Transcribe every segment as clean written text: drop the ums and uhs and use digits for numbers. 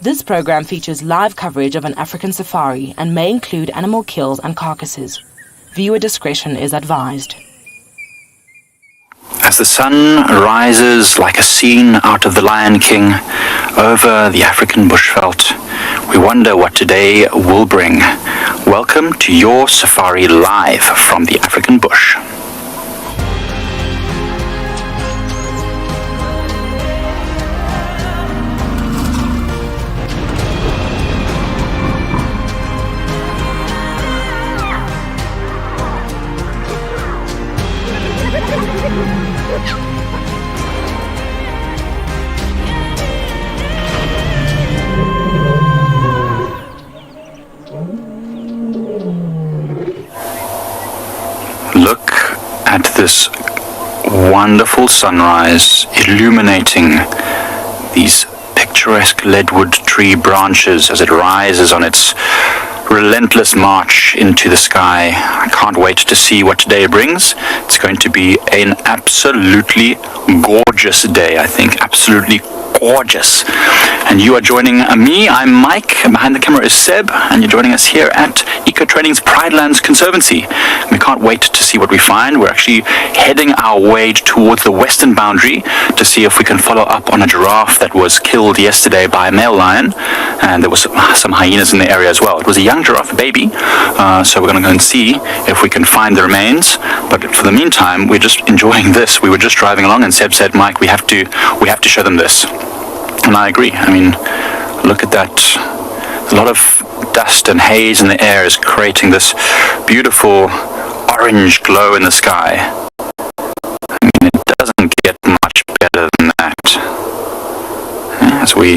This program features live coverage of an African safari and may include animal kills and carcasses. Viewer discretion is advised. As the sun rises like a scene out of The Lion King over the African bushveld, we wonder what today will bring. Welcome to your safari live from the African bush. Look at this wonderful sunrise illuminating these picturesque leadwood tree branches as it rises on its relentless march into the sky. I can't wait to see what today brings. It's going to be an absolutely gorgeous day, I think. Absolutely gorgeous. And you are joining me. I'm Mike. Behind the camera is Seb, and you're joining us here at Eco Training's Pridelands Conservancy. We can't wait to see what we find. We're actually heading our way towards the western boundary to see if we can follow up on a giraffe that was killed yesterday by a male lion, and there was some hyenas in the area as well. It was a young giraffe baby, so we're going to go and see if we can find the remains. But for the meantime, we're just enjoying this. We were just driving along, and Seb said, "Mike, we have to show them this." And I agree. I mean, look at that. A lot of dust and haze in the air is creating this beautiful orange glow in the sky. I mean, it doesn't get much better than that. As we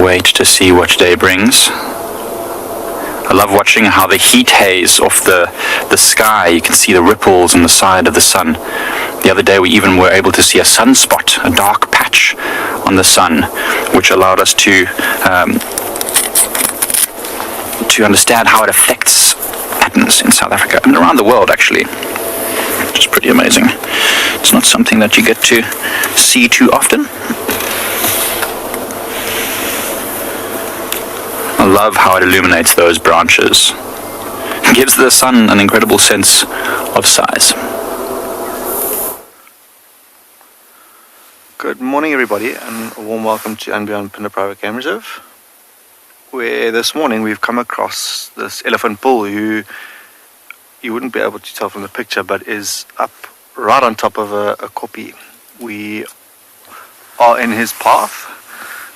wait to see what today brings. I love watching how the heat haze off the sky, you can see the ripples on the side of the sun. The other day we even were able to see a sunspot, a dark patch on the sun, which allowed us to understand how it affects patterns in South Africa and around the world actually, which is pretty amazing. It's not something that you get to see too often. I love how it illuminates those branches. It gives the sun an incredible sense of size. Good morning everybody, and a warm welcome to and Beyond Phinda Private Game Reserve, where this morning we've come across this elephant bull who you wouldn't be able to tell from the picture, but is up right on top of a koppie. We are in his path.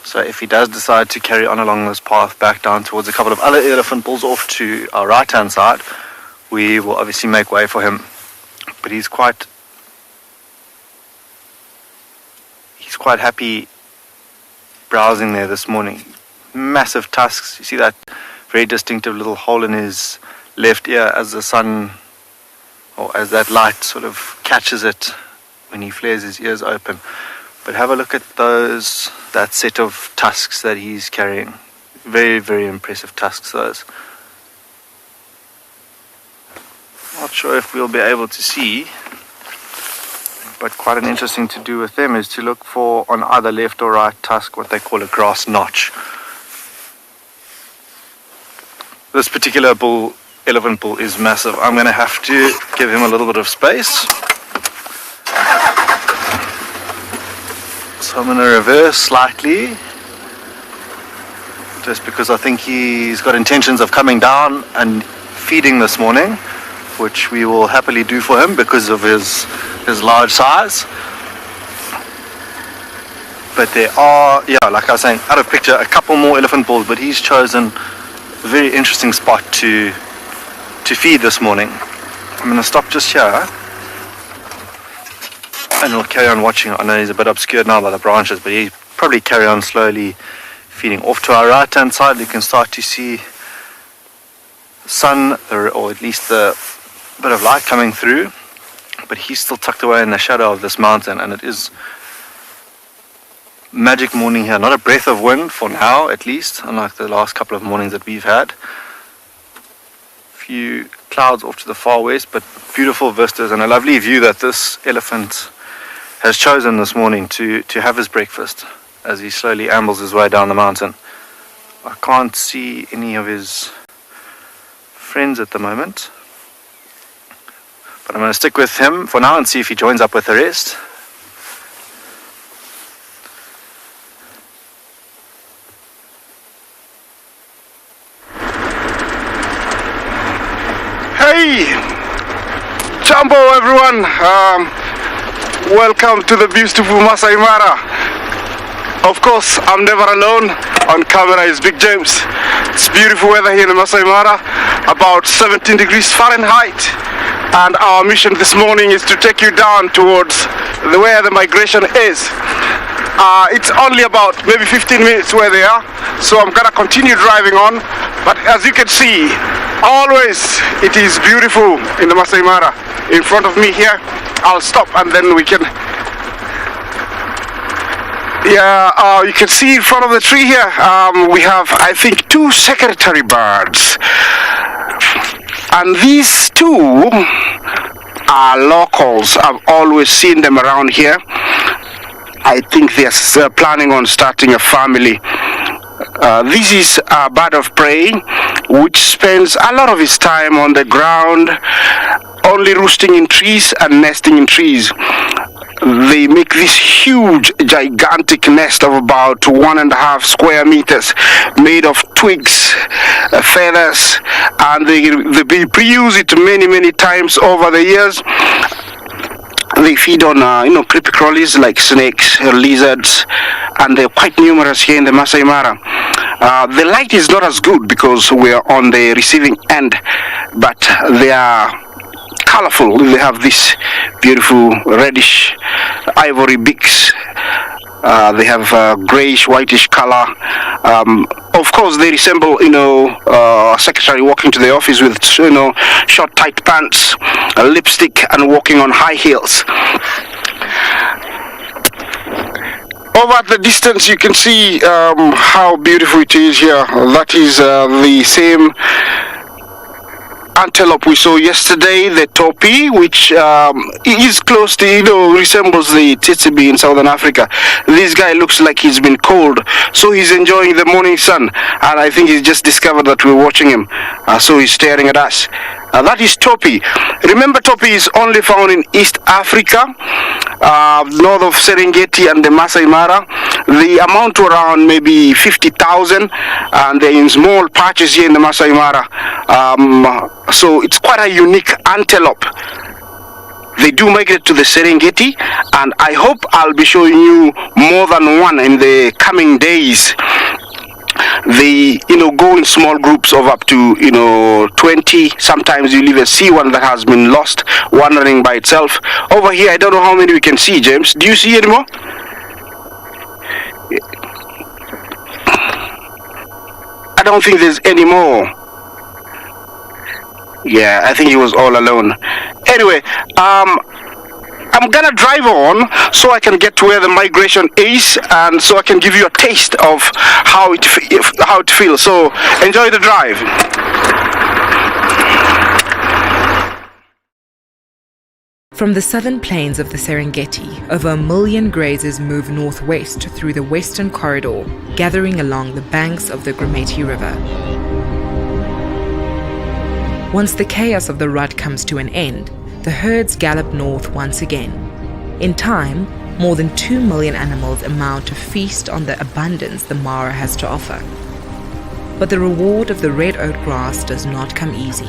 So if he does decide to carry on along this path back down towards a couple of other elephant bulls off to our right hand side, we will obviously make way for him. But he's quite happy browsing there this morning. Massive tusks. You see that very distinctive little hole in his left ear as the sun, or as that light sort of catches it when he flares his ears open. But have a look at that set of tusks that he's carrying. Very, very impressive tusks, those. Not sure if we'll be able to see, but quite an interesting to do with them is to look for, on either left or right tusk, what they call a grass notch. This particular elephant bull is massive. I'm going to have to give him a little bit of space. So I'm going to reverse slightly, just because I think he's got intentions of coming down and feeding this morning, which we will happily do for him because of his large size. But there are, like I was saying, out of picture, a couple more elephant bulls, but he's chosen a very interesting spot to feed this morning. I'm going to stop just here, and we'll carry on watching. I know he's a bit obscured now by the branches, but he'll probably carry on slowly feeding. Off to our right hand side, you can start to see the sun, or at least the bit of light coming through. but he's still tucked away in the shadow of this mountain, and it is magic morning here. Not a breath of wind for now, at least, unlike the last couple of mornings that we've had. Few clouds off to the far west, but beautiful vistas and a lovely view that this elephant has chosen this morning to have his breakfast as he slowly ambles his way down the mountain. I can't see any of his friends at the moment, but I'm going to stick with him for now and see if he joins up with the rest. Hey, Jambo everyone, welcome to the beautiful Masai Mara. Of course, I'm never alone. On camera is Big James. It's beautiful weather here in the Masai Mara, about 17 degrees Fahrenheit. And our mission this morning is to take you down towards where the migration is. It's only about maybe 15 minutes where they are, so I'm gonna continue driving on. But as you can see, always it is beautiful in the Masai Mara. In front of me here, I'll stop and then we can, you can see in front of the tree here, we have, I think, 2 secretary birds. And these 2 are locals. I've always seen them around here. I think they're planning on starting a family. This is a bird of prey which spends a lot of its time on the ground, only roosting in trees and nesting in trees. They make this huge, gigantic nest of about 1.5 square meters, made of twigs, feathers, and they reuse it many times over the years. They feed on, creepy crawlies like snakes, lizards, and they're quite numerous here in the Masai Mara. The light is not as good because we're on the receiving end, but they are colorful. They have this beautiful reddish ivory beaks. They have grayish, whitish color. Of course, they resemble, a secretary walking to the office with, short, tight pants, a lipstick, and walking on high heels. Over at the distance, you can see how beautiful it is here. That is the same antelope we saw yesterday, the topi, which is close to, resembles the tsetse in Southern Africa. This guy looks like he's been cold, so he's enjoying the morning sun, and I think he's just discovered that we're watching him, so he's staring at us. That is topi. Remember, topi is only found in East Africa, north of Serengeti and the Masai Mara. They amount to around maybe 50,000, and they're in small patches here in the Masai Mara. So it's quite a unique antelope. They do migrate to the Serengeti, and I hope I'll be showing you more than one in the coming days. They, go in small groups of up to, 20. Sometimes you'll even see one that has been lost, wandering by itself. Over here, I don't know how many we can see, James. Do you see any more? I don't think there's any more. Yeah, I think he was all alone. Anyway, I'm gonna drive on so I can get to where the migration is, and so I can give you a taste of how it feels. So enjoy the drive. From the southern plains of the Serengeti, over 1 million grazers move northwest through the western corridor, gathering along the banks of the Grumeti River. Once the chaos of the rut comes to an end, the herds gallop north once again. In time, more than 2 million animals amount to feast on the abundance the Mara has to offer. But the reward of the red oat grass does not come easy.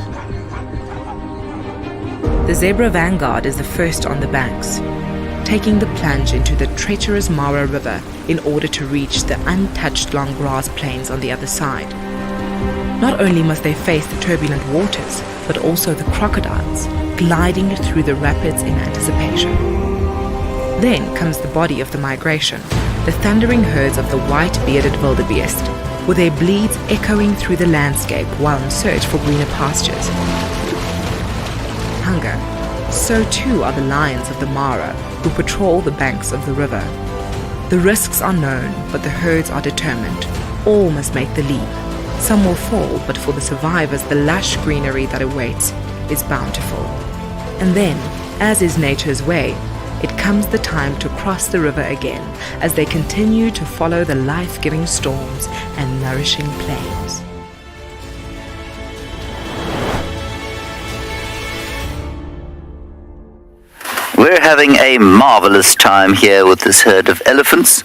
The zebra vanguard is the first on the banks, taking the plunge into the treacherous Mara River in order to reach the untouched long grass plains on the other side. Not only must they face the turbulent waters, but also the crocodiles, gliding through the rapids in anticipation. Then comes the body of the migration, the thundering herds of the white-bearded wildebeest, with their bleats echoing through the landscape while in search for greener pastures. Hunger, So too are the lions of the Mara, who patrol the banks of the river. The risks are known, but the herds are determined. All must make the leap. Some will fall, but for the survivors, the lush greenery that awaits is bountiful. And then, as is nature's way, it comes the time to cross the river again as they continue to follow the life-giving storms and nourishing plains. We're having a marvelous time here with this herd of elephants.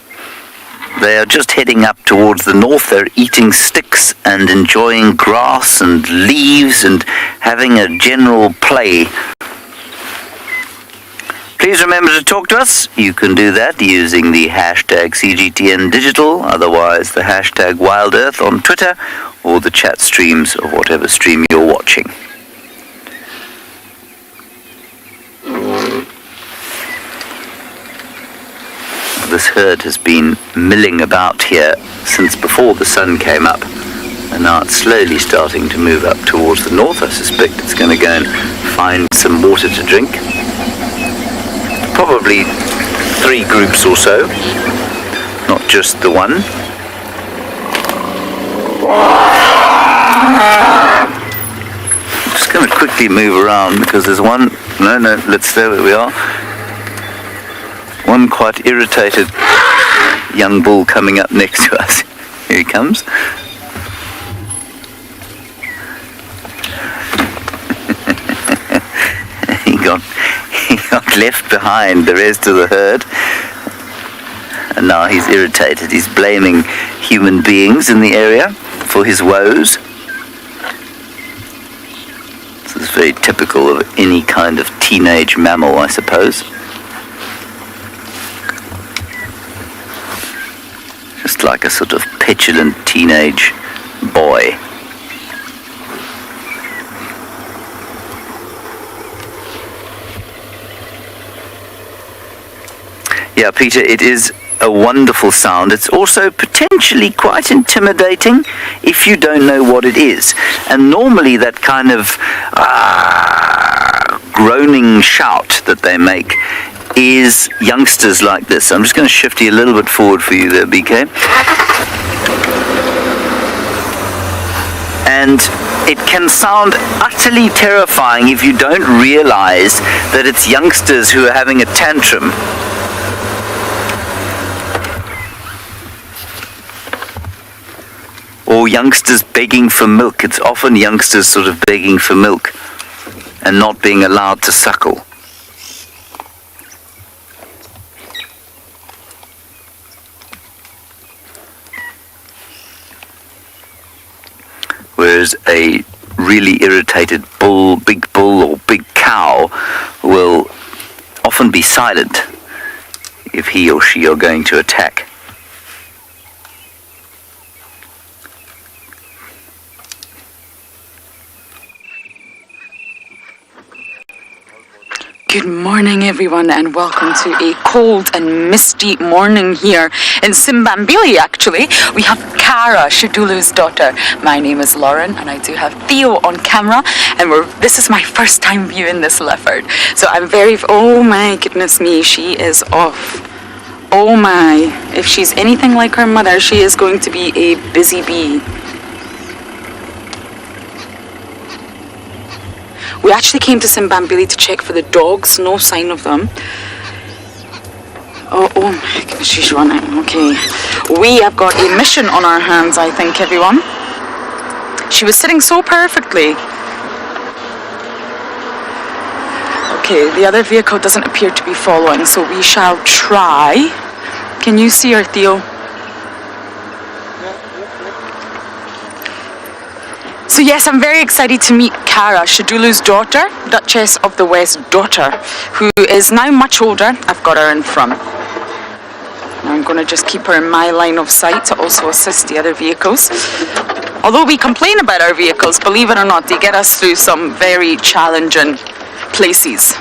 They are just heading up towards the north. They're eating sticks and enjoying grass and leaves and having a general play. Please remember to talk to us. You can do that using the hashtag CGTN Digital, otherwise the hashtag Wild Earth on Twitter, or the chat streams of whatever stream you're watching. This herd has been milling about here since before the sun came up, and now it's slowly starting to move up towards the north. I suspect it's going to go and find some water to drink. Probably 3 groups or so, not just the one. I'm just going to quickly move around because there's one. No, let's stay where we are. One quite irritated young bull coming up next to us. Here he comes. He got left behind the rest of the herd. And now he's irritated. He's blaming human beings in the area for his woes. This is very typical of any kind of teenage mammal, I suppose. Just like a sort of petulant teenage boy. Yeah, Peter, it is a wonderful sound. It's also potentially quite intimidating if you don't know what it is. And normally that kind of groaning shout that they make is youngsters like this. I'm just going to shift you a little bit forward for you there, BK. And it can sound utterly terrifying if you don't realize that it's youngsters who are having a tantrum. Or youngsters begging for milk. It's often youngsters sort of begging for milk and not being allowed to suckle. Whereas a really irritated bull, big bull or big cow will often be silent if he or she are going to attack. Good morning, everyone, and welcome to a cold and misty morning here in Simbambili, actually. We have Kara, Shadulu's daughter. My name is Lauren, and I do have Theo on camera, and this is my first time viewing this leopard. So I'm oh my goodness me, she is off. Oh my, if she's anything like her mother, she is going to be a busy bee. We actually came to Simbambili to check for the dogs, no sign of them. Oh my goodness, she's running, okay. We have got a mission on our hands, I think, everyone. She was sitting so perfectly. Okay, the other vehicle doesn't appear to be following, so we shall try. Can you see her, Theo? So yes, I'm very excited to meet Kara, Shadulu's daughter, Duchess of the West daughter, who is now much older. I've got her in front. I'm going to just keep her in my line of sight to also assist the other vehicles. Although we complain about our vehicles, believe it or not, they get us through some very challenging places.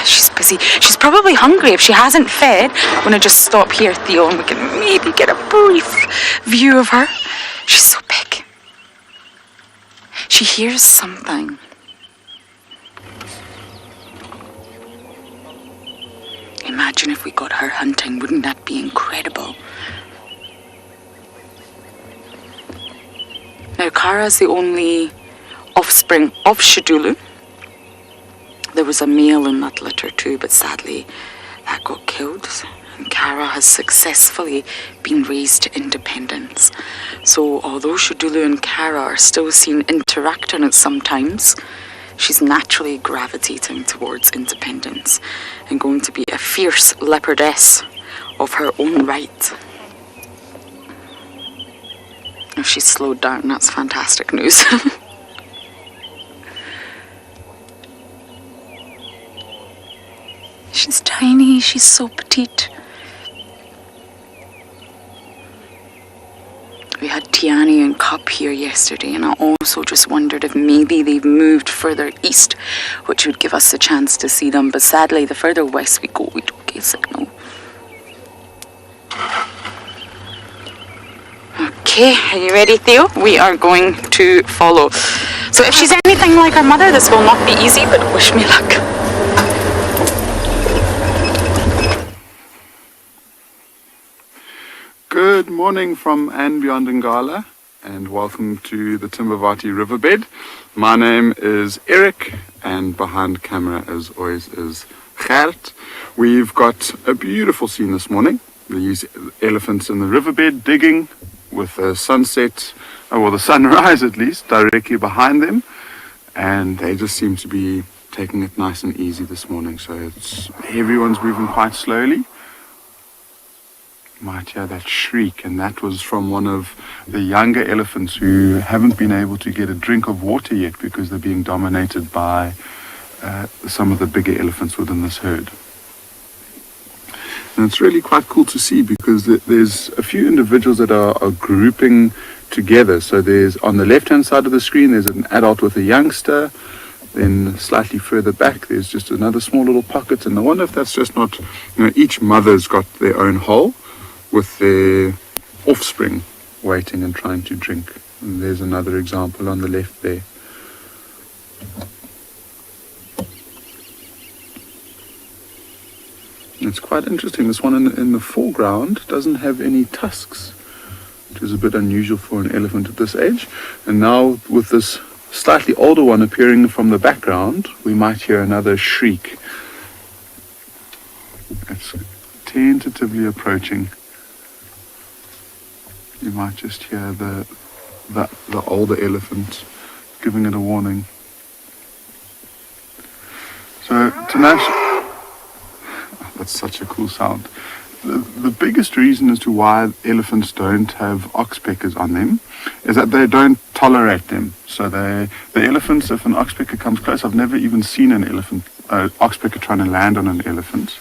She's busy. She's probably hungry. If she hasn't fed, I'm going to just stop here, Theo, and we can maybe get a brief view of her. She's so big. She hears something. imagine if we got her hunting? Wouldn't that be incredible? Now, Kara is the only offspring of Shidulu. There was a male in that litter too, but sadly that got killed. And Kara has successfully been raised to independence. So although Shidulu and Kara are still seen interacting at some times, she's naturally gravitating towards independence and going to be a fierce leopardess of her own right. If she's slowed down, that's fantastic news. She's tiny, she's so petite. We had Tiani and Cup here yesterday, and I also just wondered if maybe they've moved further east, which would give us a chance to see them. But sadly, the further west we go, we don't get a signal. Okay, are you ready, Theo? We are going to follow. So if she's anything like her mother, this will not be easy, but wish me luck. Good morning from and beyond Ngala, and welcome to the Timbavati riverbed. My name is Eric, and behind camera, as always, is Gert. We've got a beautiful scene this morning. These elephants in the riverbed digging with the sunset, or the sunrise at least, directly behind them, and they just seem to be taking it nice and easy this morning. So everyone's moving quite slowly. Might hear that shriek, and that was from one of the younger elephants who haven't been able to get a drink of water yet because they're being dominated by some of the bigger elephants within this herd. And it's really quite cool to see because there's a few individuals that are grouping together. So there's, on the left hand side of the screen, there's an adult with a youngster. Then slightly further back, there's just another small little pocket, and I wonder if that's just not, each mother's got their own hole with their offspring waiting and trying to drink. And there's another example on the left there. It's quite interesting. This one in the foreground doesn't have any tusks, which is a bit unusual for an elephant at this age. And now with this slightly older one appearing from the background, we might hear another shriek. It's tentatively approaching. You might just hear the older elephant giving it a warning. So Tanash, that's such a cool sound. The biggest reason as to why elephants don't have oxpeckers on them is that they don't tolerate them. So the elephants, if an oxpecker comes close, I've never even seen an oxpecker trying to land on an elephant.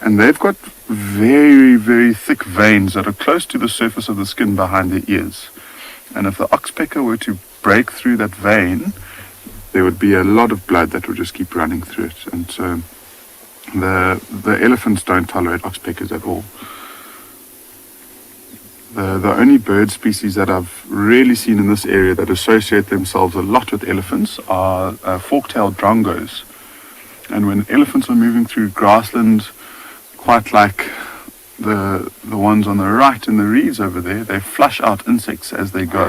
And they've got very, very thick veins that are close to the surface of the skin behind their ears. And if the oxpecker were to break through that vein, there would be a lot of blood that would just keep running through it. And so the elephants don't tolerate oxpeckers at all. The only bird species that I've really seen in this area that associate themselves a lot with elephants are fork-tailed drongos. And when elephants are moving through grassland, quite like the ones on the right in the reeds over there, they flush out insects as they go.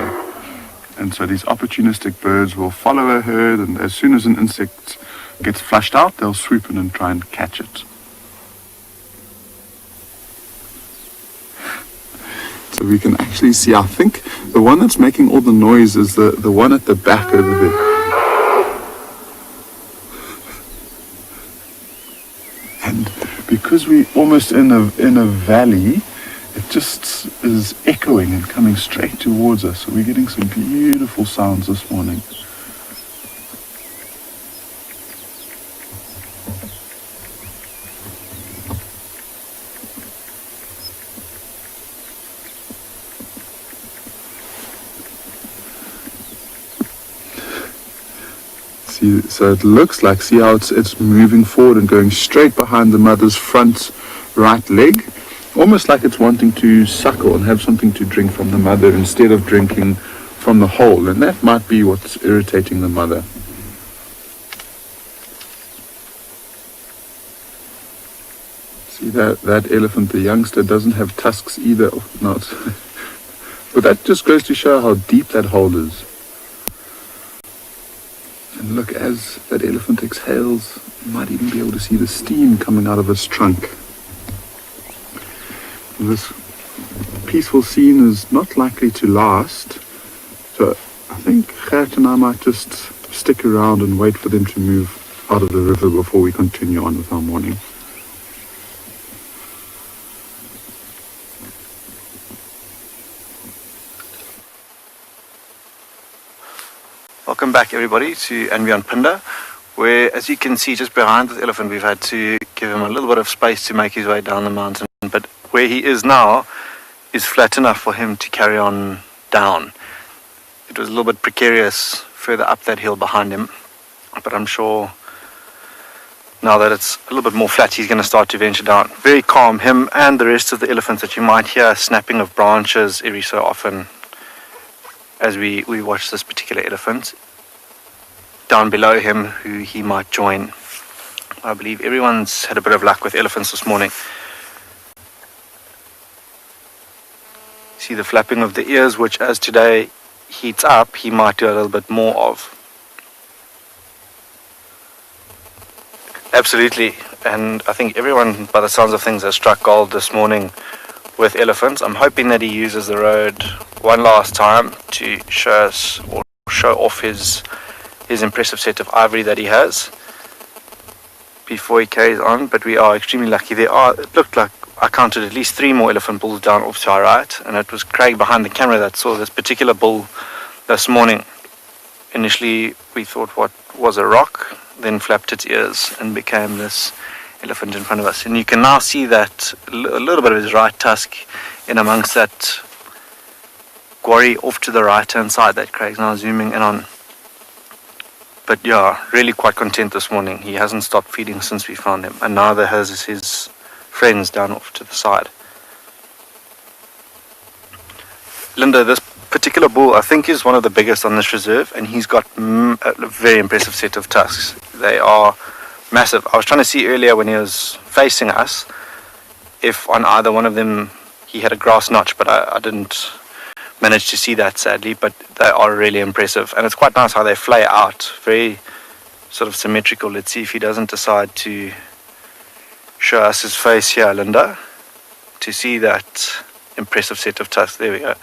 And so these opportunistic birds will follow a herd, and as soon as an insect gets flushed out, they'll swoop in and try and catch it. So we can actually see, I think, the one that's making all the noise is the one at the back over there. And because we're almost in a valley, it just is echoing and coming straight towards us. So we're getting some beautiful sounds this morning. So it looks like, see how it's moving forward and going straight behind the mother's front right leg, almost like it's wanting to suckle and have something to drink from the mother instead of drinking from the hole, and that might be what's irritating the mother. See that elephant, the youngster, doesn't have tusks either. Oh, not. But that just goes to show how deep that hole is. And look, as that elephant exhales, you might even be able to see the steam coming out of its trunk. And this peaceful scene is not likely to last. So I think Gert and I might just stick around and wait for them to move out of the river before we continue on with our morning. Welcome back everybody to And Beyond Pinda, where as you can see just behind this elephant we've had to give him a little bit of space to make his way down the mountain, but where he is now is flat enough for him to carry on down. It was a little bit precarious further up that hill behind him, but I'm sure now that it's a little bit more flat he's going to start to venture down. Very calm, him and the rest of the elephants that you might hear snapping of branches every so often as we watch this particular elephant. Down below him, who he might join. I believe everyone's had a bit of luck with elephants this morning. See the flapping of the ears, which as today heats up, he might do a little bit more of. Absolutely, and I think everyone, by the sounds of things, has struck gold this morning with elephants. I'm hoping that he uses the road one last time to show us or show off his impressive set of ivory that he has before he carries on. But we are extremely lucky. It looked like I counted at least 3 more elephant bulls down off to our right, and it was Craig behind the camera that saw this particular bull this morning. Initially we thought what was a rock, then flapped its ears and became this elephant in front of us. And you can now see that a little bit of his right tusk in amongst that quarry off to the right hand side that Craig's now zooming in on. But yeah, really quite content this morning. He hasn't stopped feeding since we found him, and neither has his friends down off to the side. Linda, this particular bull I think is one of the biggest on this reserve, and he's got a very impressive set of tusks. They are massive. I was trying to see earlier when he was facing us if on either one of them he had a grass notch, but I didn't manage to see that, sadly. But they are really impressive, and it's quite nice how they flay out, very sort of symmetrical. Let's see if he doesn't decide to show us his face here, Linda, to see that impressive set of tusks. There we go.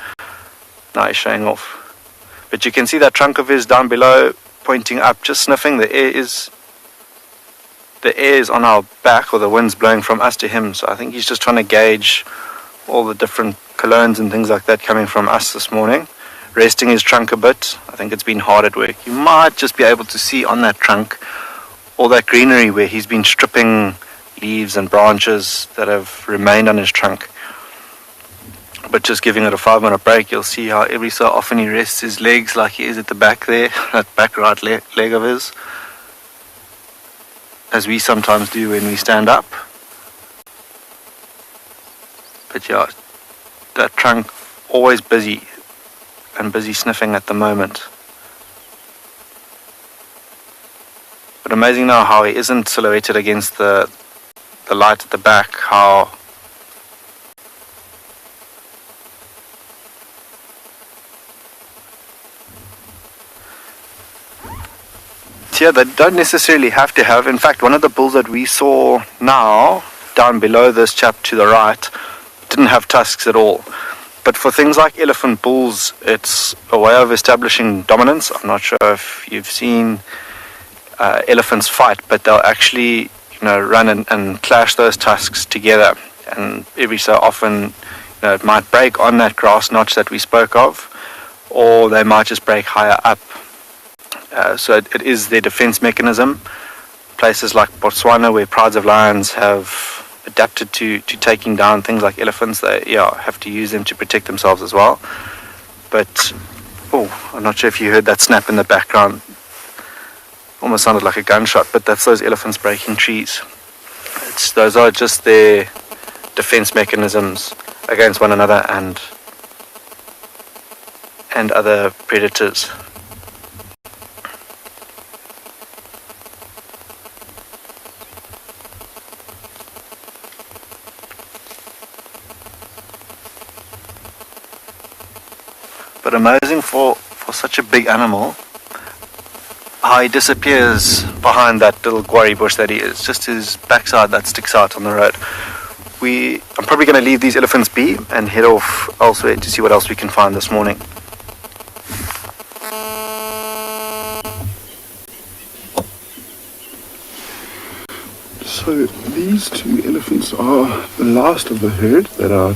Now he's showing off, but you can see that trunk of his down below pointing up, just sniffing. The air is on our back, or the wind's blowing from us to him, so I think he's just trying to gauge all the different colognes and things like that coming from us this morning, resting his trunk a bit. I think it's been hard at work. You might just be able to see on that trunk all that greenery where he's been stripping leaves and branches that have remained on his trunk. But just giving it a 5-minute break, you'll see how every so often he rests his legs like he is at the back there, that back right leg of his, as we sometimes do when we stand up. But yeah, that trunk always busy, and busy sniffing at the moment. But amazing now how he isn't silhouetted against the light at the back, how here they don't necessarily have to have. In fact, one of the bulls that we saw now down below this chap to the right didn't have tusks at all. But for things like elephant bulls, it's a way of establishing dominance. I'm not sure if you've seen elephants fight, but they'll actually run and clash those tusks together, and every so often it might break on that grass notch that we spoke of, or they might just break higher up. So it is their defense mechanism. Places like Botswana, where prides of lions have adapted to taking down things like elephants, they have to use them to protect themselves as well. But I'm not sure if you heard that snap in the background. Almost sounded like a gunshot, but that's those elephants breaking trees. Those are just their defense mechanisms against one another and other predators. but amazing for such a big animal, how he disappears behind that little guarri bush that he is. Just his backside that sticks out on the road. I'm probably going to leave these elephants be and head off elsewhere to see what else we can find this morning. So these two elephants are the last of the herd that are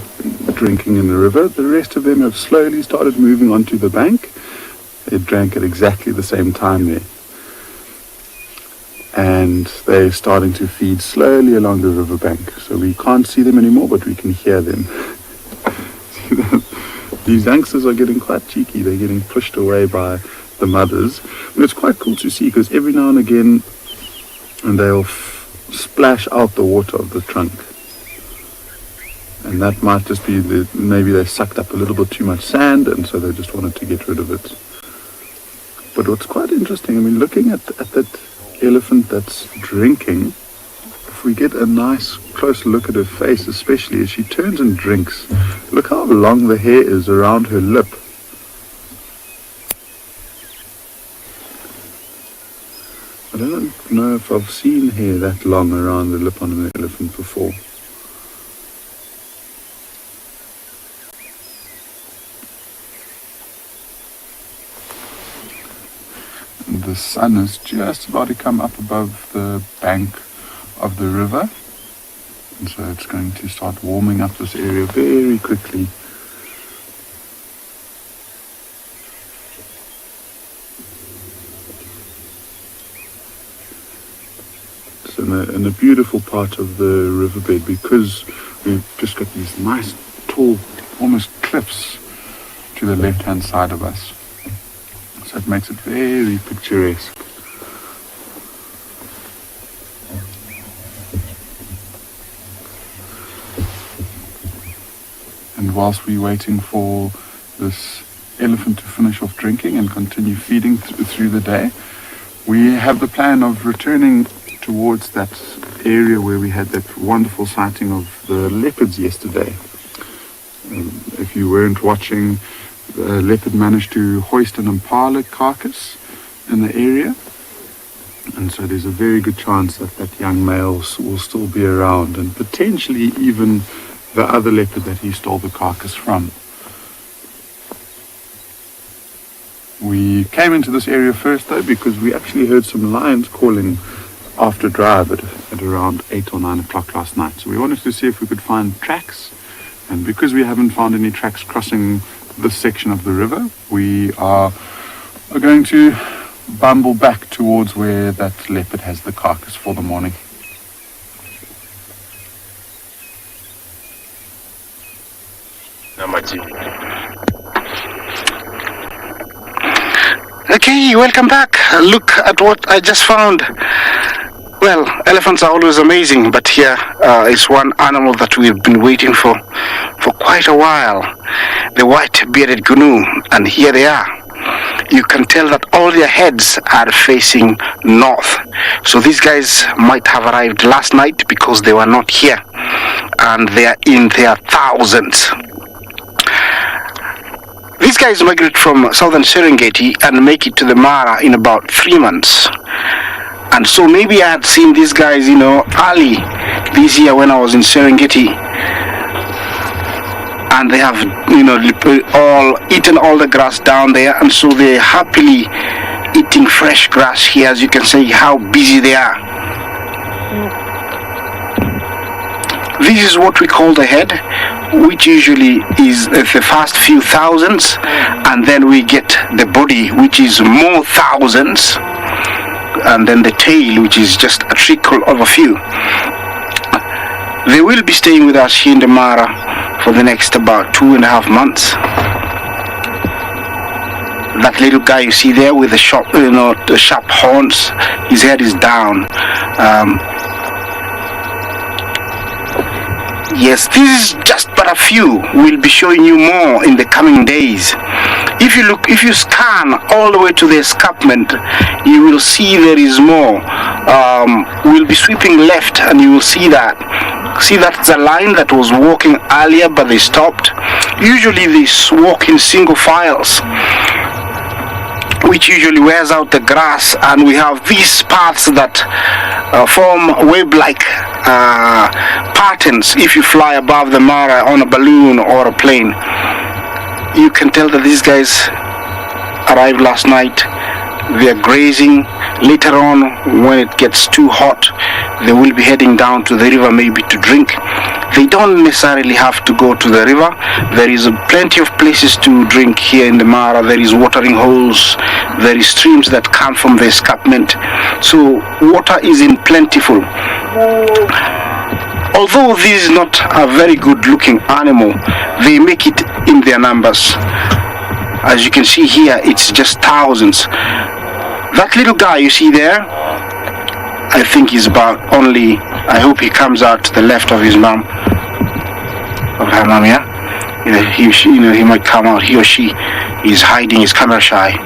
drinking in the river. The rest of them have slowly started moving onto the bank. They drank at exactly the same time there. And they're starting to feed slowly along the riverbank. So we can't see them anymore, but we can hear them. These youngsters are getting quite cheeky. They're getting pushed away by the mothers. And it's quite cool to see, because every now and again they'll splash out the water of the trunk. And that might just be maybe they sucked up a little bit too much sand, and so they just wanted to get rid of it. But what's quite interesting, I mean, looking at that elephant that's drinking, if we get a nice close look at her face, especially as she turns and drinks, look how long the hair is around her lip. I don't know if I've seen hair that long around the lip on an elephant before. The sun is just about to come up above the bank of the river, and so it's going to start warming up this area very quickly. It's in a beautiful part of the riverbed, because we've just got these nice tall, almost cliffs to the left hand side of us. So it makes it very picturesque. And whilst we're waiting for this elephant to finish off drinking and continue feeding through the day, we have the plan of returning towards that area where we had that wonderful sighting of the leopards yesterday. If you weren't watching, the leopard managed to hoist an impala carcass in the area, and so there's a very good chance that that young male will still be around, and potentially even the other leopard that he stole the carcass from. We came into this area first though because we actually heard some lions calling after drive at around 8 or 9 o'clock last night. So we wanted to see if we could find tracks, and because we haven't found any tracks crossing this section of the river, we are going to bumble back towards where that leopard has the carcass for the morning. Okay, welcome back. Look at what I just found. Well, elephants are always amazing, but here is one animal that we've been waiting for quite a while. The white-bearded gnu, and here they are. You can tell that all their heads are facing north. So these guys might have arrived last night because they were not here, and they are in their thousands. These guys migrate from southern Serengeti and make it to the Mara in about 3 months. And so maybe I had seen these guys, early this year when I was in Serengeti. And they have, all eaten all the grass down there, and so they're happily eating fresh grass here. As you can see how busy they are. This is what we call the head, which usually is the first few thousands, and then we get the body, which is more thousands, and then the tail, which is just a trickle of a few. They will be staying with us here in the Mara for the next about 2.5 months. That little guy you see there with the sharp horns, his head is down. Yes, this is just but a few. We'll be showing you more in the coming days. If you scan all the way to the escarpment, you will see there is more. We'll be sweeping left and you will see that. See, that's the line that was walking earlier, but they stopped. Usually they walk in single files, which usually wears out the grass, and we have these paths that form web-like patterns if you fly above the Mara on a balloon or a plane. You can tell that these guys arrived last night. They are grazing. Later on, when it gets too hot, they will be heading down to the river maybe to drink. They don't necessarily have to go to the river. There is plenty of places to drink here in the Mara. There is watering holes. There is streams that come from the escarpment. So water is in plentiful. Although this is not a very good looking animal, they make it in their numbers. As you can see here, it's just thousands. That little guy you see there, I think he's about only, I hope he comes out to the left of his mom, of her mom, yeah? He might come out, he or she is hiding, is camera shy.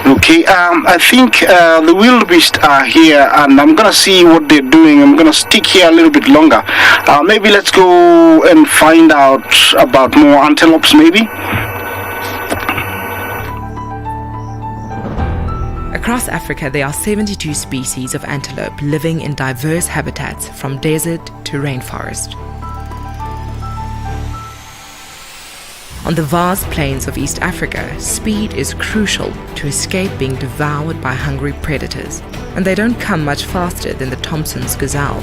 Okay, I think the wildebeest are here, and I'm gonna see what they're doing. I'm gonna stick here a little bit longer. Maybe let's go and find out about more antelopes, maybe. Across Africa, there are 72 species of antelope living in diverse habitats from desert to rainforest. On the vast plains of East Africa, speed is crucial to escape being devoured by hungry predators, and they don't come much faster than the Thompson's gazelle.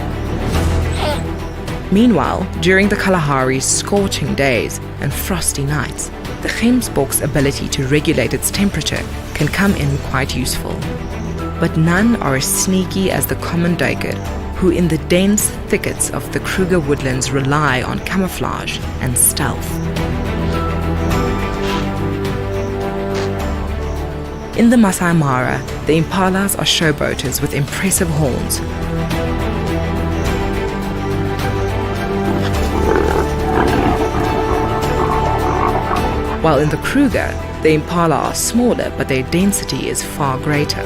Meanwhile, during the Kalahari's scorching days and frosty nights, the gemsbok's ability to regulate its temperature can come in quite useful. But none are as sneaky as the common duiker, who in the dense thickets of the Kruger woodlands rely on camouflage and stealth. In the Masai Mara, the impalas are showboaters with impressive horns. While in the Kruger, the impala are smaller, but their density is far greater.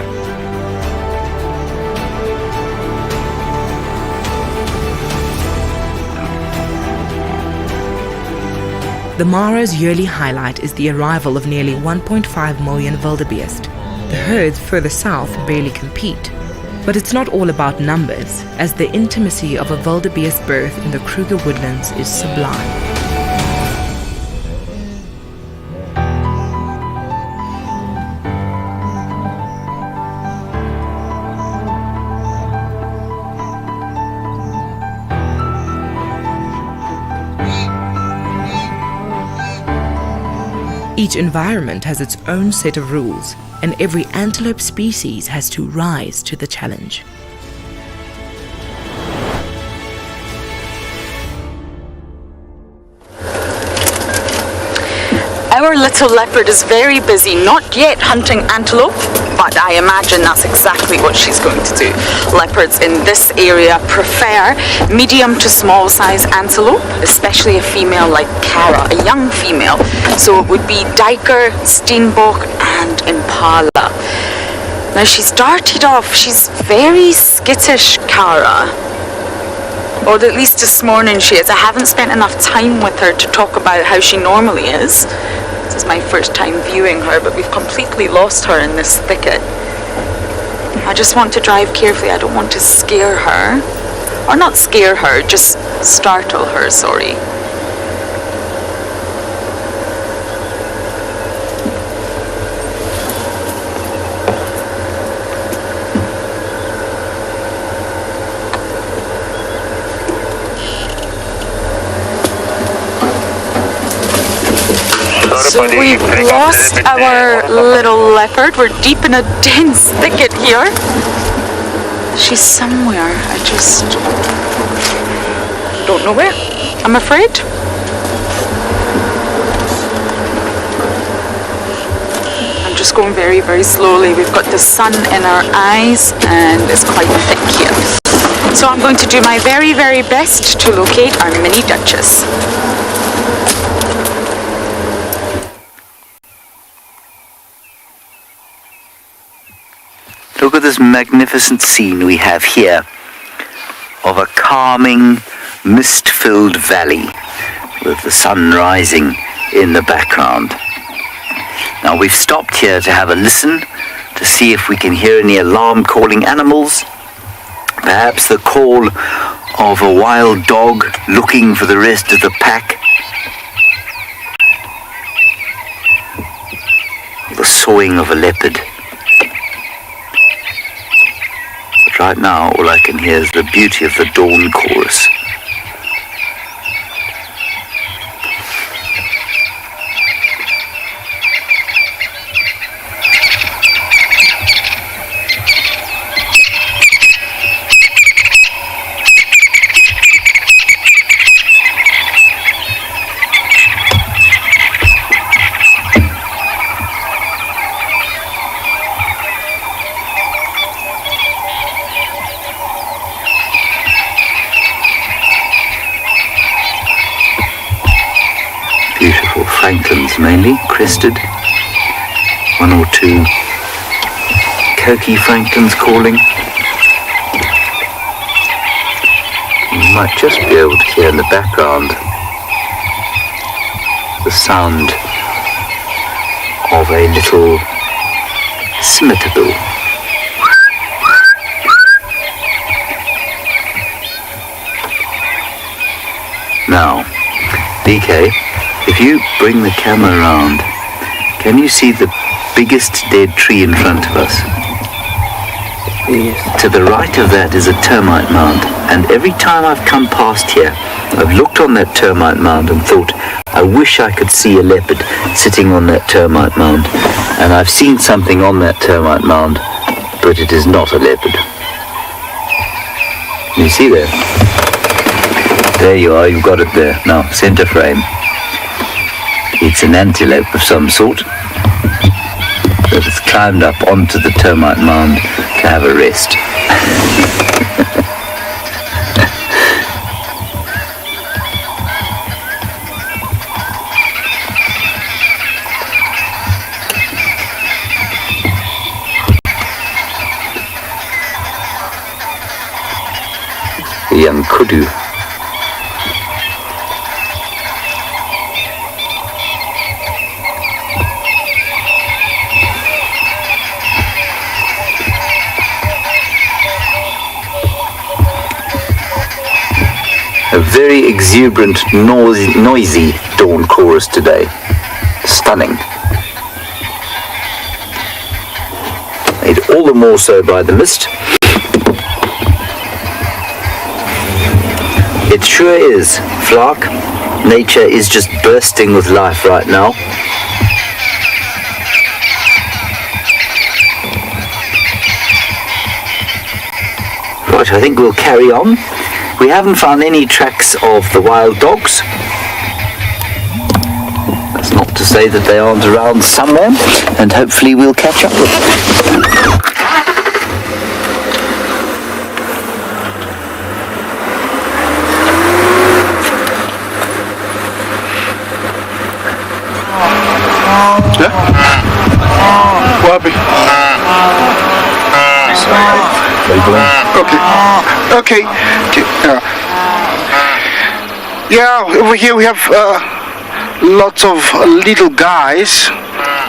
The Mara's yearly highlight is the arrival of nearly 1.5 million wildebeest. The herds further south barely compete. But it's not all about numbers, as the intimacy of a wildebeest birth in the Kruger woodlands is sublime. Each environment has its own set of rules, and every antelope species has to rise to the challenge. Our little leopard is very busy, not yet hunting antelope, but I imagine that's exactly what she's going to do. Leopards in this area prefer medium to small size antelope, especially a female like Kara, a young female. So it would be duiker, steenbok and impala. Now she started off, she's very skittish, Kara. Or at least this morning she is. I haven't spent enough time with her to talk about how she normally is. This is my first time viewing her, but we've completely lost her in this thicket. I just want to drive carefully. I don't want to scare her. Or not scare her, just startle her, sorry. So we've lost our little leopard. We're deep in a dense thicket here. She's somewhere. I just don't know where, I'm afraid. I'm just going very, very slowly. We've got the sun in our eyes and it's quite thick here. So I'm going to do my very, very best to locate our mini duchess. Look at this magnificent scene we have here of a calming, mist-filled valley with the sun rising in the background. Now we've stopped here to have a listen to see if we can hear any alarm calling animals. Perhaps the call of a wild dog looking for the rest of the pack. The sawing of a leopard. But right now all I can hear is the beauty of the dawn chorus. Beautiful francolins mainly, crested. One or two koki francolins calling. You might just be able to hear in the background the sound of a little smitterbill. Now, BK, if you bring the camera around, can you see the biggest dead tree in front of us? Yes. To the right of that is a termite mound, and every time I've come past here, I've looked on that termite mound and thought, I wish I could see a leopard sitting on that termite mound. And I've seen something on that termite mound, but it is not a leopard. You see there? There you are, you've got it there. Now, center frame. It's an antelope of some sort that has climbed up onto the termite mound to have a rest. The young kudu. A very exuberant, noisy dawn chorus today. Stunning. Made all the more so by the mist. It sure is, Flark. Nature is just bursting with life right now. Right, I think we'll carry on. We haven't found any tracks of the wild dogs. That's not to say that they aren't around somewhere, and hopefully we'll catch up with them. Okay. Yeah, over here we have lots of little guys.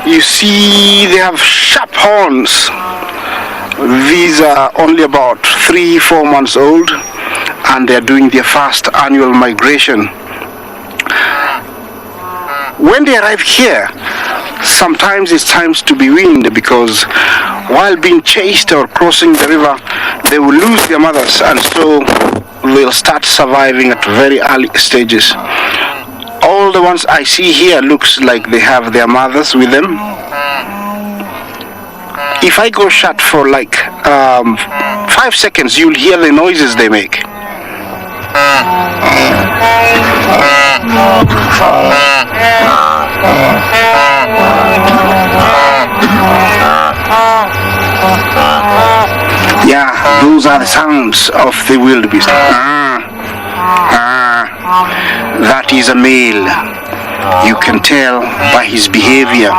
You see they have sharp horns. These are only about 3-4 months old, and they're doing their first annual migration. When they arrive here, sometimes it's times to be weaned, because while being chased or crossing the river, they will lose their mothers, and so they'll start surviving at very early stages. All the ones I see here looks like they have their mothers with them. If I go shut for like 5 seconds, you'll hear the noises they make. Yeah, those are the sounds of the wildebeest. That is a male. You can tell by his behavior.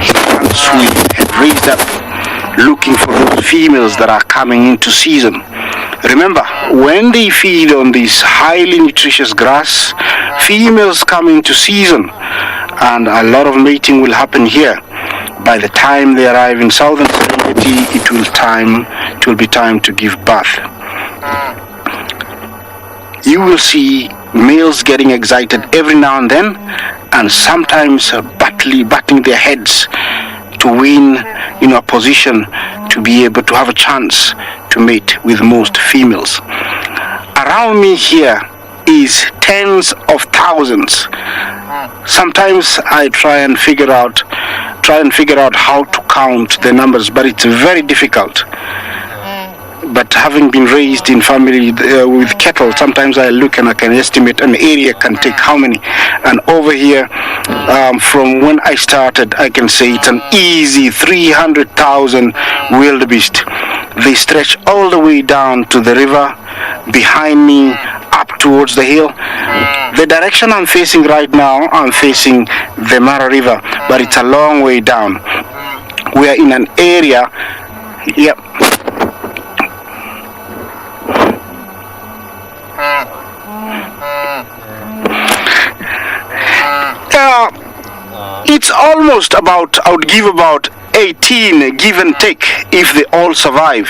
He runs with head raised up. looking for those females that are coming into season. Remember, when they feed on this highly nutritious grass, females come into season and a lot of mating will happen here. By the time they arrive in southern Serengeti, it will be time to give birth. You will see males getting excited every now and then, and sometimes batting their heads to win a position to be able to have a chance to mate with most females. Around me here is tens of thousands. Sometimes I try and figure out how to count the numbers, but it's very difficult. But having been raised in family with cattle, sometimes I look and I can estimate an area can take how many. And over here, from when I started, I can say it's an easy 300,000 wildebeest. They stretch all the way down to the river, behind me, up towards the hill. The direction I'm facing right now, I'm facing the Mara River, but it's a long way down. We are in an area, yep. It's almost about, I would give about 18 give and take if they all survive,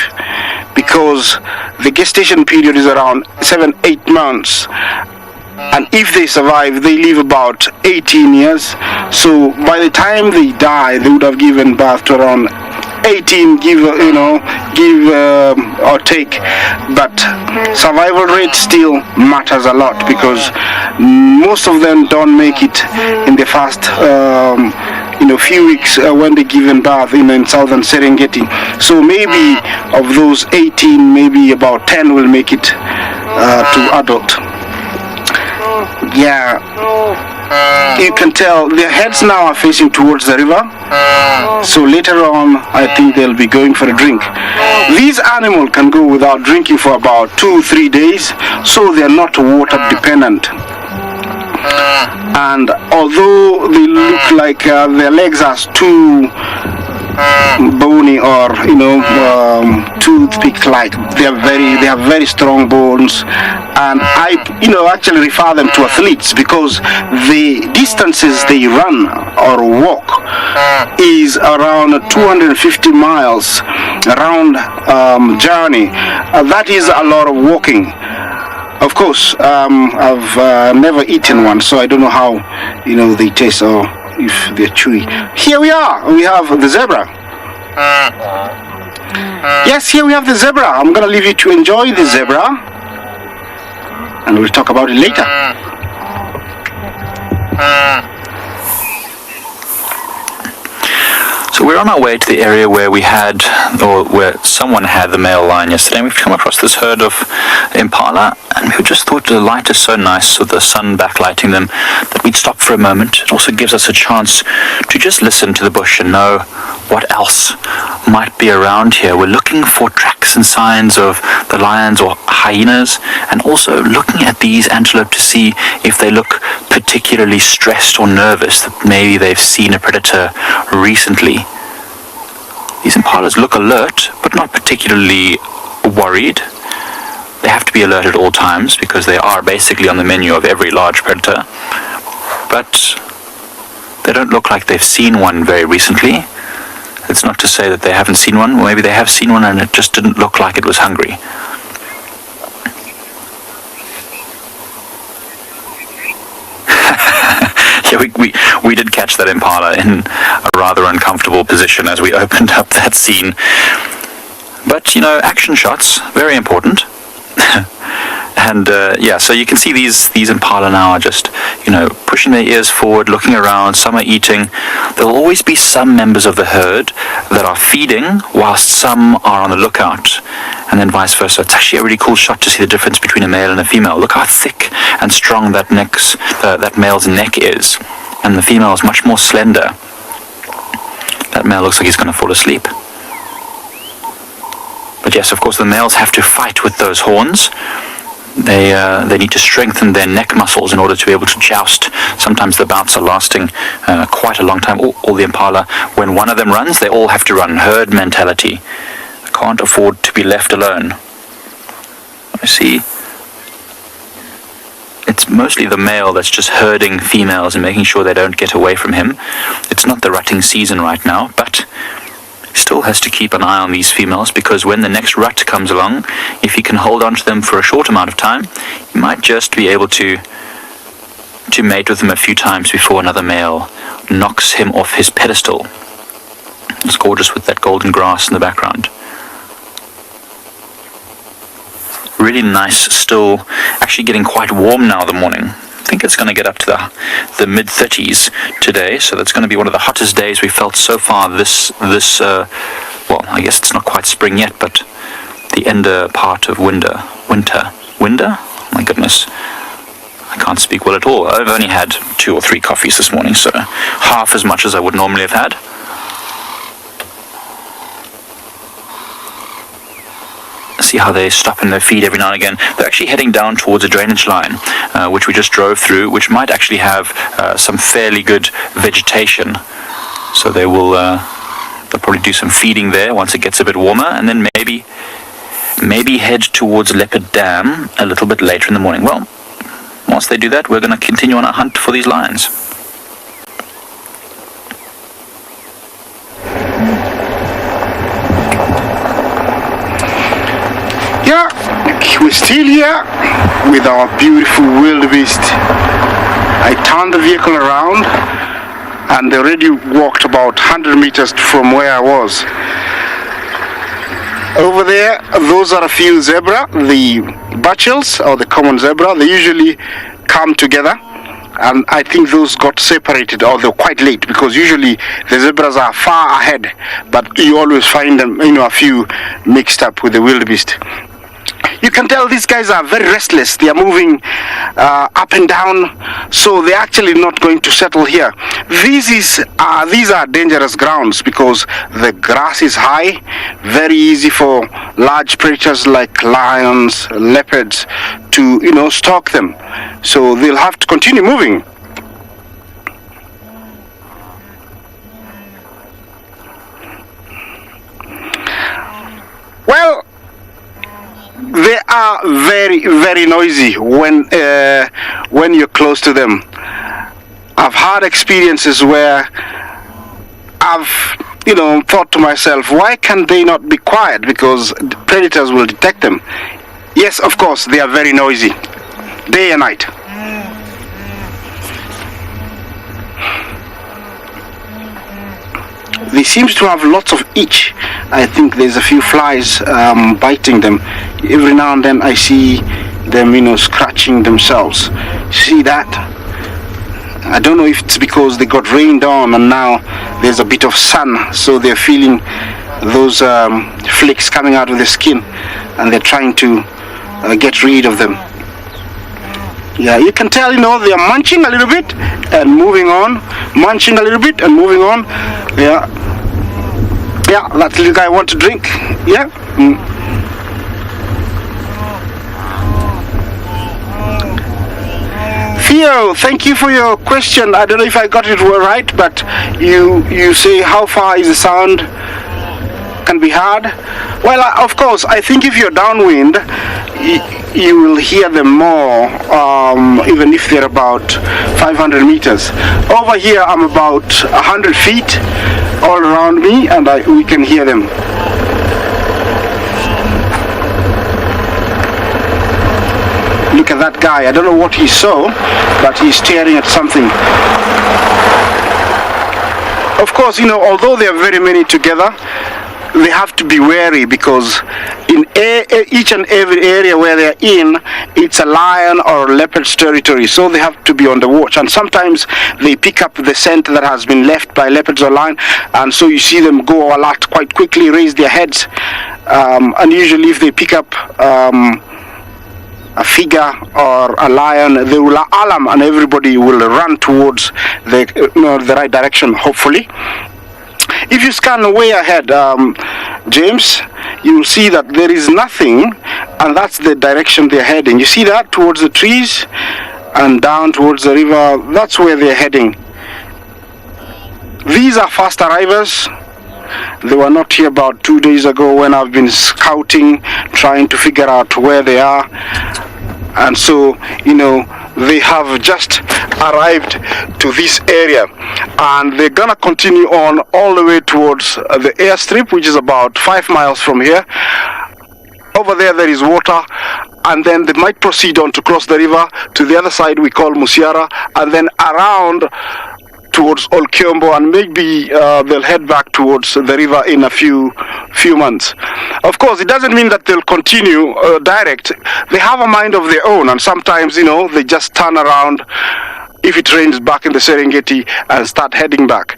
because the gestation period is around 7-8 months, and if they survive they live about 18 years. So by the time they die they would have given birth to around 18 give or take. But survival rate still matters a lot, because most of them don't make it in the first few weeks when they given birth in southern Serengeti. So maybe of those 18, maybe about 10 will make it to adult. Yeah, you can tell their heads now are facing towards the river, so later on I think they'll be going for a drink. These animals can go without drinking for about 2-3 days, so they're not water dependent. And although they look like their legs are too bony or toothpick like, they have very strong bones, and I actually refer them to athletes, because the distances they run or walk is around 250 miles round journey. That is a lot of walking. Of course, I've never eaten one, so I don't know how they taste or if they're chewy. Here we are. We have the zebra. Yes, here we have the zebra. I'm gonna leave you to enjoy the zebra, and we'll talk about it later. So we're on our way to the area where where someone had the male lion yesterday, and we've come across this herd of impala, and we just thought the light is so nice with the sun backlighting them that we'd stop for a moment. It also gives us a chance to just listen to the bush and know what else might be around here. We're looking for tracks and signs of the lions or hyenas, and also looking at these antelope to see if they look particularly stressed or nervous, that maybe they've seen a predator recently. These impalas look alert, but not particularly worried. They have to be alert at all times because they are basically on the menu of every large predator. But they don't look like they've seen one very recently. It's not to say that they haven't seen one. Maybe they have seen one and it just didn't look like it was hungry. Yeah, we did catch that impala in a rather uncomfortable position as we opened up that scene. But, action shots, very important. And so you can see these impala now are just, pushing their ears forward, looking around. Some are eating. There will always be some members of the herd that are feeding whilst some are on the lookout, and then vice versa. It's actually a really cool shot to see the difference between a male and a female. Look how thick and strong that male's neck is, and the female is much more slender. That male looks like he's going to fall asleep. But yes, of course, the males have to fight with those horns. they need to strengthen their neck muscles in order to be able to joust. Sometimes the bouts are lasting quite a long time. All the impala, when one of them runs, they all have to run. Herd mentality. Can't afford to be left alone. I see. It's mostly the male that's just herding females and making sure they don't get away from him. It's not the rutting season right now, but he still has to keep an eye on these females, because when the next rut comes along, if he can hold on to them for a short amount of time, he might just be able to mate with them a few times before another male knocks him off his pedestal. It's gorgeous with that golden grass in the background. Really nice, still actually getting quite warm now in the morning. I think it's going to get up to the mid-30s today, so that's going to be one of the hottest days we've felt so far this well, I guess it's not quite spring yet, but the ender part of winter? My goodness, I can't speak well at all. I've only had 2 or 3 coffees this morning, so half as much as I would normally have had. See how they stop in their feed every now and again. They're actually heading down towards a drainage line, which we just drove through, which might actually have some fairly good vegetation. So they'll probably do some feeding there once it gets a bit warmer, and then maybe head towards Leopard Dam a little bit later in the morning. Well, once they do that, we're going to continue on our hunt for these lions. Yeah, we're still here with our beautiful wildebeest. I turned the vehicle around and they already walked about 100 meters from where I was. Over there, those are a few zebra, the butchels or the common zebra. They usually come together, and I think those got separated, or they're quite late, because usually the zebras are far ahead, but you always find them, a few mixed up with the wildebeest. You can tell these guys are very restless. They are moving up and down, so they're actually not going to settle here. These are dangerous grounds because the grass is high, very easy for large predators like lions, leopards to stalk them. So they'll have to continue moving. Well, they are very, very noisy when you're close to them. I've had experiences where I've thought to myself, why can they not be quiet? Because predators will detect them. Yes, of course, they are very noisy, day and night. They seem to have lots of itch. I think there's a few flies biting them. Every now and then I see them, scratching themselves. See that? I don't know if it's because they got rained on and now there's a bit of sun, so they're feeling those flakes coming out of the skin, and they're trying to get rid of them. Yeah, you can tell, they are munching a little bit and moving on, munching a little bit and moving on. Yeah, that little guy wants to drink. Yeah. Theo, thank you for your question. I don't know if I got it right, but you say how far is the sound can be heard? Well, of course, I think if you're downwind, you will hear them more, even if they're about 500 meters. Over here, I'm about 100 feet all around me, and we can hear them. Look at that guy. I don't know what he saw, but he's staring at something. Of course, although there are very many together, they have to be wary, because in each and every area where they're in, it's a lion or a leopard's territory, so they have to be on the watch. And sometimes they pick up the scent that has been left by leopards or lion, and so you see them go alert quite quickly, raise their heads, and usually if they pick up a figure or a lion, they will alarm, and everybody will run towards the right direction, hopefully. If you scan way ahead, James, you will see that there is nothing and that's the direction they're heading. You see that towards the trees and down towards the river. That's where they're heading. These are fast arrivals. They were not here about 2 days ago when I've been scouting, trying to figure out where they are. And so, they have just arrived to this area, and they're gonna continue on all the way towards the airstrip, which is about 5 miles from here. Over there is water, and then they might proceed on to cross the river to the other side we call Musiara, and then around towards Olkiombo, and maybe they'll head back towards the river in a few months. Of course, it doesn't mean that they'll continue direct. They have a mind of their own, and sometimes, they just turn around if it rains back in the Serengeti and start heading back.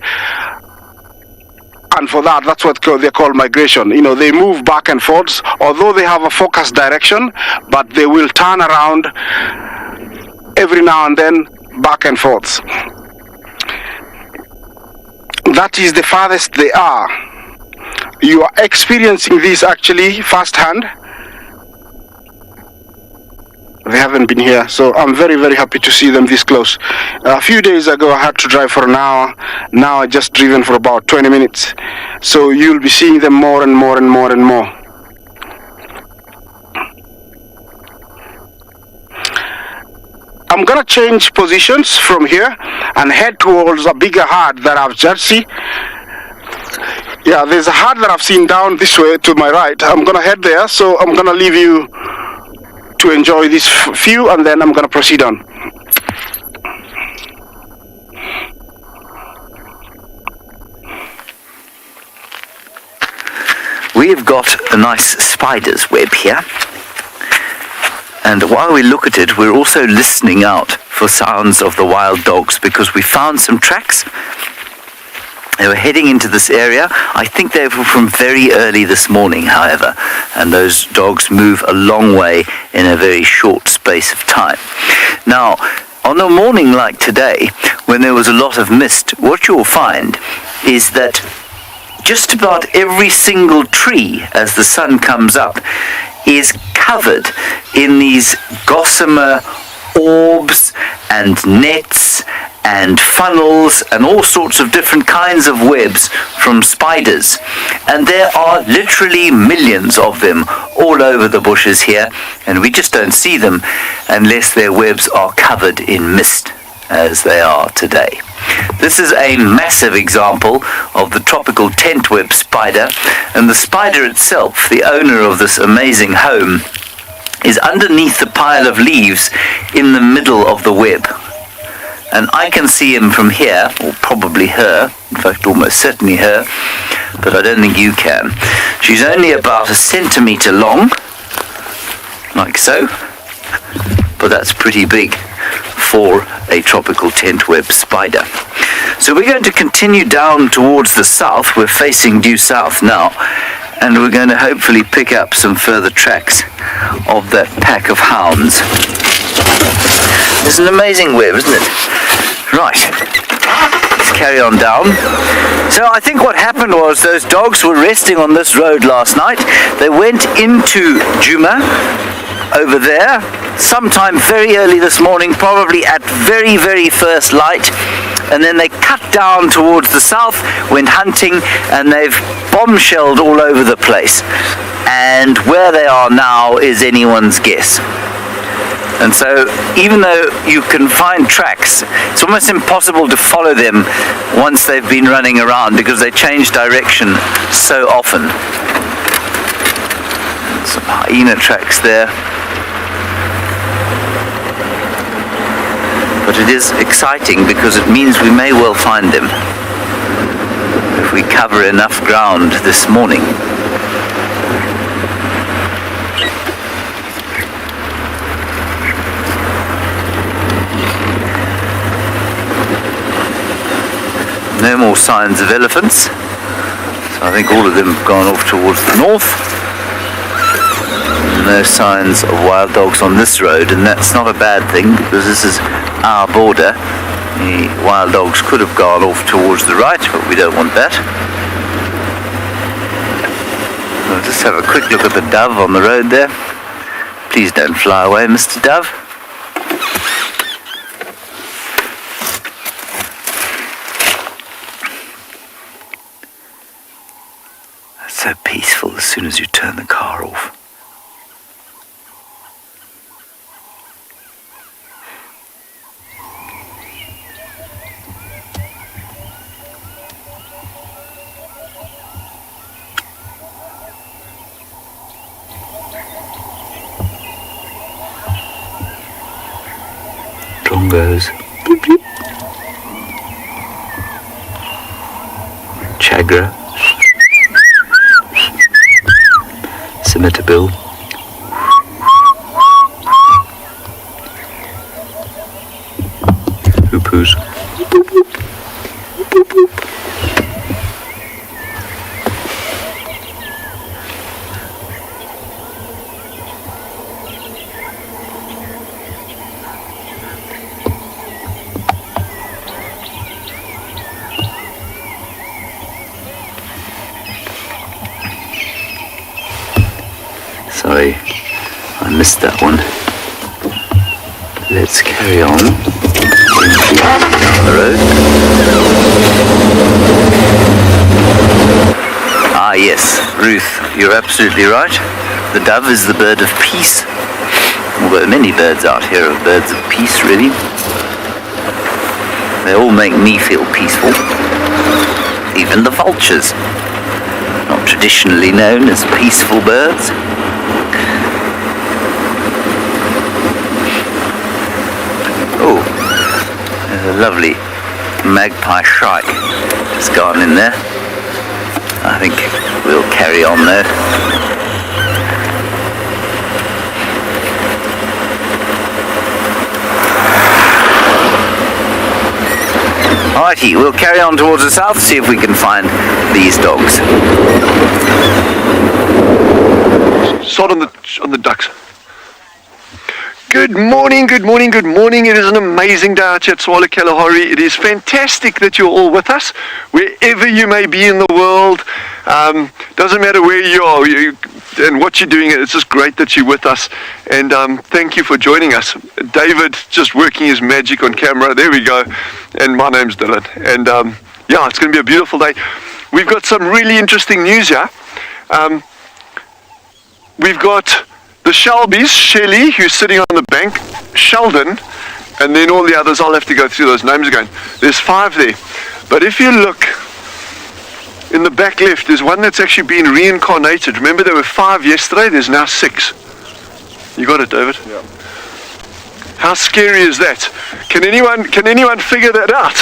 And for that's what they're called migration. They move back and forth, although they have a focused direction, but they will turn around every now and then, back and forth. That is the farthest they are. You are experiencing this actually firsthand. They haven't been here, so I'm very, very happy to see them this close. A few days ago I had to drive for an hour. Now I just driven for about 20 minutes. So you'll be seeing them more and more and more and more. I'm gonna change positions from here and head towards a bigger herd that I've just seen. Yeah, there's a herd that I've seen down this way to my right. I'm gonna head there, so I'm gonna leave you to enjoy this view, and then I'm gonna proceed on. We have got a nice spider's web here. And while we look at it, we're also listening out for sounds of the wild dogs, because we found some tracks. They were heading into this area. I think they were from very early this morning, however, and those dogs move a long way in a very short space of time. Now, on a morning like today, when there was a lot of mist, what you'll find is that just about every single tree, as the sun comes up, is covered in these gossamer orbs and nets and funnels and all sorts of different kinds of webs from spiders. And there are literally millions of them all over the bushes here, and we just don't see them unless their webs are covered in mist, as they are today. This is a massive example of the tropical tent web spider, and the spider itself, the owner of this amazing home, is underneath the pile of leaves in the middle of the web. And I can see him from here, or probably her, in fact almost certainly her, but I don't think you can. She's only about 1 centimetre long, like so, but that's pretty big for a tropical tent web spider. So we're going to continue down towards the south. We're facing due south now, and we're going to hopefully pick up some further tracks of that pack of hounds. It's an amazing web, isn't it? Right, let's carry on down. So I think what happened was those dogs were resting on this road last night. They went into Djuma over there sometime very early this morning, probably at very, very first light, and then they cut down towards the south, went hunting, and they've bombshelled all over the place. And where they are now is anyone's guess. And so even though you can find tracks, it's almost impossible to follow them once they've been running around, because they change direction so often. And some hyena tracks there. But it is exciting because it means we may well find them if we cover enough ground this morning. No more signs of elephants, so I think all of them have gone off towards the north. No signs of wild dogs on this road, and that's not a bad thing because this is our border. The wild dogs could have gone off towards the right, but we don't want that. I'll just have a quick look at the dove on the road there. Please don't fly away, Mr. Dove. That's so peaceful as soon as you turn the car off. Goes bloop, bloop. Chagra, Scimitar-bill, hoopoes. Sorry, I missed that one. Let's carry on down the road. Ah yes, Ruth, you're absolutely right. The dove is the bird of peace. Although many birds out here are birds of peace, really. They all make me feel peaceful. Even the vultures, not traditionally known as peaceful birds. Oh, there's a lovely magpie shrike just gone in there. I think we'll carry on though. Alrighty, we'll carry on towards the south, see if we can find these dogs. Start on the ducks. Good morning, good morning, good morning. It is an amazing day out here at Tswalu Kalahari. It is fantastic that you're all with us, wherever you may be in the world. Doesn't matter where you are and what you're doing. It's just great that you're with us. And thank you for joining us. David just working his magic on camera. There we go. And my name's Dylan. And yeah, it's going to be a beautiful day. We've got some really interesting news here. We've got the Shelbys, Shelley, who's sitting on the bank, Sheldon, and then all the others. I'll have to go through those names again. There's 5 there. But if you look in the back left, there's one that's actually been reincarnated. Remember there were 5 yesterday, there's now 6. You got it, David? Yeah. How scary is that? Can anyone figure that out?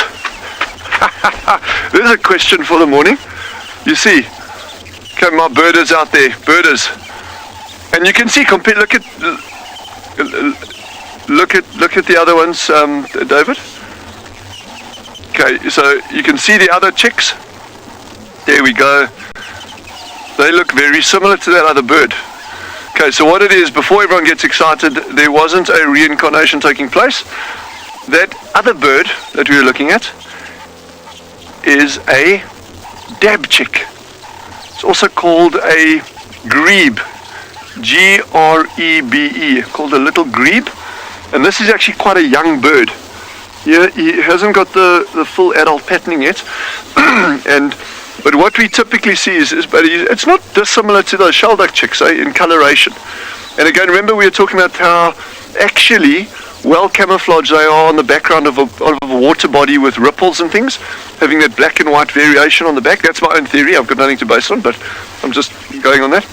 There's a question for the morning. You see, okay, my birders out there, birders. And you can see, look at the other ones, David. Okay, so you can see the other chicks. There we go. They look very similar to that other bird. Okay, so what it is, before everyone gets excited, there wasn't a reincarnation taking place. That other bird that we were looking at is a dab chick. It's also called a grebe. Grebe, called a little grebe, and this is actually quite a young bird. Yeah, he hasn't got the full adult patterning yet, but what we typically see is but it's not dissimilar to those shelduck chicks in coloration. And again, remember we were talking about how actually well camouflaged they are on the background of a water body with ripples and things, having that black and white variation on the back. That's my own theory. I've got nothing to base on, but I'm just going on that.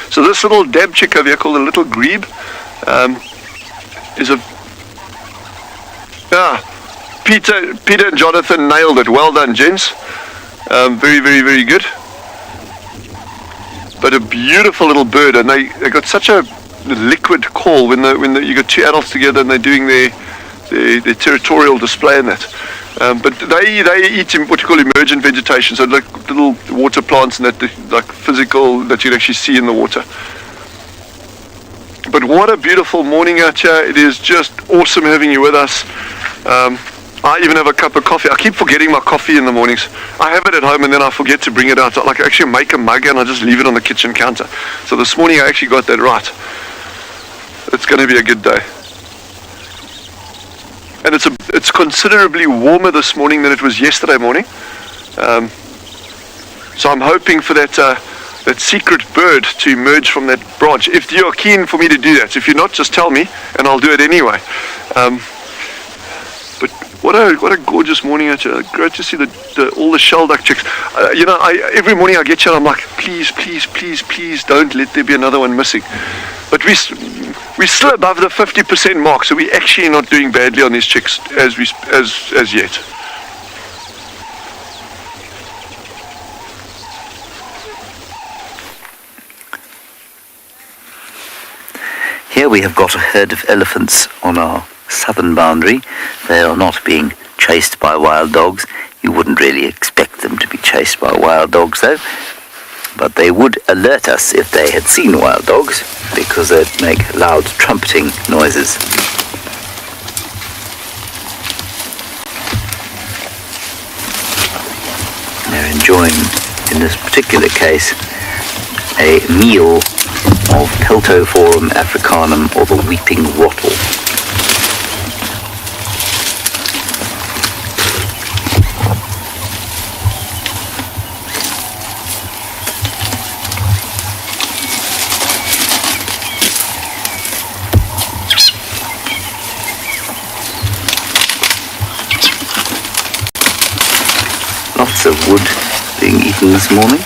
So this little dab chick over here called a little grebe is a Peter and Jonathan nailed it. Well done, gents. Very, very, very good. But a beautiful little bird, and they got such a liquid call when you got 2 adults together and they're doing their territorial display in that. But they eat what you call emergent vegetation, so like little water plants and that, like physical, that you can actually see in the water. But what a beautiful morning out here. It is just awesome having you with us. I even have a cup of coffee. I keep forgetting my coffee in the mornings. I have it at home and then I forget to bring it out. I actually make a mug and I just leave it on the kitchen counter. So this morning I actually got that right. It's going to be a good day. And it's considerably warmer this morning than it was yesterday morning. So I'm hoping for that secret bird to emerge from that branch. If you're keen for me to do that, if you're not, just tell me and I'll do it anyway. But what a gorgeous morning actually. Great to see all the shell duck chicks. Every morning I get here, I'm like, please don't let there be another one missing. But we're still above the 50% mark, so we're actually not doing badly on these chicks as yet. Here we have got a herd of elephants on our southern boundary. They are not being chased by wild dogs. You wouldn't really expect them to be chased by wild dogs though. But they would alert us if they had seen wild dogs, because they'd make loud trumpeting noises. They're enjoying, in this particular case, a meal of Peltophorum africanum, or the weeping wattle. Lots of wood being eaten this morning.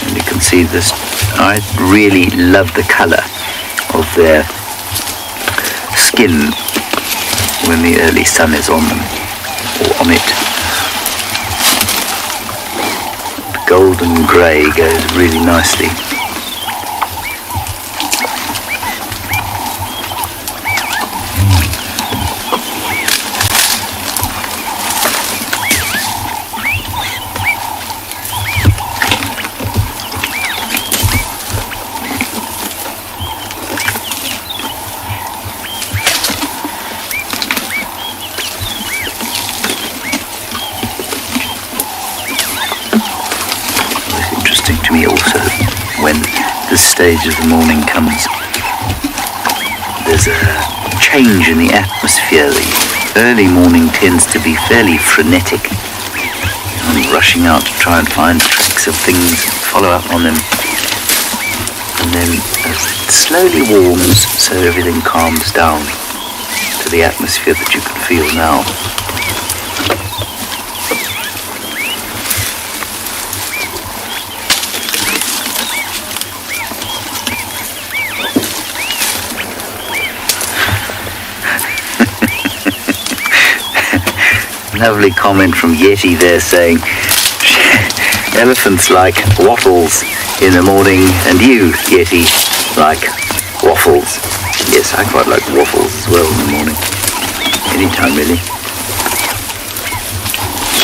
And you can see this. I really love the colour of their skin when the early sun is on them, or on it. The golden grey goes really nicely. To me also, when this stage of the morning comes, there's a change in the atmosphere. The early morning tends to be fairly frenetic. I'm rushing out to try and find tracks of things, follow up on them, and then it slowly warms, so everything calms down to the atmosphere that you can feel now. Lovely comment from Yeti there saying, elephants like waffles in the morning, and you, Yeti, like waffles. Yes, I quite like waffles as well in the morning. Anytime really.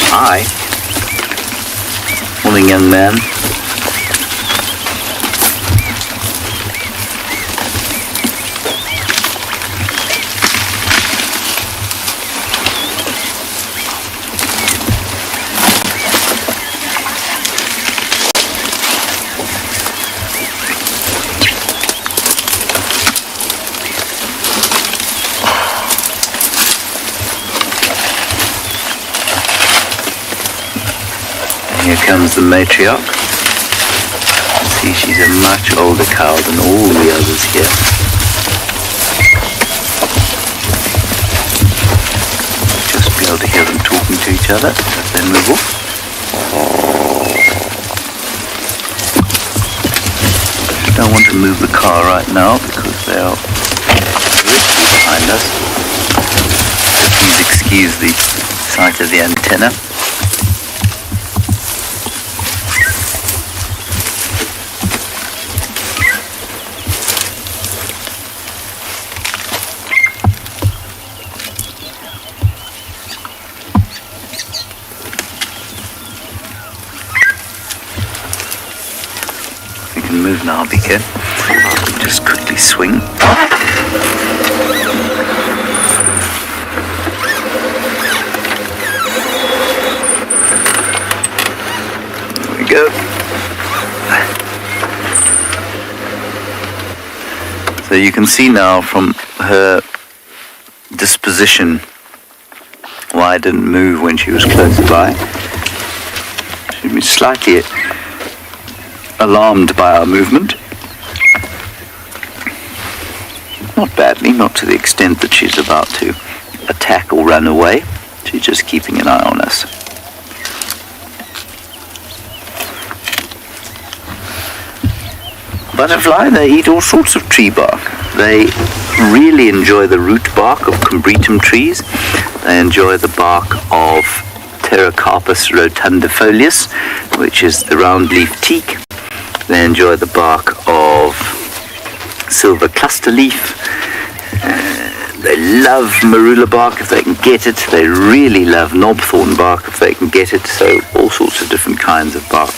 Hi. Morning, young man. Here comes the matriarch. See, she's a much older cow than all the others here. Just be able to hear them talking to each other as they move off. Don't want to move the car right now because they are directly behind us. So please excuse the sight of the antenna. can move now, be careful. Just quickly swing. There we go. So you can see now from her disposition why I didn't move when she was close by. She'd been slightly alarmed by our movement. Not badly, not to the extent that she's about to attack or run away. She's just keeping an eye on us. Butterfly, they eat all sorts of tree bark. They really enjoy the root bark of combretum trees. They enjoy the bark of Pterocarpus rotundifolius, which is the round-leaf teak. They enjoy the bark of silver cluster leaf. They love marula bark if they can get it. They really love knobthorn bark if they can get it. So all sorts of different kinds of bark.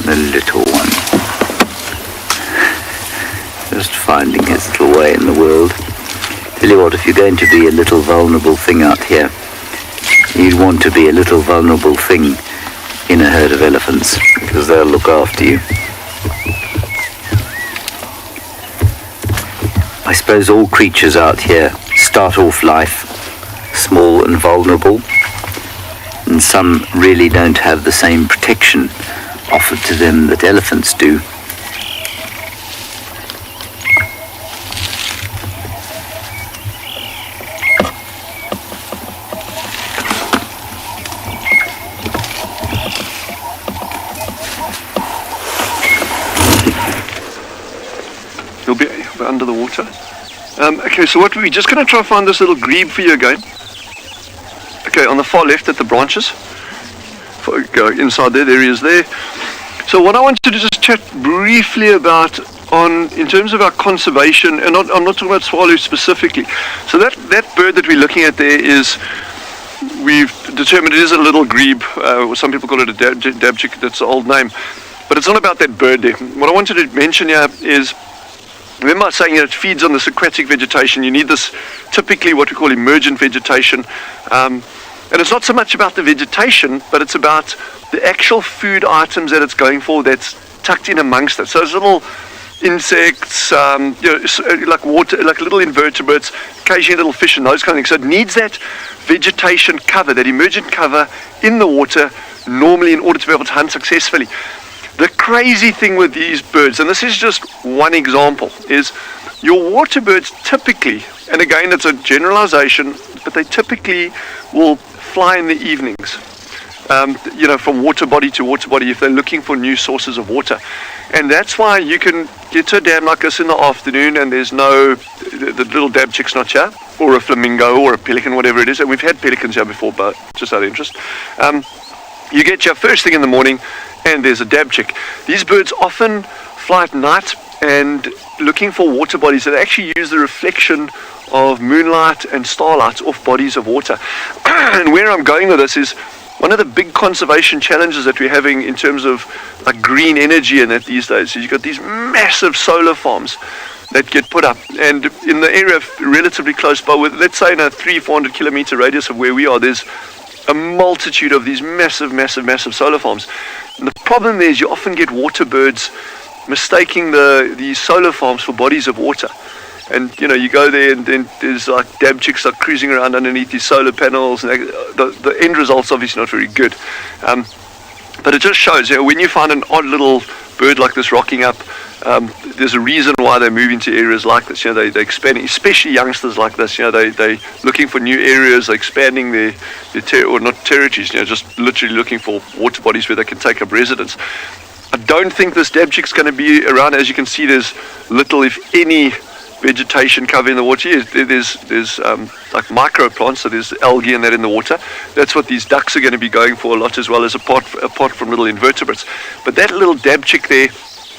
The little one. Just finding his little way in the world. Tell you what, if you're going to be a little vulnerable thing out here, you'd want to be a little vulnerable thing in a herd of elephants, because they'll look after you. I suppose all creatures out here start off life small and vulnerable, and some really don't have the same protection offered to them that elephants do. You'll be under the water. Okay, so what we're just going to try to find this little grebe for you again. Okay, on the far left at the branches. Go inside there, there he is there. So what I wanted to just chat briefly about in terms of our conservation, and I'm not talking about swallow specifically. So that bird that we're looking at there is, we've determined it is a little grebe, or some people call it a dabchick, that's the old name. But it's not about that bird there. What I wanted to mention here is, remember I was saying it feeds on this aquatic vegetation. You need this, typically what we call emergent vegetation. And it's not so much about the vegetation, but it's about the actual food items that it's going for that's tucked in amongst it. So there's little insects, like water, like little invertebrates, occasionally little fish and those kind of things. So it needs that vegetation cover, that emergent cover in the water normally in order to be able to hunt successfully. The crazy thing with these birds, and this is just one example, is your water birds typically, and again it's a generalization, but they typically will fly in the evenings, from water body to water body if they're looking for new sources of water. And that's why you can get to a dam like this in the afternoon and there's the little dab chick's not here, or a flamingo or a pelican, whatever it is. And we've had pelicans here before, but just out of interest. You get your first thing in the morning and there's a dab chick. These birds often fly at night and looking for water bodies that actually use the reflection of moonlight and starlight off bodies of water. And where I'm going with this is one of the big conservation challenges that we're having in terms of like green energy and that these days. So you've got these massive solar farms that get put up, and in the area relatively close by, with let's say in a 300-400 kilometer radius of where we are, there's a multitude of these massive solar farms. And the problem there is you often get water birds mistaking these solar farms for bodies of water. And you go there, and then there's like dam chicks are cruising around underneath these solar panels, and the end result's obviously not very good. But it just shows, when you find an odd little bird like this rocking up, there's a reason why they move into areas like this. They're expanding, especially youngsters like this. They're looking for new areas, they're expanding their territories. Just literally looking for water bodies where they can take up residence. I don't think this dam chick's going to be around. As you can see, there's little, if any, vegetation covering the water. There's like microplants, so there's algae and that in the water. That's what these ducks are going to be going for a lot, as well as apart from little invertebrates. But that little dam chick there,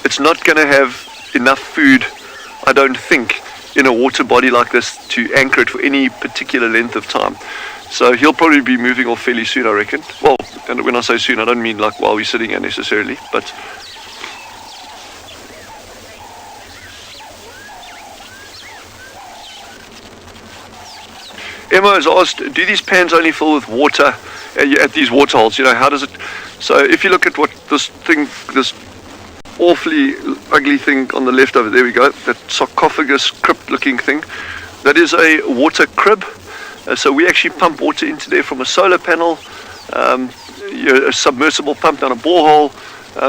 it's not going to have enough food, I don't think, in a water body like this to anchor it for any particular length of time. So he'll probably be moving off fairly soon, I reckon. Well, and when I say soon, I don't mean like while we're sitting here necessarily, but Emma has asked, do these pans only fill with water at these water holes? How does it... So if you look at what this awfully ugly thing on the left over there we go, that sarcophagus crypt looking thing, that is a water crib. So we actually pump water into there from a solar panel, a submersible pump down a borehole.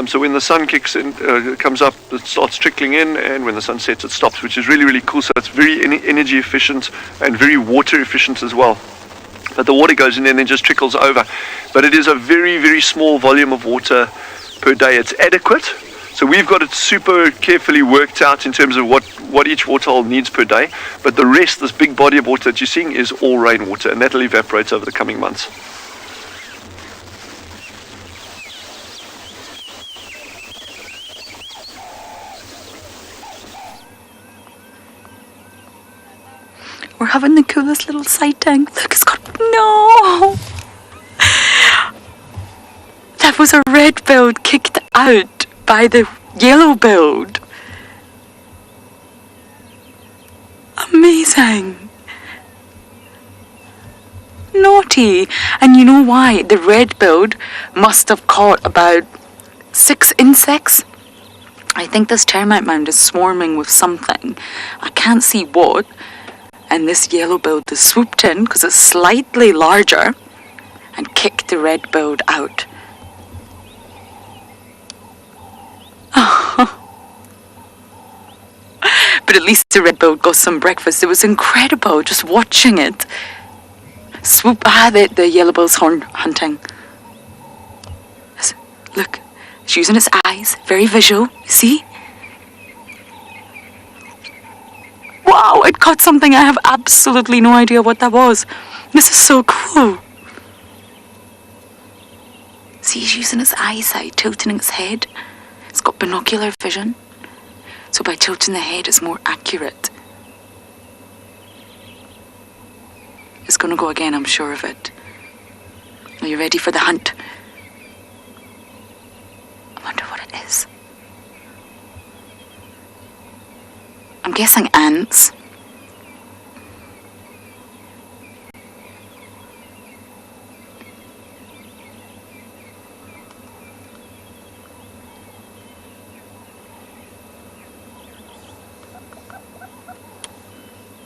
So when the sun kicks in, comes up, it starts trickling in, and when the sun sets, it stops, which is really, really cool. So it's very energy efficient and very water efficient as well. But the water goes in there and then just trickles over. But it is a very, very small volume of water per day. It's adequate. So we've got it super carefully worked out in terms of what each water hole needs per day. But the rest, this big body of water that you're seeing, is all rainwater, and that'll evaporate over the coming months. We're having the coolest little sighting. Look, it's got... No! That was a red-billed kicked out by the yellow-billed. Amazing. Naughty. And you know why? The red-billed must have caught about 6 insects. I think this termite mound is swarming with something. I can't see what. And this yellow-billed has swooped in because it's slightly larger and kicked the red-billed out. But at least the red-billed got some breakfast. It was incredible just watching it swoop. The yellow-bill's horn hunting. Look, it's using its eyes, very visual. See? Wow, it caught something. I have absolutely no idea what that was. This is so cool. See, he's using his eyesight, tilting its head. It's got binocular vision. So by tilting the head, it's more accurate. It's going to go again, I'm sure of it. Are you ready for the hunt? I wonder what it is. I'm guessing ants.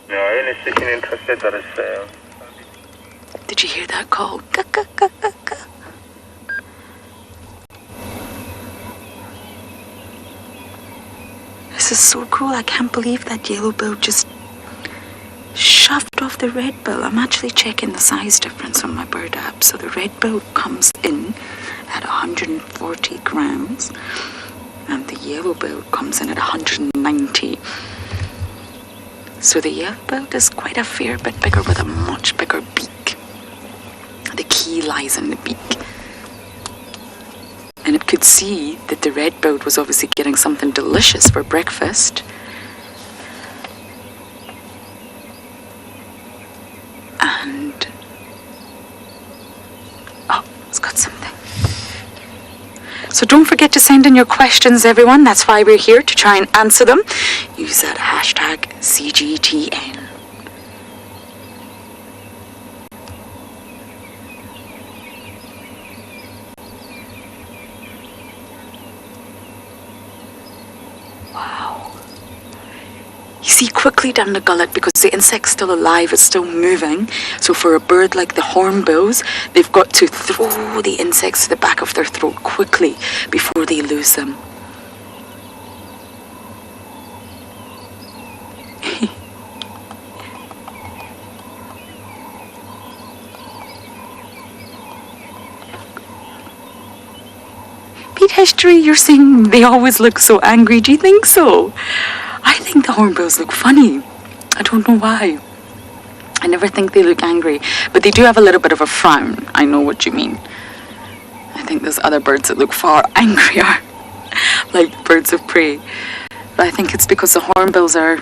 No, any station interested, that is... Did you hear that call? This is so cool. I can't believe that yellow bill just shoved off the red bill. I'm actually checking the size difference on my bird app. So the red bill comes in at 140 grams and the yellow bill comes in at 190. So the yellow bill is quite a fair bit bigger with a much bigger beak. The key lies in the beak. And it could see that the red-billed was obviously getting something delicious for breakfast. And... oh, it's got something. So don't forget to send in your questions, everyone. That's why we're here, to try and answer them. Use that hashtag CGTN. see quickly down the gullet because the insect's still alive, it's still moving. So for a bird like the hornbills, they've got to throw the insects to the back of their throat quickly before they lose them. Beat history, you're saying they always look so angry. Do you think so? I think the hornbills look funny. I don't know why. I never think they look angry, but they do have a little bit of a frown. I know what you mean. I think there's other birds that look far angrier, like birds of prey. But I think it's because the hornbills are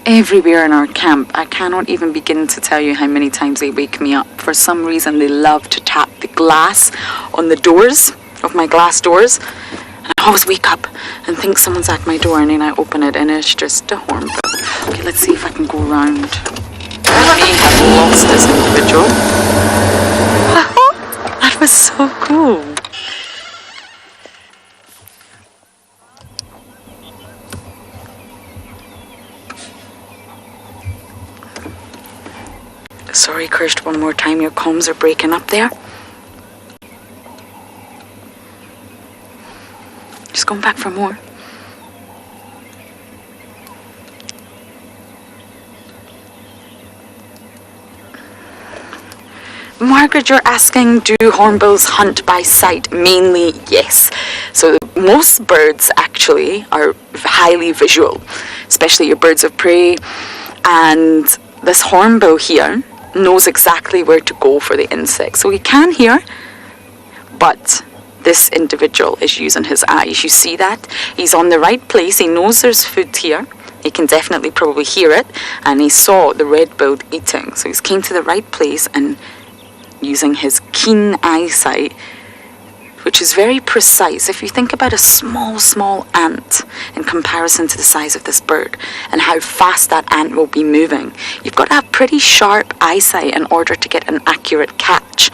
everywhere in our camp. I cannot even begin to tell you how many times they wake me up. For some reason, they love to tap the glass on the doors of my glass doors. And I always wake up and think someone's at my door, and then I open it and it's just a hornbill. Okay, let's see if I can go around. I may have lost this individual. That was so cool. Sorry, Kirst, one more time. Your comms are breaking up there. Just going back for more. Margaret, you're asking, do hornbills hunt by sight? Mainly, yes. So most birds actually are highly visual, especially your birds of prey. And this hornbill here knows exactly where to go for the insect. So he can hear, but this individual is using his eyes. You see that? He's on the right place. He knows there's food here. He can definitely probably hear it. And he saw the red-billed eating. So he's came to the right place and using his keen eyesight, which is very precise. If you think about a small ant in comparison to the size of this bird and how fast that ant will be moving, you've got to have pretty sharp eyesight in order to get an accurate catch.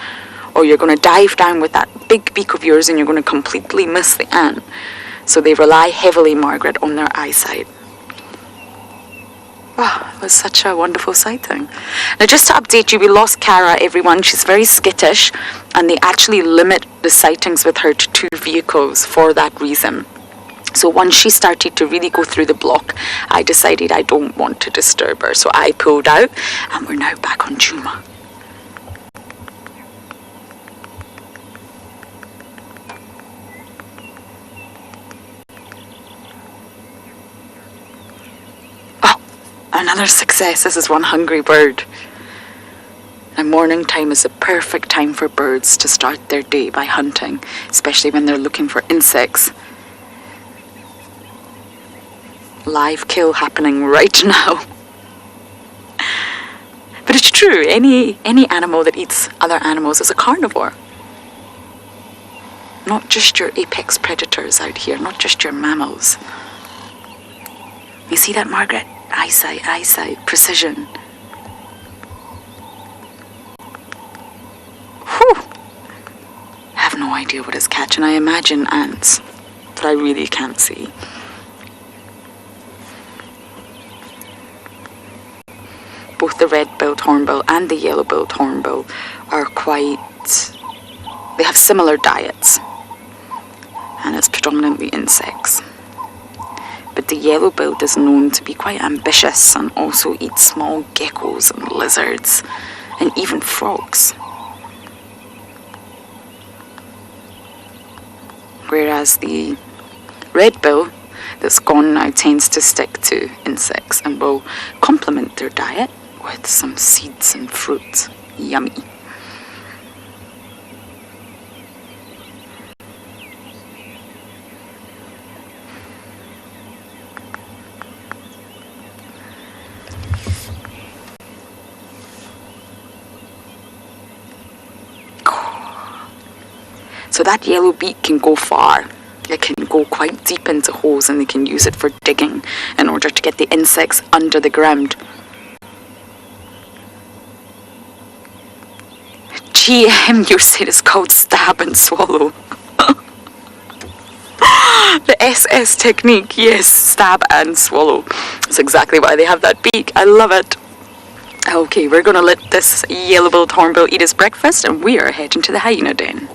Or you're going to dive down with that big beak of yours and you're going to completely miss the ant. So they rely heavily, Margaret, on their eyesight. Wow, it was such a wonderful sighting. Now, just to update you, we lost Cara, everyone. She's very skittish, and they actually limit the sightings with her to 2 vehicles for that reason. So once she started to really go through the block, I decided I don't want to disturb her. So I pulled out, and we're now back on Juma. Another success. This is one hungry bird. And morning time is the perfect time for birds to start their day by hunting, especially when they're looking for insects. Live kill happening right now. But it's true, any animal that eats other animals is a carnivore. Not just your apex predators out here, not just your mammals. You see that, Margaret? Eyesight, precision. Whew! I have no idea what it's catching. I imagine ants, but I really can't see. Both the red-billed hornbill and the yellow-billed hornbill are they have similar diets, and it's predominantly insects. But the yellow-billed is known to be quite ambitious and also eats small geckos and lizards and even frogs. Whereas the red-bill that's gone now tends to stick to insects and will complement their diet with some seeds and fruit. Yummy. So that yellow beak can go far. It can go quite deep into holes, and they can use it for digging in order to get the insects under the ground. GM, you said it's called stab and swallow. The SS technique, yes, stab and swallow. That's exactly why they have that beak. I love it. Okay, we're gonna let this yellow-billed hornbill eat his breakfast, and we are heading to the hyena den.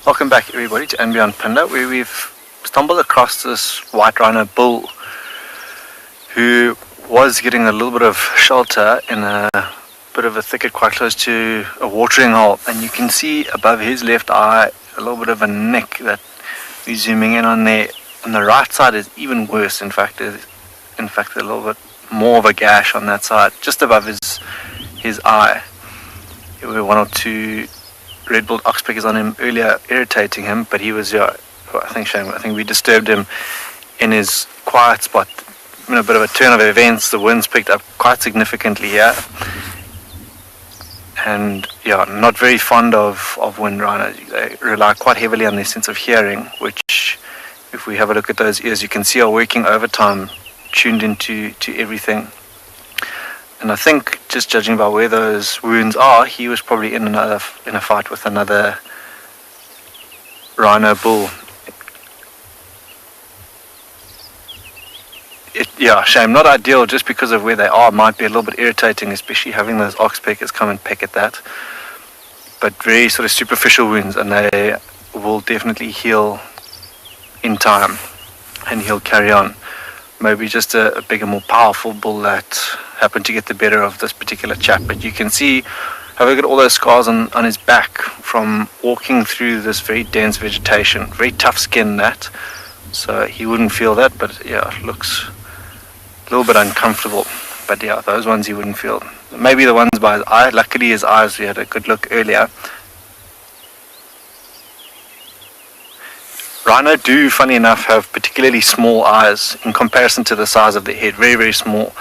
Welcome back, everybody, to Beyond Panda, where we've stumbled across this white rhino bull who was getting a little bit of shelter in a bit of a thicket quite close to a watering hole, and you can see above his left eye a little bit of a nick that we're zooming in on there. On the right side is even worse. In fact, a little bit more of a gash on that side, just above his eye. There were one or two red-billed oxpeckers on him earlier, irritating him, but he was, I think we disturbed him in his quiet spot. In a bit of a turn of events, the winds picked up quite significantly here, and not very fond of wind rhinos. They rely quite heavily on their sense of hearing, which, if we have a look at those ears, you can see are working overtime, tuned into everything. And I think, just judging by where those wounds are, he was probably in a fight with another rhino bull. Shame, not ideal, just because of where they are. Might be a little bit irritating, especially having those oxpeckers come and peck at that. But very sort of superficial wounds, and they will definitely heal in time, and he'll carry on. Maybe just a bigger, more powerful bull that happened to get the better of this particular chap. But you can see, have a look at all those scars on his back from walking through this very dense vegetation. Very tough skin, that. So he wouldn't feel that, but it looks a little bit uncomfortable. But those ones he wouldn't feel. Maybe the ones by his eye. Luckily his eyes, we had a good look earlier. Rhino do, funny enough, have particularly small eyes in comparison to the size of their head. Very, very small,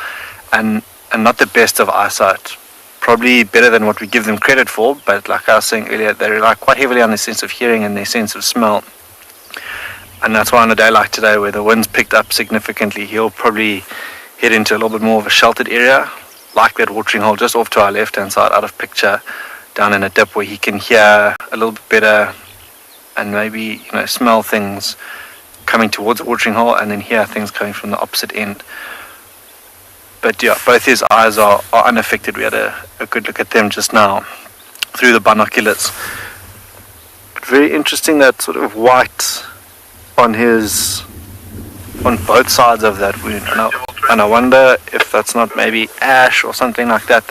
and not the best of eyesight. Probably better than what we give them credit for, but like I was saying earlier, they rely quite heavily on their sense of hearing and their sense of smell. And that's why on a day like today, where the wind's picked up significantly, he'll probably head into a little bit more of a sheltered area, like that watering hole just off to our left-hand side, out of picture, down in a dip where he can hear a little bit better, and maybe smell things coming towards the watering hole, and then hear things coming from the opposite end. But both his eyes are unaffected. We had a good look at them just now through the binoculars. But very interesting, that sort of white on both sides of that wound, and I wonder if that's not maybe ash or something like that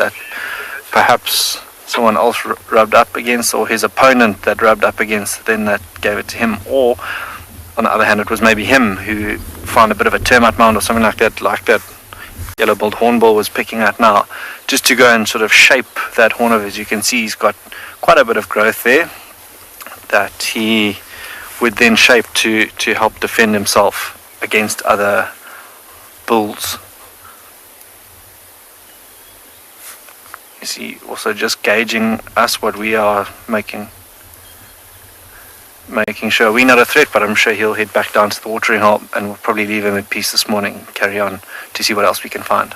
perhaps someone else rubbed up against, or his opponent that rubbed up against, then that gave it to him. Or on the other hand, it was maybe him who found a bit of a termite mound or something like that yellow-billed hornbill was picking at now, just to go and sort of shape that horn of his. You can see he's got quite a bit of growth there that he would then shape to help defend himself against other bulls. Is he also just gauging us, what we are making sure we're not a threat, but I'm sure he'll head back down to the watering hole, and we'll probably leave him in peace this morning and carry on to see what else we can find.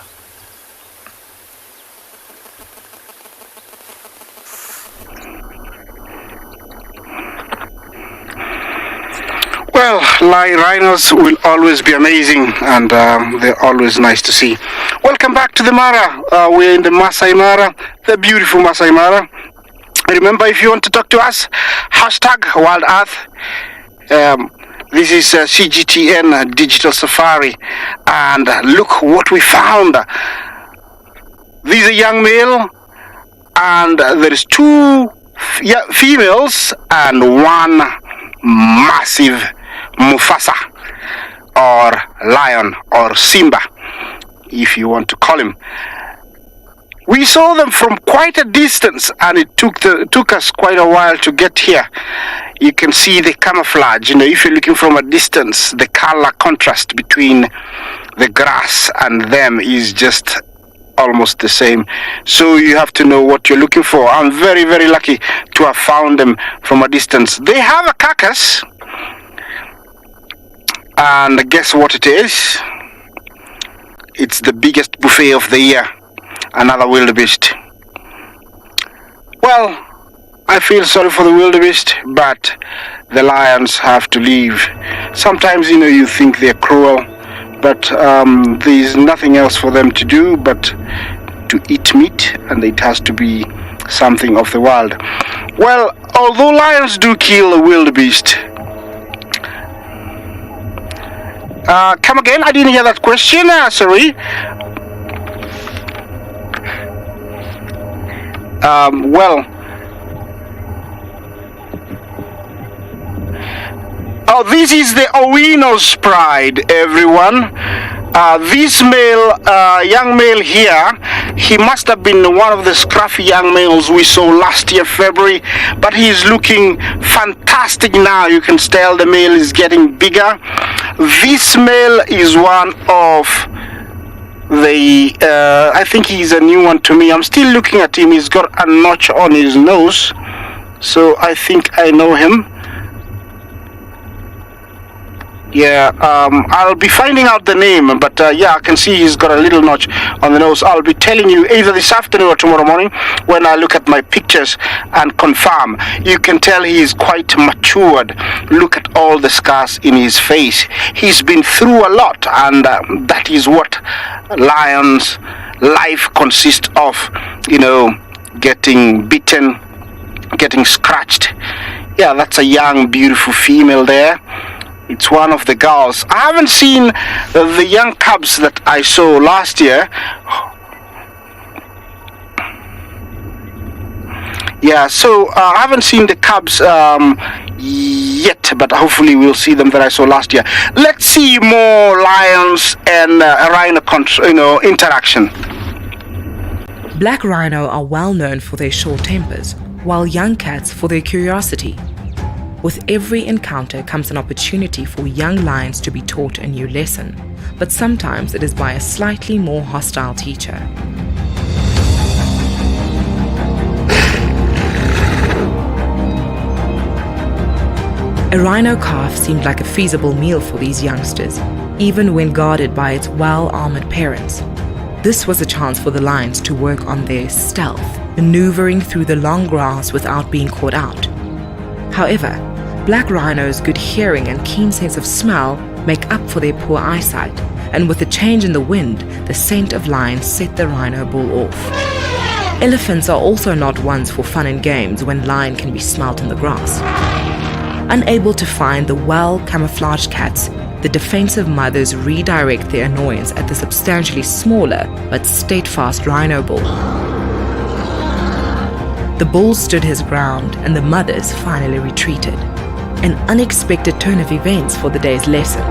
Well, rhinos will always be amazing, and they're always nice to see. Welcome back to the Mara. We're in the Masai Mara, the beautiful Masai Mara. Remember, if you want to talk to us, #WildEarth. This is CGTN Digital Safari, and look what we found. This is a young male, and there is two females and one massive Mufasa, or lion, or Simba, if you want to call him. We saw them from quite a distance, and it took us quite a while to get here. You can see the camouflage. If you're looking from a distance, the color contrast between the grass and them is just almost the same. So you have to know what you're looking for. I'm very, very lucky to have found them from a distance. They have a carcass, and guess what it is? It's the biggest buffet of the year. Another wildebeest. Well, I feel sorry for the wildebeest, but the lions have to leave. Sometimes, you think they're cruel, but there's nothing else for them to do but to eat meat, and it has to be something of the wild. Well, although lions do kill the wildebeest, come again? I didn't hear that question. Sorry. This is the Owino's pride, everyone. This young male here, he must have been one of the scruffy young males we saw last year, February, but he's looking fantastic now. You can tell the male is getting bigger. This male is one of I think he's a new one to me. I'm still looking at him. He's got a notch on his nose, so I think I know him. Yeah, I'll be finding out the name, but yeah, I can see he's got a little notch on the nose. I'll be telling you either this afternoon or tomorrow morning when I look at my pictures and confirm. You can tell he's quite matured. Look at all the scars in his face. He's been through a lot, and that is what lion's life consists of. Getting bitten, getting scratched. Yeah, that's a young, beautiful female there. It's one of the girls. I haven't seen the young cubs that I saw last year. Yeah, so I haven't seen the cubs yet, but hopefully we'll see them that I saw last year. Let's see more lions and rhino interaction. Black rhino are well known for their short tempers, while young cats for their curiosity. With every encounter comes an opportunity for young lions to be taught a new lesson, but sometimes it is by a slightly more hostile teacher. A rhino calf seemed like a feasible meal for these youngsters, even when guarded by its well-armored parents. This was a chance for the lions to work on their stealth, maneuvering through the long grass without being caught out. However, black rhinos' good hearing and keen sense of smell make up for their poor eyesight, and with the change in the wind, the scent of lions set the rhino bull off. Elephants are also not ones for fun and games when lion can be smelt in the grass. Unable to find the well-camouflaged cats, the defensive mothers redirect their annoyance at the substantially smaller but steadfast rhino bull. The bull stood his ground and the mothers finally retreated. An unexpected turn of events for the day's lesson.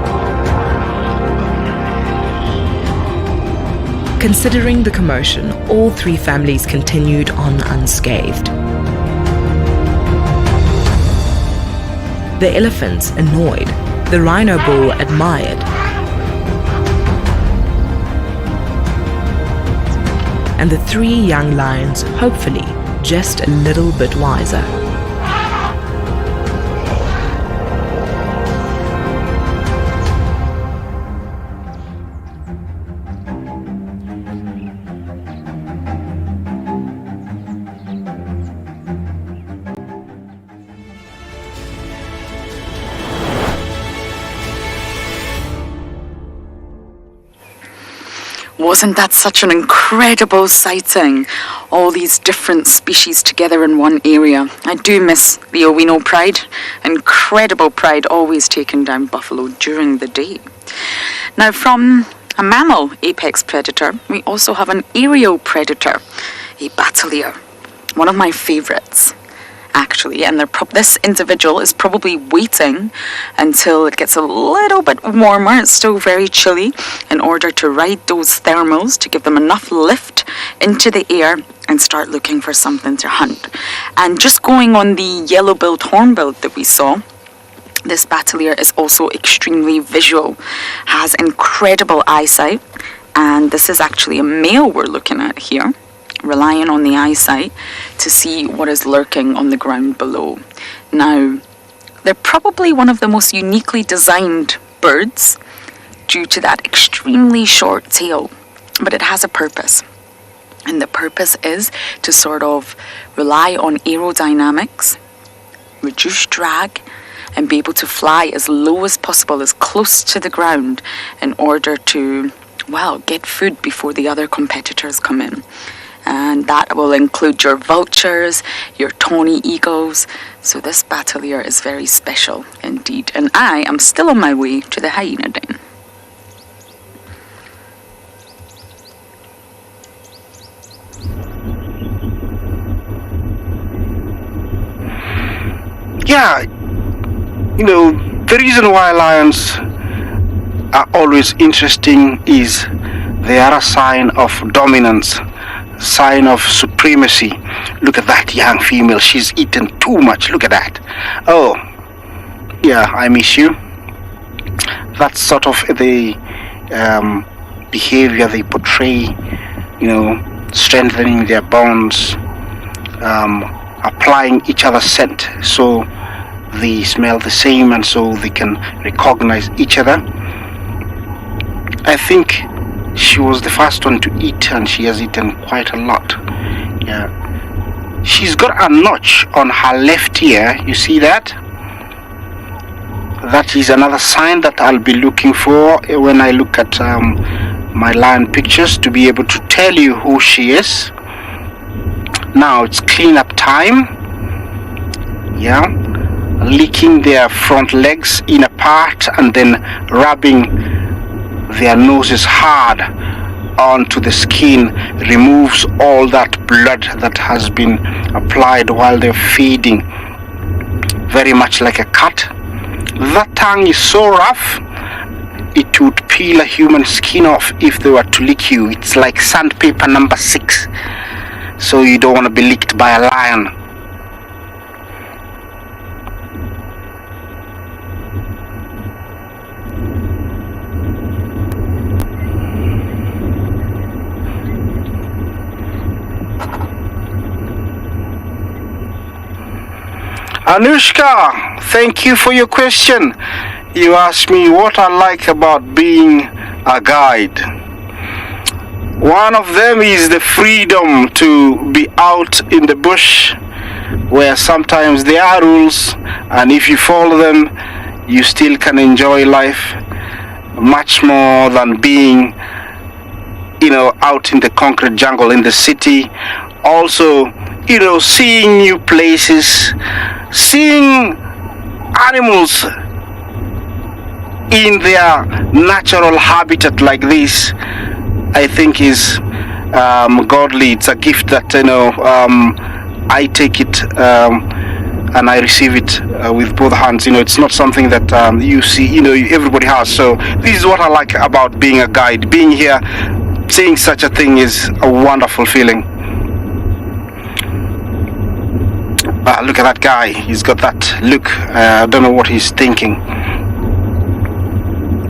Considering the commotion, all three families continued on unscathed. The elephants annoyed, the rhino bull admired, and the three young lions, hopefully, just a little bit wiser. Wasn't that such an incredible sighting? All these different species together in one area. I do miss the Owino pride. Incredible pride always taking down buffalo during the day. Now, from a mammal apex predator, we also have an aerial predator, a batalier. One of my favorites, actually, and this individual is probably waiting until it gets a little bit warmer. It's still very chilly, in order to ride those thermals to give them enough lift into the air and start looking for something to hunt. And just going on the yellow-billed hornbill that we saw, this batalier is also extremely visual, has incredible eyesight, and this is actually a male we're looking at here, relying on the eyesight to see what is lurking on the ground below. Now, they're probably one of the most uniquely designed birds due to that extremely short tail, but it has a purpose. And the purpose is to sort of rely on aerodynamics, reduce drag, and be able to fly as low as possible, as close to the ground, in order to, well, get food before the other competitors come in. And that will include your vultures, your tawny eagles. So this batelier is very special indeed. And I am still on my way to the hyena den. Yeah, the reason why lions are always interesting is they are a sign of dominance, sign of supremacy. Look at that young female, she's eaten too much. Look at that. Oh, yeah, I miss you. That's sort of the behavior they portray, strengthening their bonds, applying each other's scent so they smell the same and so they can recognize each other. I think she was the first one to eat, and she has eaten quite a lot. Yeah, she's got a notch on her left ear. You see that? That is another sign that I'll be looking for when I look at my lion pictures, to be able to tell you who she is. Now it's cleanup time. Yeah, licking their front legs in apart and then rubbing their noses hard onto the skin, removes all that blood that has been applied while they're feeding. Very much like a cut. That tongue is so rough, it would peel a human skin off if they were to lick you. It's like sandpaper number 6. So you don't want to be licked by a lion. Anushka, thank you for your question. You asked me what I like about being a guide. One of them is the freedom to be out in the bush, where sometimes there are rules, and if you follow them, you still can enjoy life much more than being, out in the concrete jungle in the city. Also, seeing new places, seeing animals in their natural habitat like this, I think is godly. It's a gift that I take it and I receive it with both hands. It's not something that you see, everybody has. So this is what I like about being a guide. Being here, seeing such a thing is a wonderful feeling. Look at that guy. He's got that look. I don't know what he's thinking.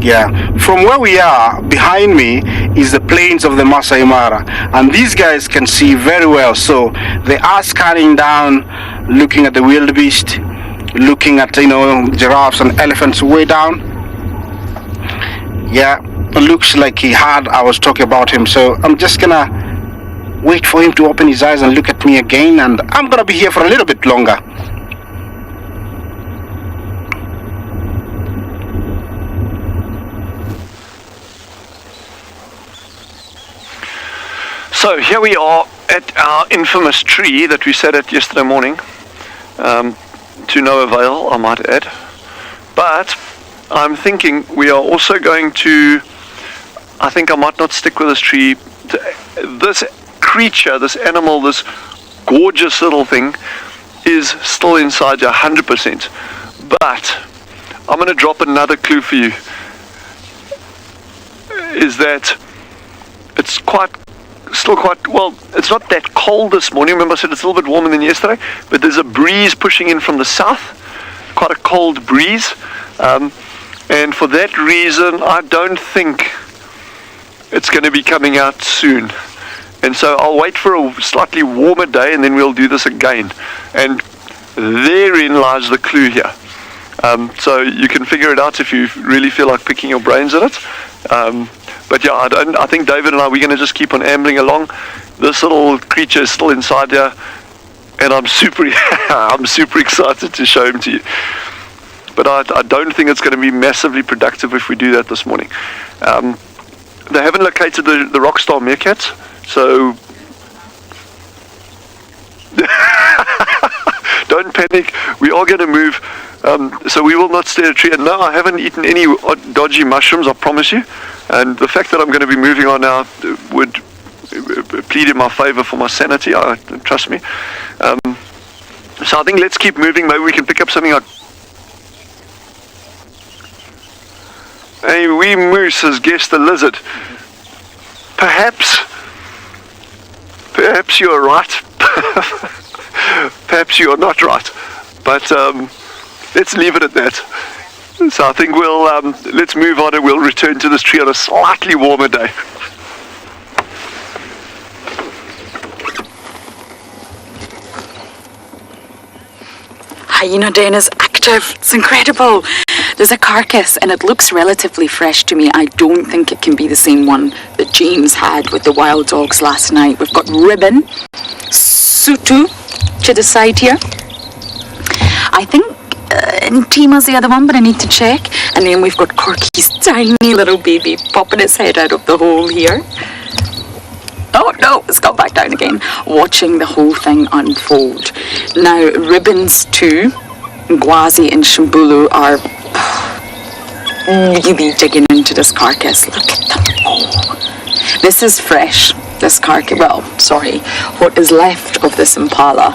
Yeah, from where we are, behind me is the plains of the Masai Mara, and these guys can see very well. So they are scanning down, looking at the wildebeest, looking at giraffes and elephants way down. Yeah, it looks like he heard I was talking about him. So I'm just gonna wait for him to open his eyes and look at me again, and I'm gonna be here for a little bit longer. So here we are at our infamous tree that we sat at yesterday morning, to no avail, I might add. But I'm thinking we are also going to, I think I might not stick with this tree. This creature, this animal, this gorgeous little thing is still inside you 100%. But I'm going to drop another clue for you, is that it's still quite, well, it's not that cold this morning. Remember I said it's a little bit warmer than yesterday, but there's a breeze pushing in from the south, quite a cold breeze, and for that reason I don't think it's going to be coming out soon. And so I'll wait for a slightly warmer day and then we'll do this again. And therein lies the clue here. So you can figure it out if you really feel like picking your brains at it. But yeah, I think David and I, we're going to just keep on ambling along, this little creature is still inside here, and I'm super excited to show him to you. But I don't think it's going to be massively productive if we do that this morning. They haven't located the rockstar meerkats, so don't panic. We are going to move, so we will not stay at a tree. And no, I haven't eaten any dodgy mushrooms, I promise you. And the fact that I'm going to be moving on now would plead in my favor for my sanity, trust me. So I think let's keep moving. Maybe we can pick up something like... A wee moose has guessed the lizard. Perhaps you're right. Perhaps you're not right. But let's leave it at that. So I think we'll let's move on and we'll return to this tree on a slightly warmer day. Hyena den is active. It's incredible. There's a carcass and it looks relatively fresh to me. I don't think it can be the same one that James had with the wild dogs last night. We've got Ribbon, Sutu to the side here. I think Tima's the other one, but I need to check. And then we've got Corky's tiny little baby popping his head out of the hole here. Oh no, it's got back down again. Watching the whole thing unfold. Now, Ribbons 2, Gwazi and Shimbulu are really digging into this carcass. Look at them. Oh. This is fresh, this carcass. Well, sorry, what is left of this impala.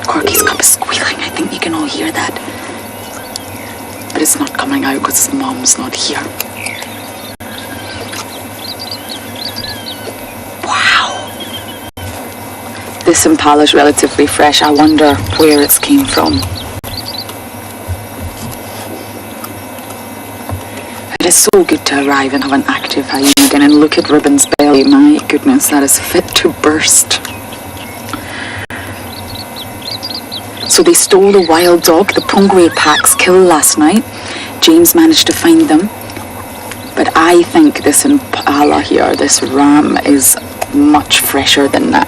Corky's cup is squealing. I think you can all hear that. But it's not coming out because his mom's not here. This impala is relatively fresh. I wonder where it's came from. It is so good to arrive and have an active hyena again, and look at Ribbon's belly. My goodness, that is fit to burst. So they stole the wild dog, the Pungwe pack's kill last night. James managed to find them. But I think this impala here, this ram, is much fresher than that.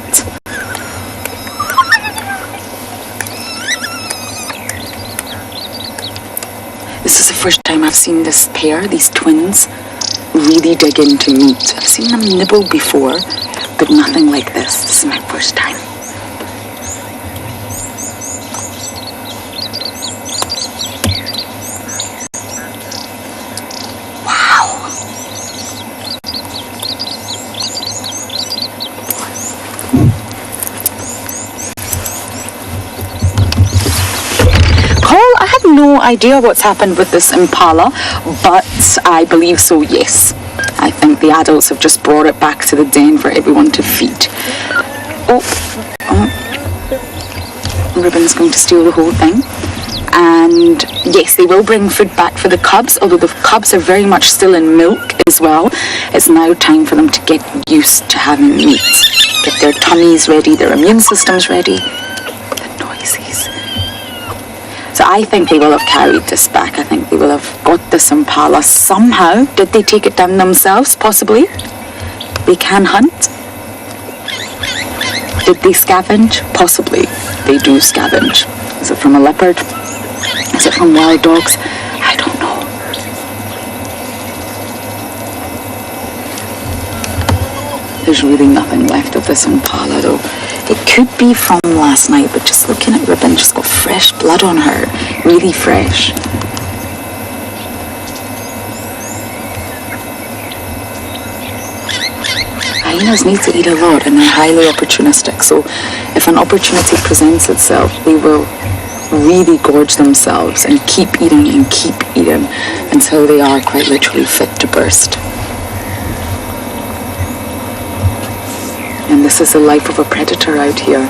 This is the first time I've seen this pair, these twins, really dig into meat. I've seen them nibble before, but nothing like this. This is my first time. Wow. I have no idea what's happened with this impala, but I believe so, yes. I think the adults have just brought it back to the den for everyone to feed. Oh. Ribbon's going to steal the whole thing. And yes, they will bring food back for the cubs, although the cubs are very much still in milk as well. It's now time for them to get used to having meat. Get their tummies ready, their immune systems ready. The noises. So I think they will have carried this back. I think they will have got this impala somehow. Did they take it down themselves? Possibly. They can hunt. Did they scavenge? Possibly. They do scavenge. Is it from a leopard? Is it from wild dogs? I don't know. There's really nothing left of this impala though. It could be from last night, but just looking at Ribbon, just got fresh blood on her. Really fresh. Hyenas need to eat a lot and they're highly opportunistic. So if an opportunity presents itself, they will really gorge themselves and keep eating until they are quite literally fit to burst. And this is the life of a predator out here.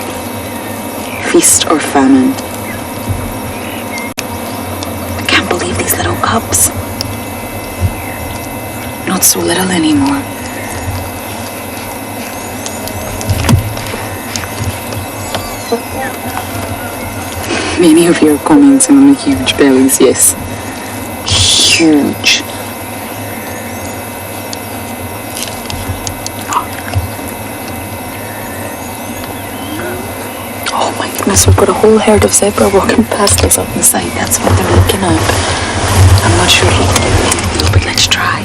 Feast or famine. I can't believe these little cubs. Not so little anymore. Many of you are commenting on the huge bellies, yes. Huge. goodness, we've got a whole herd of zebra walking past us up the side. That's what they're looking at. I'm not sure he can, but let's try.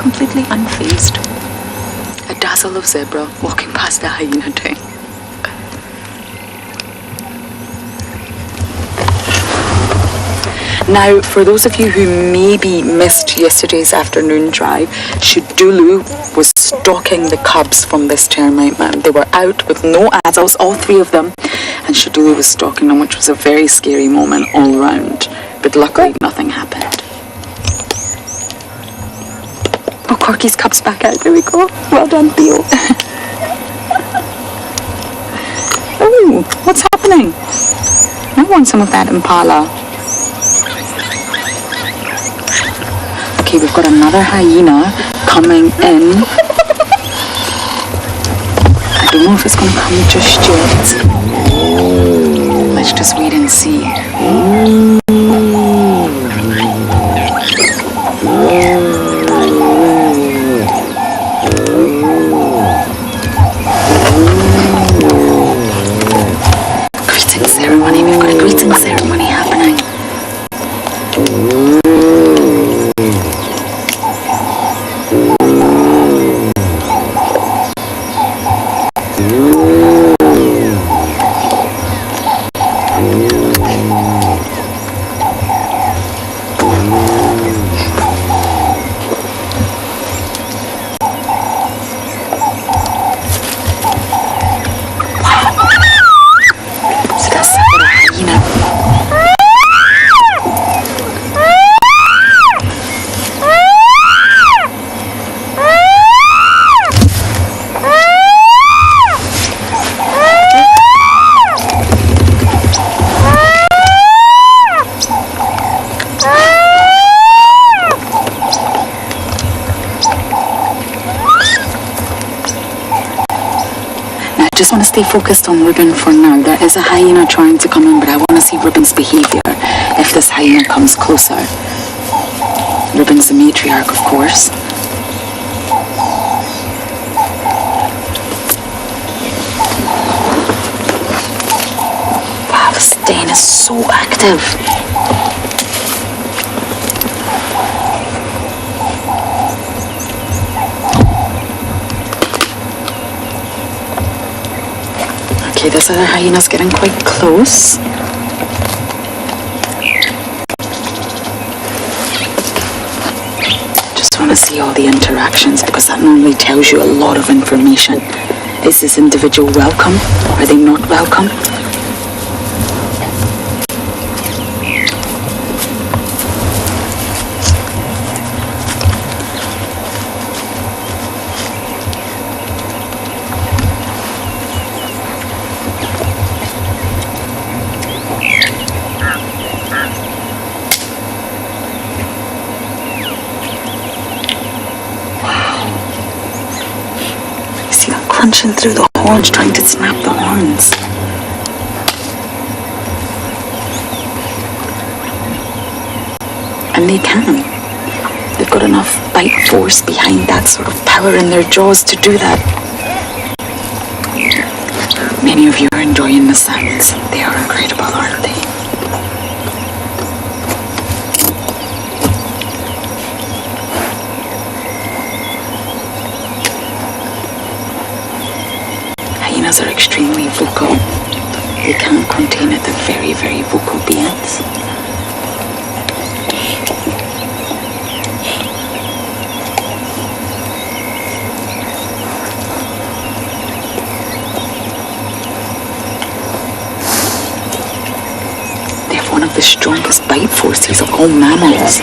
Completely unfazed. A dazzle of zebra walking past the hyena tank. Now, for those of you who maybe missed yesterday's afternoon drive, Tswalu was stalking the cubs from this termite mound. They were out with no adults, all three of them, and Tswalu was stalking them, which was a very scary moment all round. But luckily, nothing happened. Oh, Corky's cub's back out. There we go. Well done, Theo. Oh, what's happening? I want some of that impala. Okay, we've got another hyena coming in. I don't know if it's going to come just yet. Let's just wait and see. Greeting ceremony. We've got a greeting ceremony happening. I just want to stay focused on Ribbon for now. There is a hyena trying to come in, but I want to see Ribbon's behavior if this hyena comes closer. Ribbon's the matriarch, of course. Wow, this den is so active. Okay, this other hyena's getting quite close. Just want to see all the interactions because that normally tells you a lot of information. Is this individual welcome? Are they not welcome? Crunching through the horns, trying to snap the horns. And they can. They've got enough bite force behind that sort of power in their jaws to do that. Many of you are enjoying the sounds. They are incredible, aren't they? Hyenas are extremely vocal. They can't contain it. They're very, very vocal beings. They have one of the strongest bite forces of all mammals.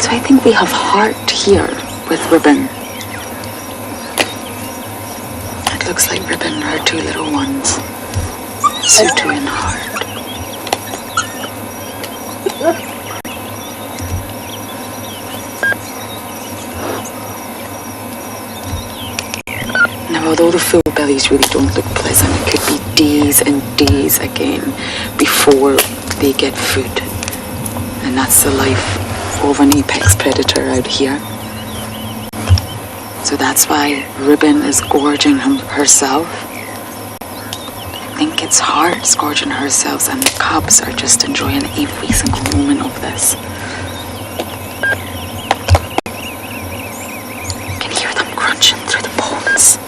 I think we have heart here with Ribbon. It looks like Ribbon, her two little ones. Sutu and Heart. Now, although the full bellies really don't look pleasant, it could be days and days again before they get food. And that's the life of an apex predator out here. So that's why Ribbon is gorging herself. I think it's Heart's gorging herself, and the cubs are just enjoying every single moment of this. You can hear them crunching through the bones.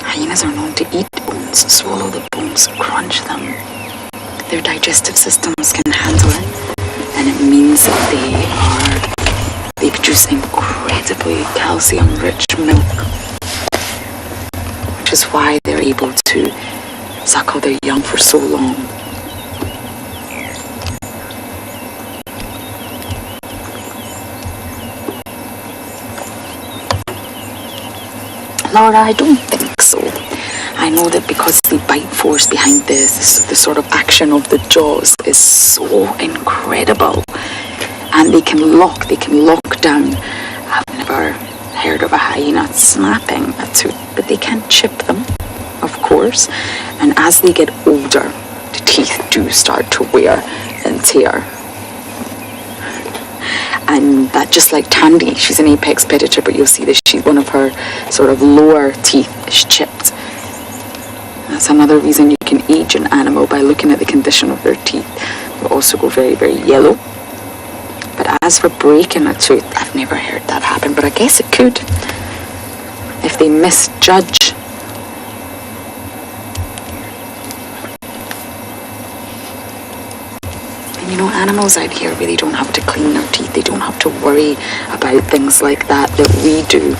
Hyenas are known to eat bones, swallow the bones, crunch them. Their digestive systems can handle it, and it means that they produce incredibly calcium-rich milk, which is why they're able to suckle their young for so long. Laura, I don't think so. I know that because the bite force behind this, the sort of action of the jaws is so incredible, and they can lock down. I've never heard of a hyena snapping a tooth, but they can chip them, of course, and as they get older, the teeth do start to wear and tear. And that, just like Tandy, she's an apex predator, but you'll see that one of her sort of lower teeth is chipped. That's another reason you can age an animal, by looking at the condition of their teeth. They'll also go very, very yellow. But as for breaking a tooth, I've never heard that happen, but I guess it could if they misjudge. And you know, animals out here really don't have to clean their teeth. They don't have to worry about things like that we do.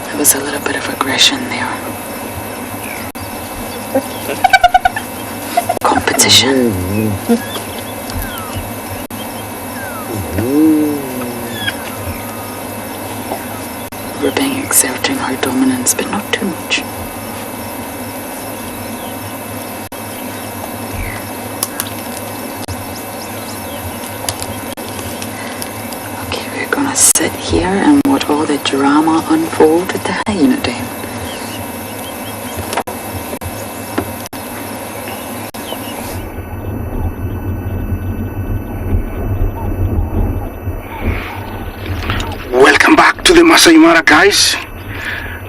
There was a little bit of aggression there. Competition. Ribbon exerting her dominance, but not too much. Okay, we're gonna sit here and watch all the drama unfold with the hyena den. Welcome back to the Masai Mara, guys.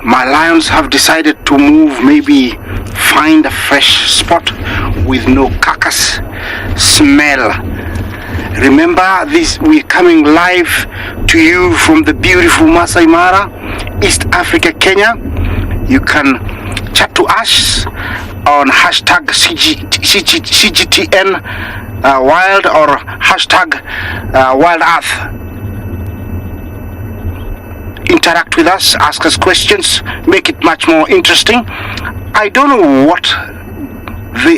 My lions have decided to move, maybe find a fresh spot with no carcass smell. Remember this, we're coming live to you from the beautiful Masai Mara, East Africa, Kenya. You can chat to us on hashtag CGTN Wild or hashtag Wild Earth. Interact with us, ask us questions, make it much more interesting. I don't know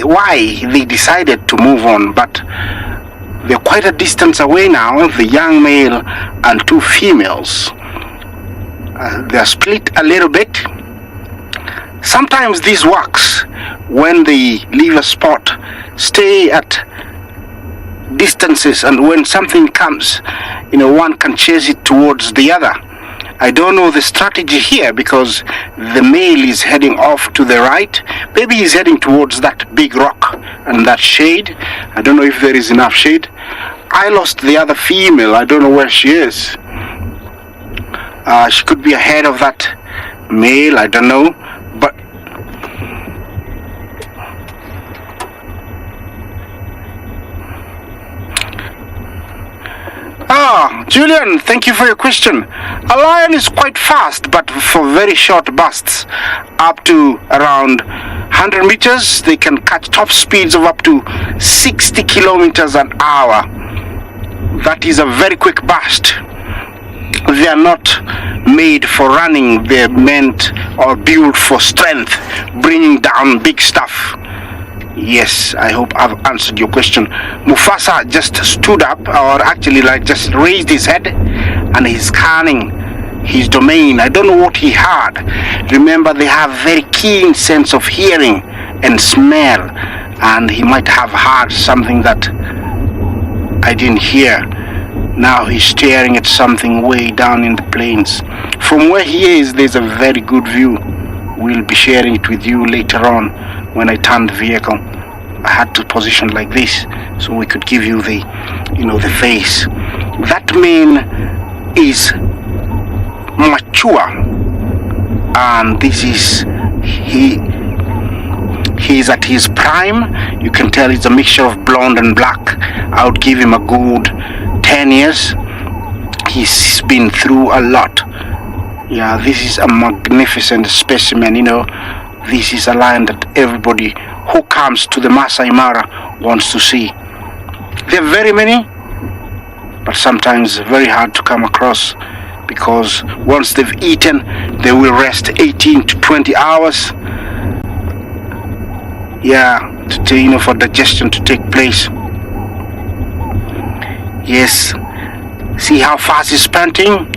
why they decided to move on, but they're quite a distance away now, the young male and two females. They're split a little bit. Sometimes this works when they leave a spot, stay at distances, and when something comes, one can chase it towards the other. I don't know the strategy here, because the male is heading off to the right. Maybe he's heading towards that big rock and that shade. I don't know if there is enough shade. I lost the other female. I don't know where she is. She could be ahead of that male. I don't know. But Julian, thank you for your question. A lion is quite fast, but for very short bursts, up to around 100 meters, they can catch top speeds of up to 60 kilometers an hour. That is a very quick burst. They are not made for running. They're meant or built for strength, bringing down big stuff. Yes, I hope I've answered your question. Mufasa just stood up, or actually like just raised his head, and he's scanning his domain. I don't know what he heard. Remember, they have very keen sense of hearing and smell, and he might have heard something that I didn't hear. Now he's staring at something way down in the plains. From where he is, there's a very good view. We'll be sharing it with you later on when I turn the vehicle. I had to position like this so we could give you the, the face. That man is mature, and this is he's at his prime. You can tell it's a mixture of blonde and black. I would give him a good 10 years. He's been through a lot. Yeah, this is a magnificent specimen. This is a lion that everybody who comes to the Masai Mara wants to see. There are very many, but sometimes very hard to come across, because once they've eaten, they will rest 18 to 20 hours. Yeah, for digestion to take place. Yes, see how fast he's panting?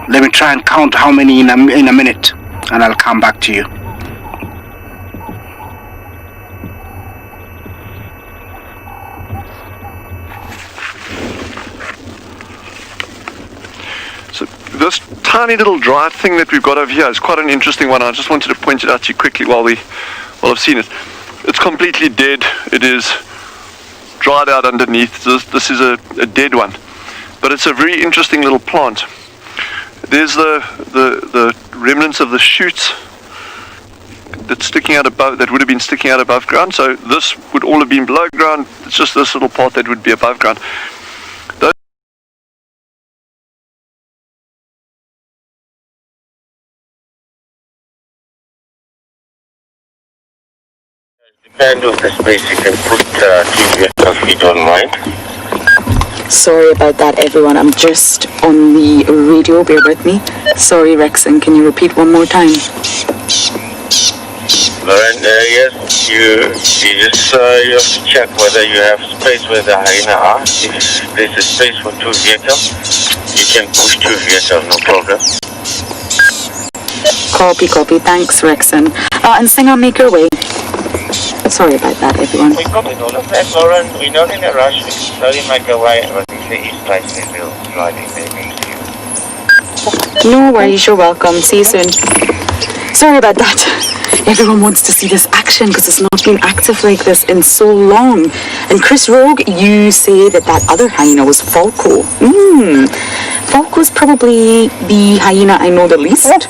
Let me try and count how many in a minute, and I'll come back to you. So this tiny little dry thing that we've got over here is quite an interesting one. I just wanted to point it out to you quickly while I've seen it. It's completely dead. It is dried out underneath. This is a dead one, but it's a very interesting little plant. There's the remnants of the shoots that's sticking out above, that would have been sticking out above ground. So this would all have been below ground. It's just this little part that would be above ground. Depend on the space you can put TV if you don't mind. Sorry about that, everyone. I'm just on the radio. Bear with me. Sorry, Rexon. Can you repeat one more time? Lauren, yes, you just you have to check whether you have space where the hyena are. If there's a space for 2 vehicles, you can push 2 vehicles, no problem. Copy. Thanks, Rexon. And Singer, make your way. Sorry about that, everyone. We got all of that, Lauren. We're not in a rush. We can slowly make our way. But if there is place, then we'll slide in there next to you. No worries, you're welcome. See you soon. Sorry about that. Everyone wants to see this action because it's not been active like this in so long. And Chris Rogue, you say that other hyena was Falco. Falco's probably the hyena I know the least.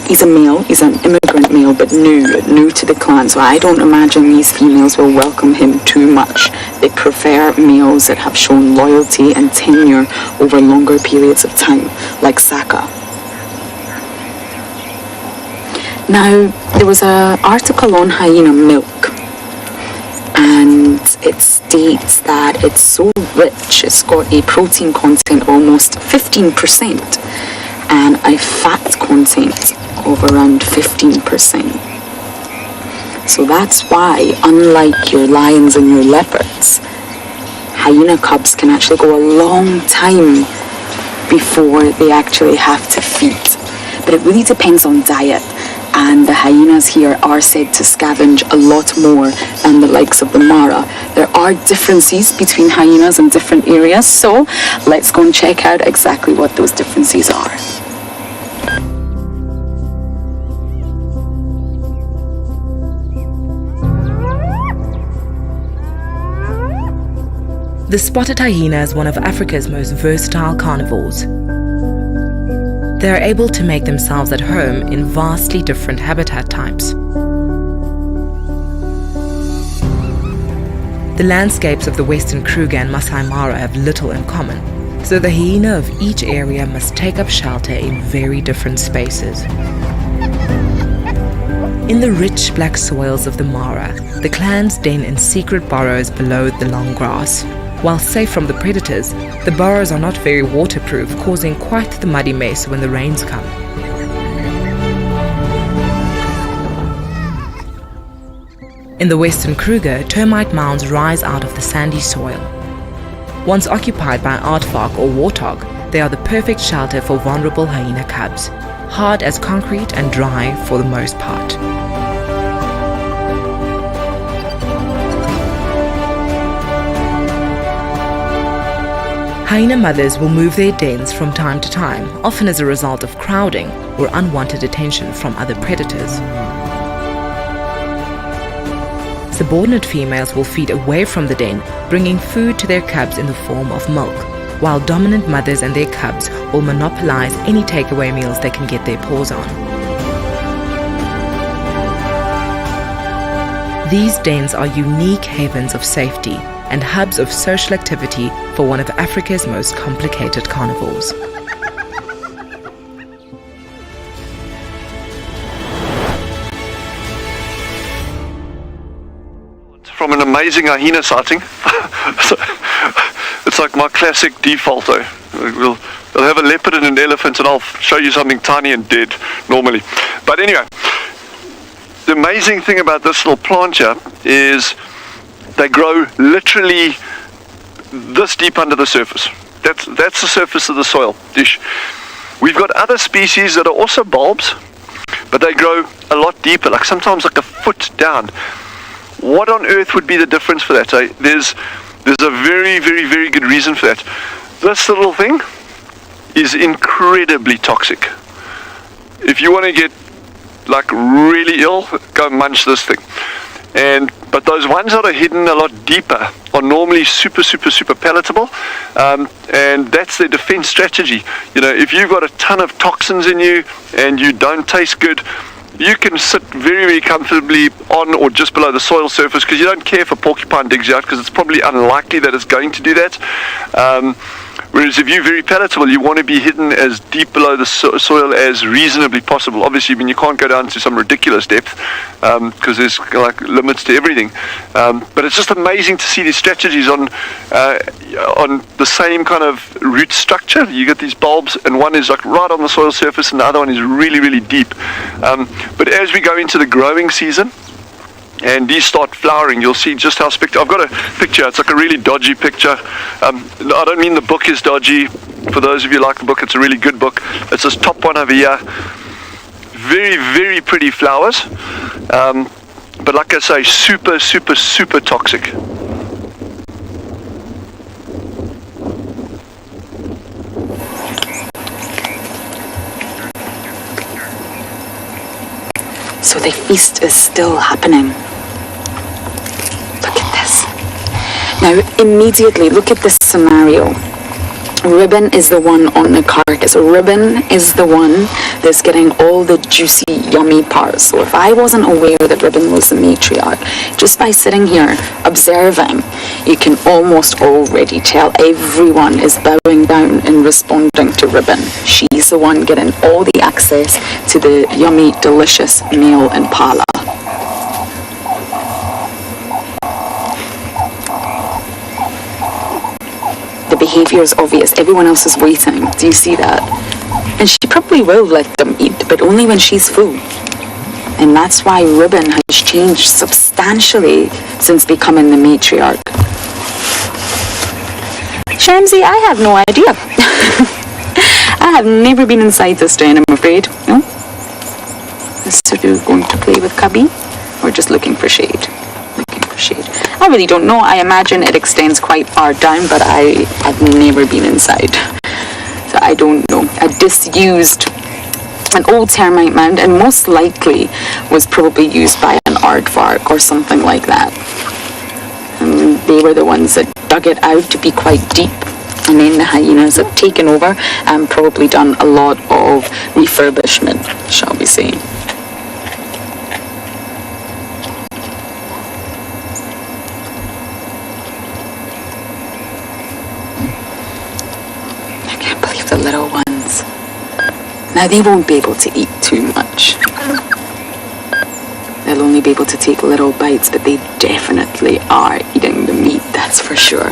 He's a male, he's an immigrant male, but new to the clan, so I don't imagine these females will welcome him too much. They prefer males that have shown loyalty and tenure over longer periods of time, like Saka. Now, there was an article on hyena milk, and it states that it's so rich, it's got a protein content of almost 15%, and a fat content of around 15%. So that's why, unlike your lions and your leopards, hyena cubs can actually go a long time before they actually have to feed. But it really depends on diet, and the hyenas here are said to scavenge a lot more than the likes of the Mara. There are differences between hyenas in different areas, so let's go and check out exactly what those differences are. The spotted hyena is one of Africa's most versatile carnivores. They are able to make themselves at home in vastly different habitat types. The landscapes of the Western Kruger and Masai Mara have little in common, so the hyena of each area must take up shelter in very different spaces. In the rich black soils of the Mara, the clans den in secret burrows below the long grass. While safe from the predators, the burrows are not very waterproof, causing quite the muddy mess when the rains come. In the western Kruger, termite mounds rise out of the sandy soil. Once occupied by aardvark or warthog, they are the perfect shelter for vulnerable hyena cubs, hard as concrete and dry for the most part. Hyena mothers will move their dens from time to time, often as a result of crowding or unwanted attention from other predators. Subordinate females will feed away from the den, bringing food to their cubs in the form of milk, while dominant mothers and their cubs will monopolize any takeaway meals they can get their paws on. These dens are unique havens of safety and hubs of social activity for one of Africa's most complicated carnivores. From an amazing hyena sighting. It's like my classic default though. We'll have a leopard and an elephant and I'll show you something tiny and dead normally. But anyway, the amazing thing about this little plant here is they grow literally this deep under the surface. That's the surface of the soil dish. We've got other species that are also bulbs, but they grow a lot deeper, like sometimes like a foot down. What on earth would be the difference for that? So there's a very, very, very good reason for that. This little thing is incredibly toxic. If you want to get like really ill, go munch this thing. But those ones that are hidden a lot deeper are normally super, super, super palatable, and that's their defense strategy. You know, if you've got a ton of toxins in you and you don't taste good, you can sit very, very comfortably on or just below the soil surface because you don't care if a porcupine digs you out because it's probably unlikely that it's going to do that. Whereas if you're very palatable, you want to be hidden as deep below the soil as reasonably possible. Obviously, I mean, you can't go down to some ridiculous depth because there's like limits to everything. But it's just amazing to see these strategies on the same kind of root structure. You get these bulbs, and one is like right on the soil surface, and the other one is really, really deep. But as we go into the growing season, and these start flowering, you'll see just how spectacular. I've got a picture, it's like a really dodgy picture. I don't mean the book is dodgy. For those of you who like the book, it's a really good book. It's this top one over here. Very, very pretty flowers. But like I say, super, super, super toxic. So the feast is still happening. Look at this. Now, immediately, look at this scenario. Ribbon is the one on the carcass. Ribbon is the one that's getting all the juicy, yummy parts. So if I wasn't aware that Ribbon was the matriarch, just by sitting here observing, you can almost already tell everyone is bowing down and responding to Ribbon. She's the one getting all the access to the yummy, delicious male impala. The behavior is obvious. Everyone else is waiting. Do you see that? And she probably will let them eat, but only when she's full. And that's why Ribbon has changed substantially since becoming the matriarch. Shamsi, I have no idea. I have never been inside this den, I'm afraid. No? Is Tswalu going to play with Cubby? Or just looking for shade? Shade. I really don't know. I imagine it extends quite far down, but I have never been inside, so I don't know. An old termite mound, and most likely was probably used by an aardvark or something like that. And they were the ones that dug it out to be quite deep, and then the hyenas have taken over and probably done a lot of refurbishment, shall we say. The little ones. Now they won't be able to eat too much. They'll only be able to take little bites, but they definitely are eating the meat, that's for sure.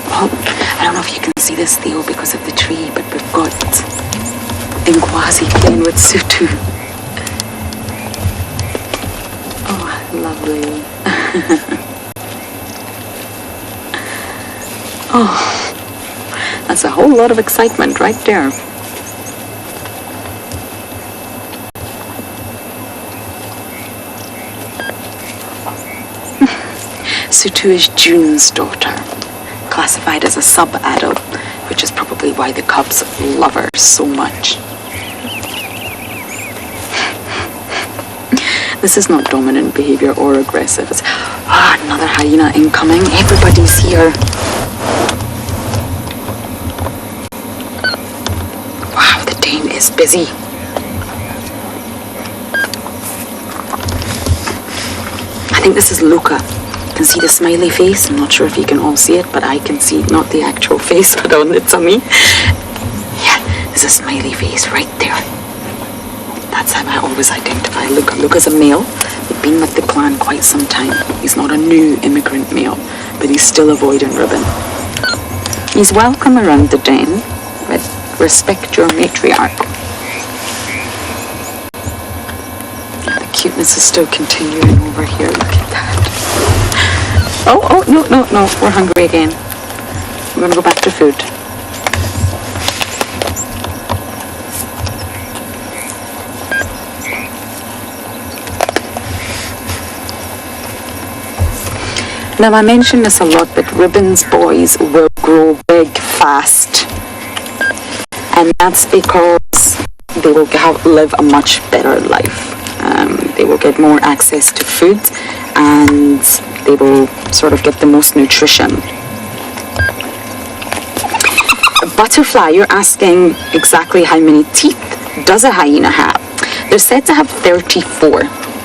Well, I don't know if you can see this, Theo, because of the tree, but we've got Ngwazi playing with Sutu. Oh, lovely. Oh, that's a whole lot of excitement right there. Sutu is June's daughter, classified as a sub-adult, which is probably why the cubs love her so much. This is not dominant behavior or aggressive. It's another hyena incoming. Everybody's here. Wow, the Dane is busy. I think this is Luca. You can see the smiley face. I'm not sure if you can all see it, but I can see not the actual face, but on the tummy. Yeah, there's a smiley face right there. That's how I always identify Luca. Luca's a male. He's been with the clan quite some time. He's not a new immigrant male, but he's still avoiding ribbon. He's welcome around the den, but respect your matriarch. The cuteness is still continuing over here. Look at that. Oh, no, we're hungry again. We're gonna go back to food. Now, I mention this a lot, but Ribbon's boys will grow big fast. And that's because they will live a much better life. They will get more access to food, and they will sort of get the most nutrition. Butterfly, you're asking exactly how many teeth does a hyena have? They're said to have 34,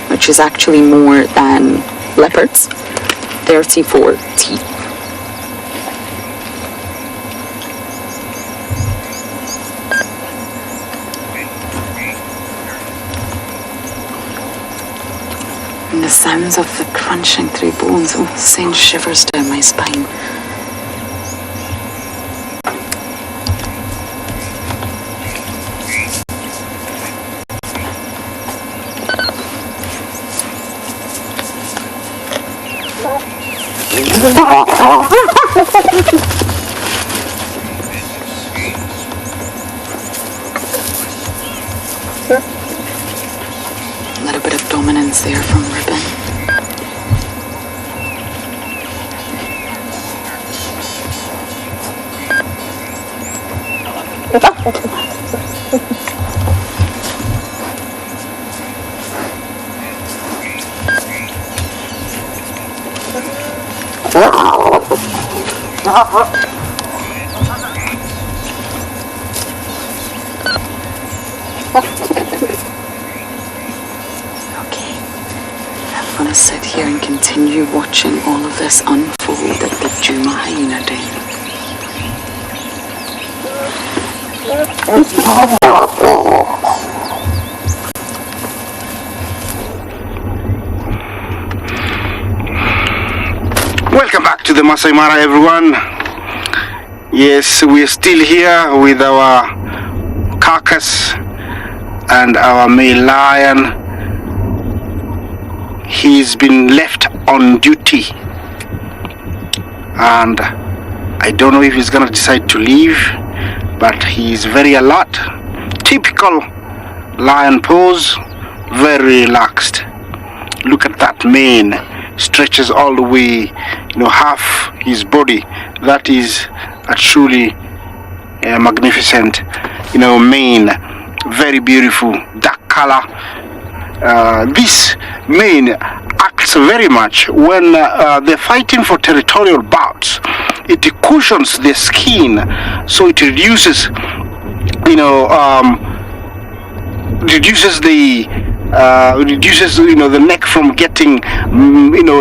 which is actually more than leopards. 34 teeth. And the sounds of the crunching through bones send shivers down my spine. A little bit of dominance there from Ribbon. I'm gonna sit here and continue watching all of this unfold at the Juma hyena den. Welcome back to the Masai Mara, everyone. Yes, we're still here with our carcass and our male lion. He's been left on duty, and I don't know if he's gonna decide to leave, but he's very alert. Typical lion pose, very relaxed. Look at that mane, stretches all the way, half his body. That is a truly magnificent, mane, very beautiful, dark color. This mane acts very much when they're fighting for territorial bouts. It cushions the skin, so it reduces, the neck from getting,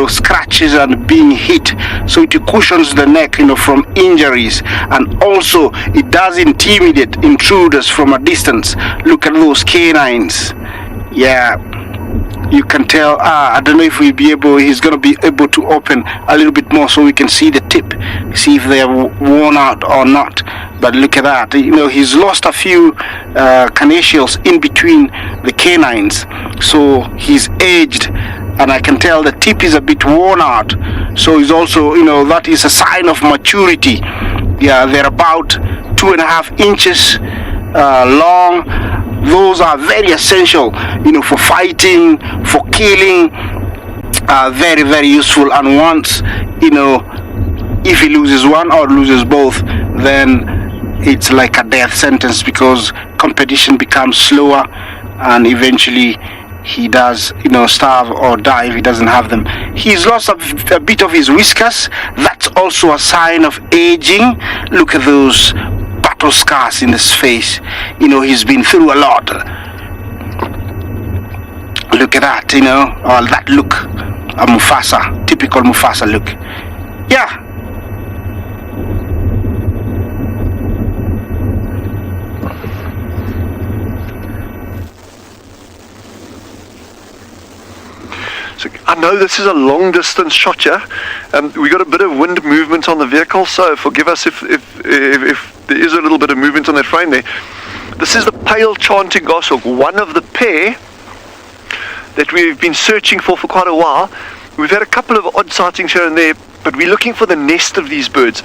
scratches and being hit. So it cushions the neck, from injuries, and also it does intimidate intruders from a distance. Look at those canines. Yeah, you can tell, I don't know if he's going to be able to open a little bit more so we can see the tip, see if they're worn out or not. But look at that, he's lost a few carnassials in between the canines, so he's aged, and I can tell the tip is a bit worn out. So he's also, that is a sign of maturity. Yeah, they're about 2.5 inches long. Those are very essential, for fighting, for killing. Very, very useful. And once, if he loses one or loses both, then it's like a death sentence, because competition becomes slower, and eventually he does, starve or die if he doesn't have them. He's lost a bit of his whiskers. That's also a sign of aging. Look at those battle scars in his face. He's been through a lot. Look at that, that look. A Mufasa, typical Mufasa look. Yeah. So I know this is a long distance shot here. We got a bit of wind movement on the vehicle, so forgive us if there is a little bit of movement on that frame there. This is the pale chanting goshawk, one of the pair that we've been searching for quite a while. We've had a couple of odd sightings here and there, but we're looking for the nest of these birds.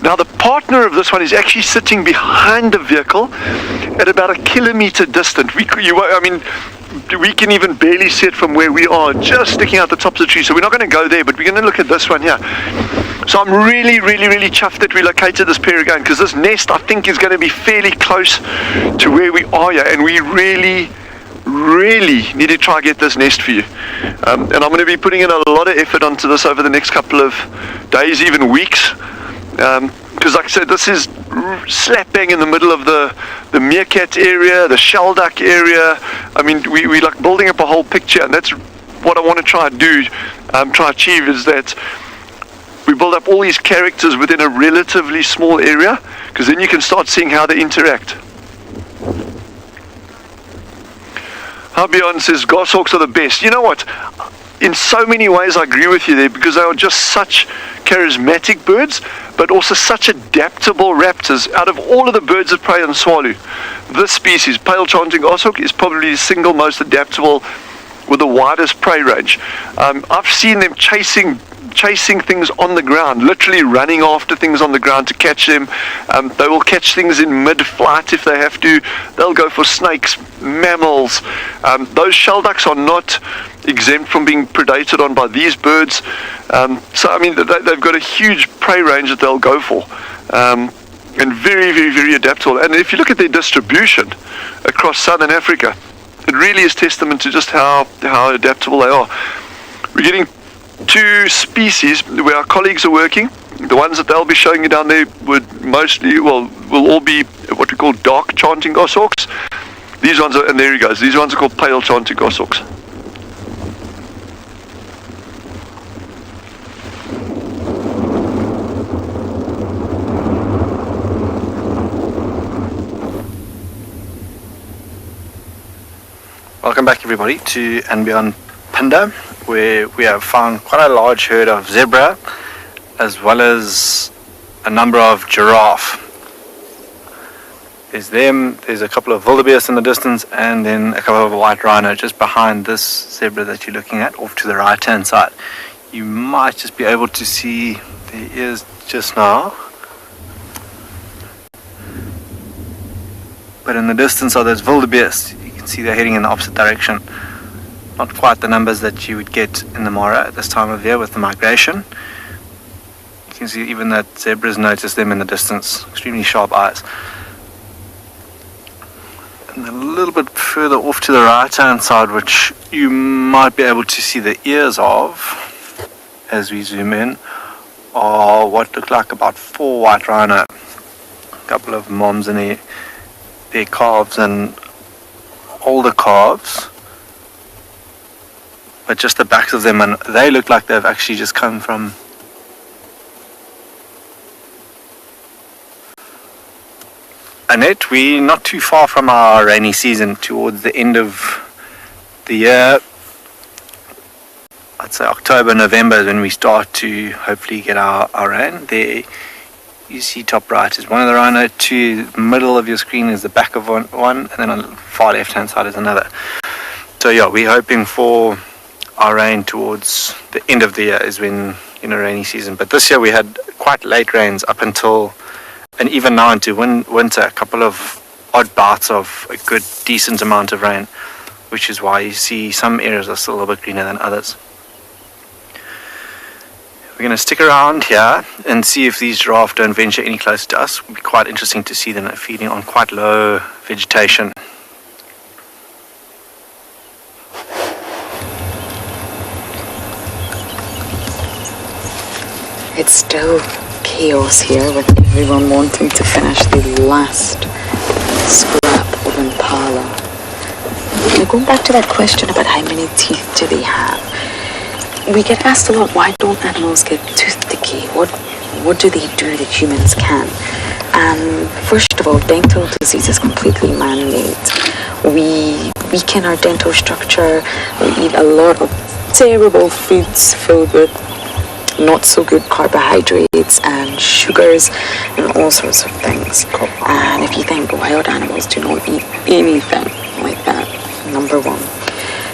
Now the partner of this one is actually sitting behind the vehicle at about 1 kilometer distant. We can even barely see it from where we are, just sticking out the tops of the tree. So we're not going to go there, but we're going to look at this one here. So I'm really, really, really chuffed that we located this pair again, because this nest, I think, is going to be fairly close to where we are here, and we really need to try and get this nest for you. And I'm going to be putting in a lot of effort onto this over the next couple of days, even weeks. Because like I said, this is slap bang in the middle of the meerkat area, the shelduck area. I mean, we like building up a whole picture, and that's what I want to try and do, try achieve, is that we build up all these characters within a relatively small area, because then you can start seeing how they interact. Habion says goshawks are the best. You know what? In so many ways I agree with you there, because they are just such charismatic birds, but also such adaptable raptors. Out of all of the birds that prey on Tswalu, this species, pale chanting goshawk, is probably the single most adaptable with the widest prey range. I've seen them chasing things on the ground, literally running after things on the ground to catch them. They will catch things in mid-flight if they have to. They'll go for snakes, mammals. Those shelducks are not exempt from being predated on by these birds. So I mean, they've got a huge prey range that they'll go for, and very, very, very adaptable. And if you look at their distribution across southern Africa, it really is testament to just how adaptable they are. We're getting 2 species where our colleagues are working. The ones that they'll be showing you down there will all be what we call dark chanting goshawks. These ones are, and there he goes, these ones are called pale chanting goshawks. Welcome back everybody to and beyond Pinda, where we have found quite a large herd of zebra as well as a number of giraffe. There's a couple of wildebeest in the distance, and then a couple of white rhino just behind this zebra that you're looking at off to the right hand side. You might just be able to see the ears just now, but in the distance are those wildebeest. You can see they're heading in the opposite direction. Not quite the numbers that you would get in the Mara at this time of year with the migration. You can see even that zebras notice them in the distance. Extremely sharp eyes. And a little bit further off to the right hand side, which you might be able to see the ears of as we zoom in, are what look like about 4 white rhino. A couple of moms and their calves and older calves. But just the backs of them, and they look like they've actually just come from Annette. We're not too far from our rainy season, towards the end of the year. I'd say October, November is when we start to hopefully get our rain. There you see top right is one of the rhino, to the middle of your screen is the back of one, and then on the far left hand side is another. So yeah, we're hoping for our rain towards the end of the year is when, rainy season. But this year we had quite late rains up until, and even now into winter, a couple of odd bouts of a good decent amount of rain, which is why you see some areas are still a little bit greener than others. We're going to stick around here and see if these giraffe don't venture any closer to us. It would be quite interesting to see them feeding on quite low vegetation. It's still chaos here with everyone wanting to finish the last scrap of impala. Now, going back to that question about how many teeth do they have, we get asked a lot, why don't animals get tooth decay? What do they do that humans can? First of all, dental disease is completely man-made. We weaken our dental structure, we eat a lot of terrible foods filled with not so good carbohydrates and sugars and all sorts of things. And if you think wild animals do not eat anything like that, number one.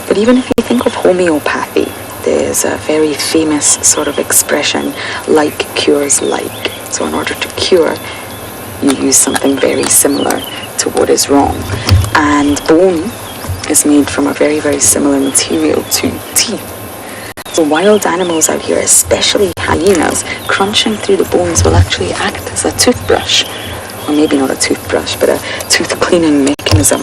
But even if you think of homeopathy, there's a very famous sort of expression, like cures like. So in order to cure, you use something very similar to what is wrong. And bone is made from a very, very similar material to teeth. So wild animals out here, especially hyenas, crunching through the bones will actually act as a toothbrush. Or maybe not a toothbrush, but a tooth cleaning mechanism.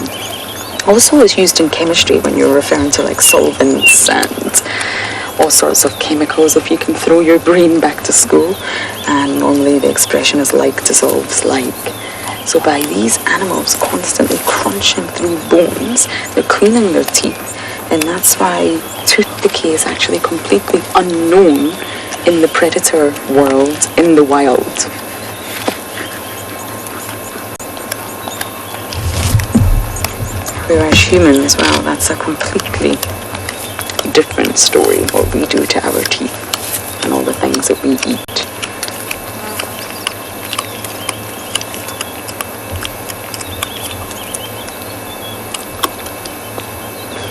Also is used in chemistry when you're referring to like solvents and all sorts of chemicals, if you can throw your brain back to school. And normally the expression is like dissolves like. So by these animals constantly crunching through bones, they're cleaning their teeth. And that's why tooth decay is actually completely unknown in the predator world, in the wild. Whereas humans, well, that's a completely different story, what we do to our teeth and all the things that we eat.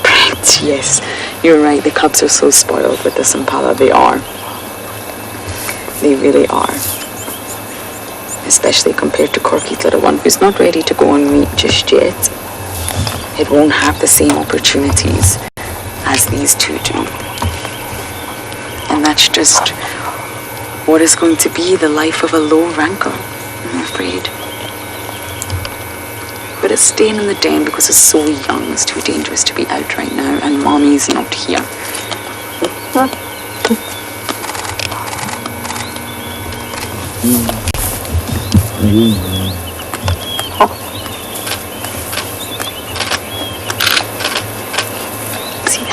But yes, you're right, the cubs are so spoiled with this impala. They are. They really are. Especially compared to Corky's little one, who's not ready to go on meat just yet. It won't have the same opportunities as these two do. And that's just what is going to be the life of a low ranker, I'm afraid. But it's staying in the den because it's so young, it's too dangerous to be out right now, and mommy's not here.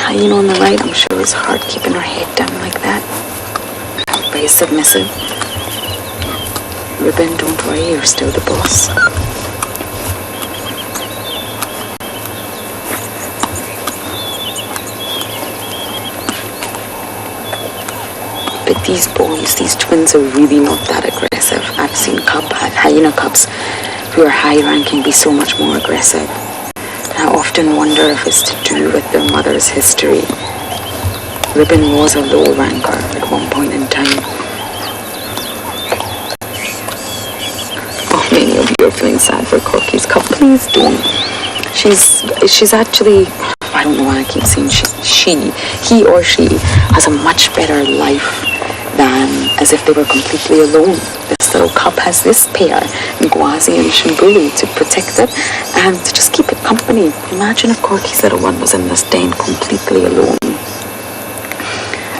Hyena on the right, I'm sure it's hard keeping her head down like that. Very submissive. Ribbon, don't worry, you're still the boss. But these boys, these twins are really not that aggressive. I've seen hyena cubs who are high-ranking be so much more aggressive. I often wonder if it's to do with their mother's history. Ribbon was a low ranker at one point in time. Oh, many of you are feeling sad for Corky's cub. Please don't. She's actually, I don't know why I keep saying he or she has a much better life than as if they were completely alone. This little cub has this pair, Ngwazi and Shimbulu, to protect it and to just keep it company. Imagine if Corky's little one was in this den completely alone.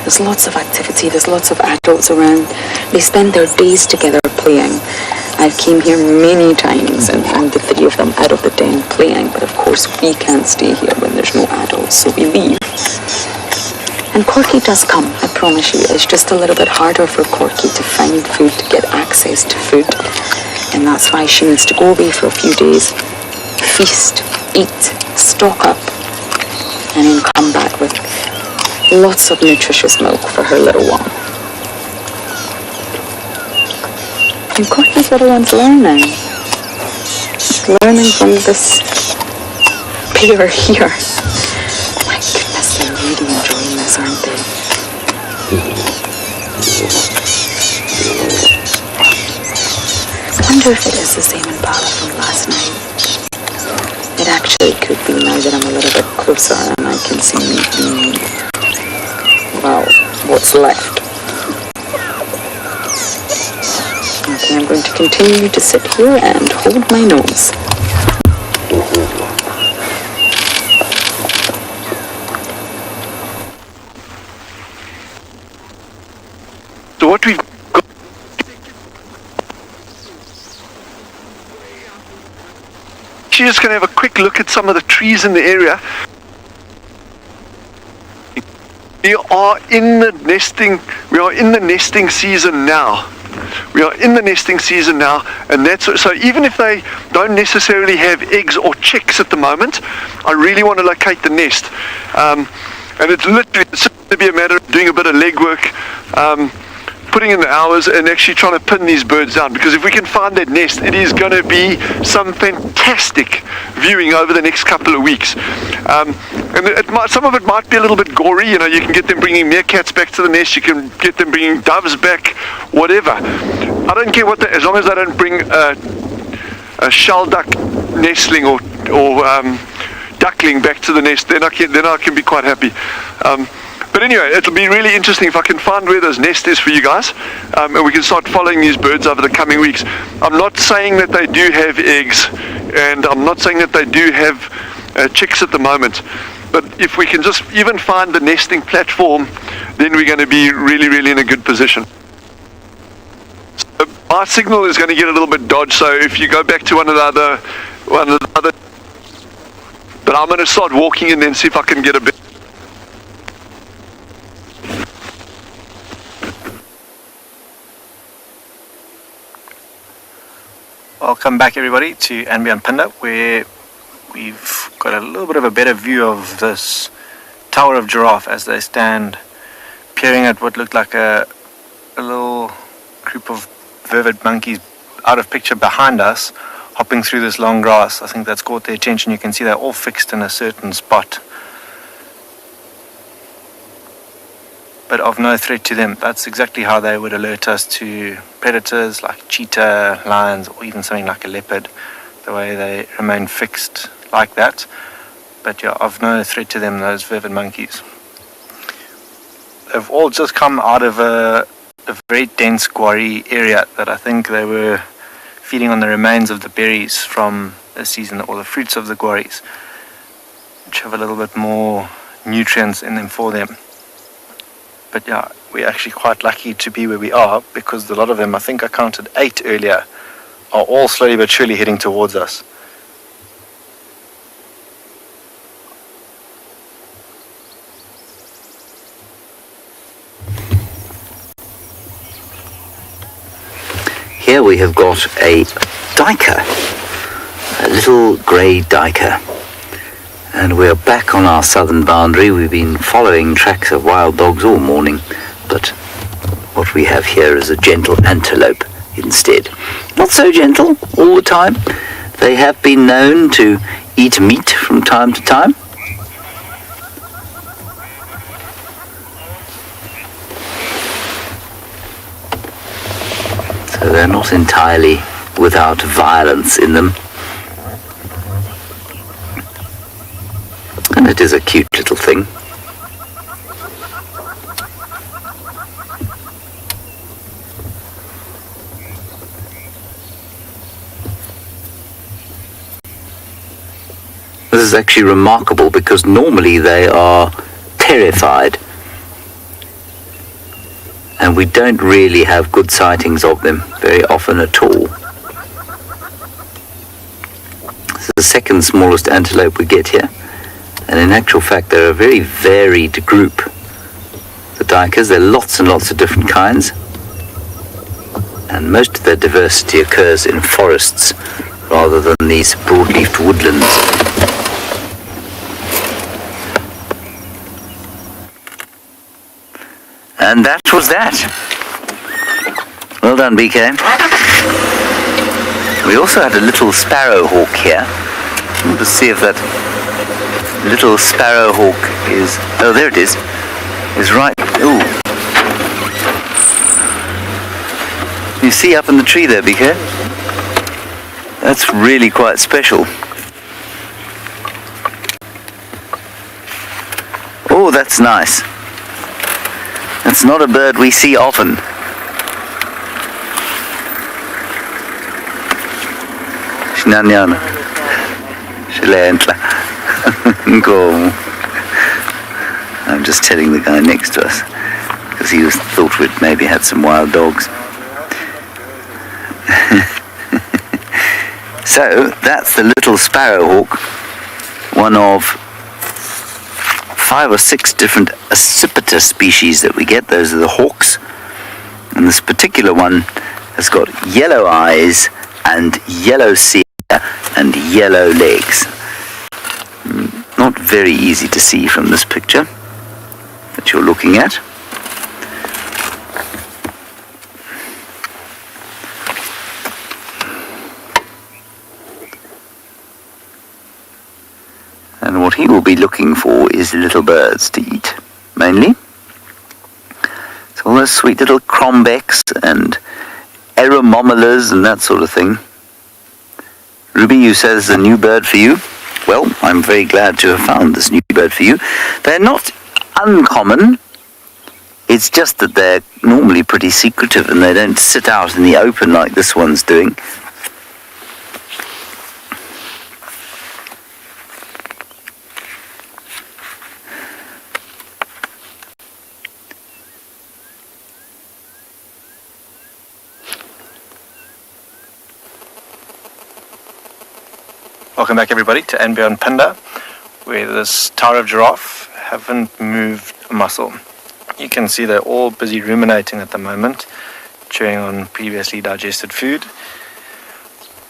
There's lots of activity, there's lots of adults around. They spend their days together playing. I came here many times and found the three of them out of the den playing, but of course we can't stay here when there's no adults, so we leave. And Corky does come, I promise you. It's just a little bit harder for Corky to find food, to get access to food. And that's why she needs to go away for a few days, feast, eat, stock up, and then come back with lots of nutritious milk for her little one. And Courtney's little one's learning. She's learning from this pair here. My goodness, they're really enjoying this, aren't they? I wonder if it is the same Impala from last night. It actually could be now that I'm a little bit closer and I can see, well, what's left. Okay, I'm going to continue to sit here and hold my nose. So what we've got, she's just going to have a quick look at some of the trees in the area. We are in the nesting season now. We are in the nesting season now, and that's so even if they don't necessarily have eggs or chicks at the moment, I really want to locate the nest. And it's literally going to be a matter of doing a bit of legwork, putting in the hours and actually trying to pin these birds down, because if we can find that nest, it is going to be some fantastic viewing over the next couple of weeks. And some of it might be a little bit gory. You know, you can get them bringing meerkats back to the nest, you can get them bringing doves back, whatever. I don't care what as long as they don't bring a shell duck nestling or duckling back to the nest, then I can be quite happy. But anyway, it'll be really interesting if I can find where this nest is for you guys, and we can start following these birds over the coming weeks. I'm not saying that they do have eggs, and I'm not saying that they do have chicks at the moment, but if we can just even find the nesting platform, then we're going to be really, really in a good position. So my signal is going to get a little bit dodged, so if you go back to one of the other, but I'm going to start walking and then see if I can get a bit. Welcome back everybody to Ambient Pinda, where we've got a little bit of a better view of this tower of giraffe as they stand peering at what looked like a little group of vervet monkeys out of picture behind us, hopping through this long grass. I think that's caught their attention. You can see they're all fixed in a certain spot, but of no threat to them. That's exactly how they would alert us to predators like cheetah, lions, or even something like a leopard, the way they remain fixed like that. But yeah, of no threat to them, those vervet monkeys. They've all just come out of a very dense quarry area that I think they were feeding on the remains of the berries from the season, or the fruits of the quarries, which have a little bit more nutrients in them for them. But yeah, we're actually quite lucky to be where we are, because a lot of them, I think I counted 8 earlier, are all slowly but surely heading towards us. Here we have got a duiker, a little grey duiker. And we're back on our southern boundary. We've been following tracks of wild dogs all morning, but what we have here is a gentle antelope instead. Not so gentle all the time. They have been known to eat meat from time to time. So they're not entirely without violence in them. And it is a cute little thing. This is actually remarkable, because normally they are terrified, and we don't really have good sightings of them very often at all. This is the second smallest antelope we get here. And in actual fact, they're a very varied group, the duikers. There are lots and lots of different kinds. And most of their diversity occurs in forests rather than these broad-leafed woodlands. And that was that. Well done, BK. We also had a little sparrowhawk here. Let's see if that little sparrowhawk is... Oh, there it is. Is right... Ooh. You see up in the tree there, BK? That's really quite special. Oh, that's nice. That's not a bird we see often. Shinanyana. Shilentla. Go. I'm just telling the guy next to us because he thought we'd maybe had some wild dogs. So that's the little sparrowhawk, one of 5 or 6 different accipiter species that we get. Those are the hawks, and this particular one has got yellow eyes and yellow cere and yellow legs. Not very easy to see from this picture that you're looking at. And what he will be looking for is little birds to eat, mainly. So all those sweet little crombecs and aeromomellas and that sort of thing. Ruby, you said there's a new bird for you. Well, I'm very glad to have found this new bird for you. They're not uncommon. It's just that they're normally pretty secretive and they don't sit out in the open like this one's doing. Welcome back everybody to And Beyond Panda, where this tower of giraffe haven't moved a muscle. You can see they're all busy ruminating at the moment, chewing on previously digested food.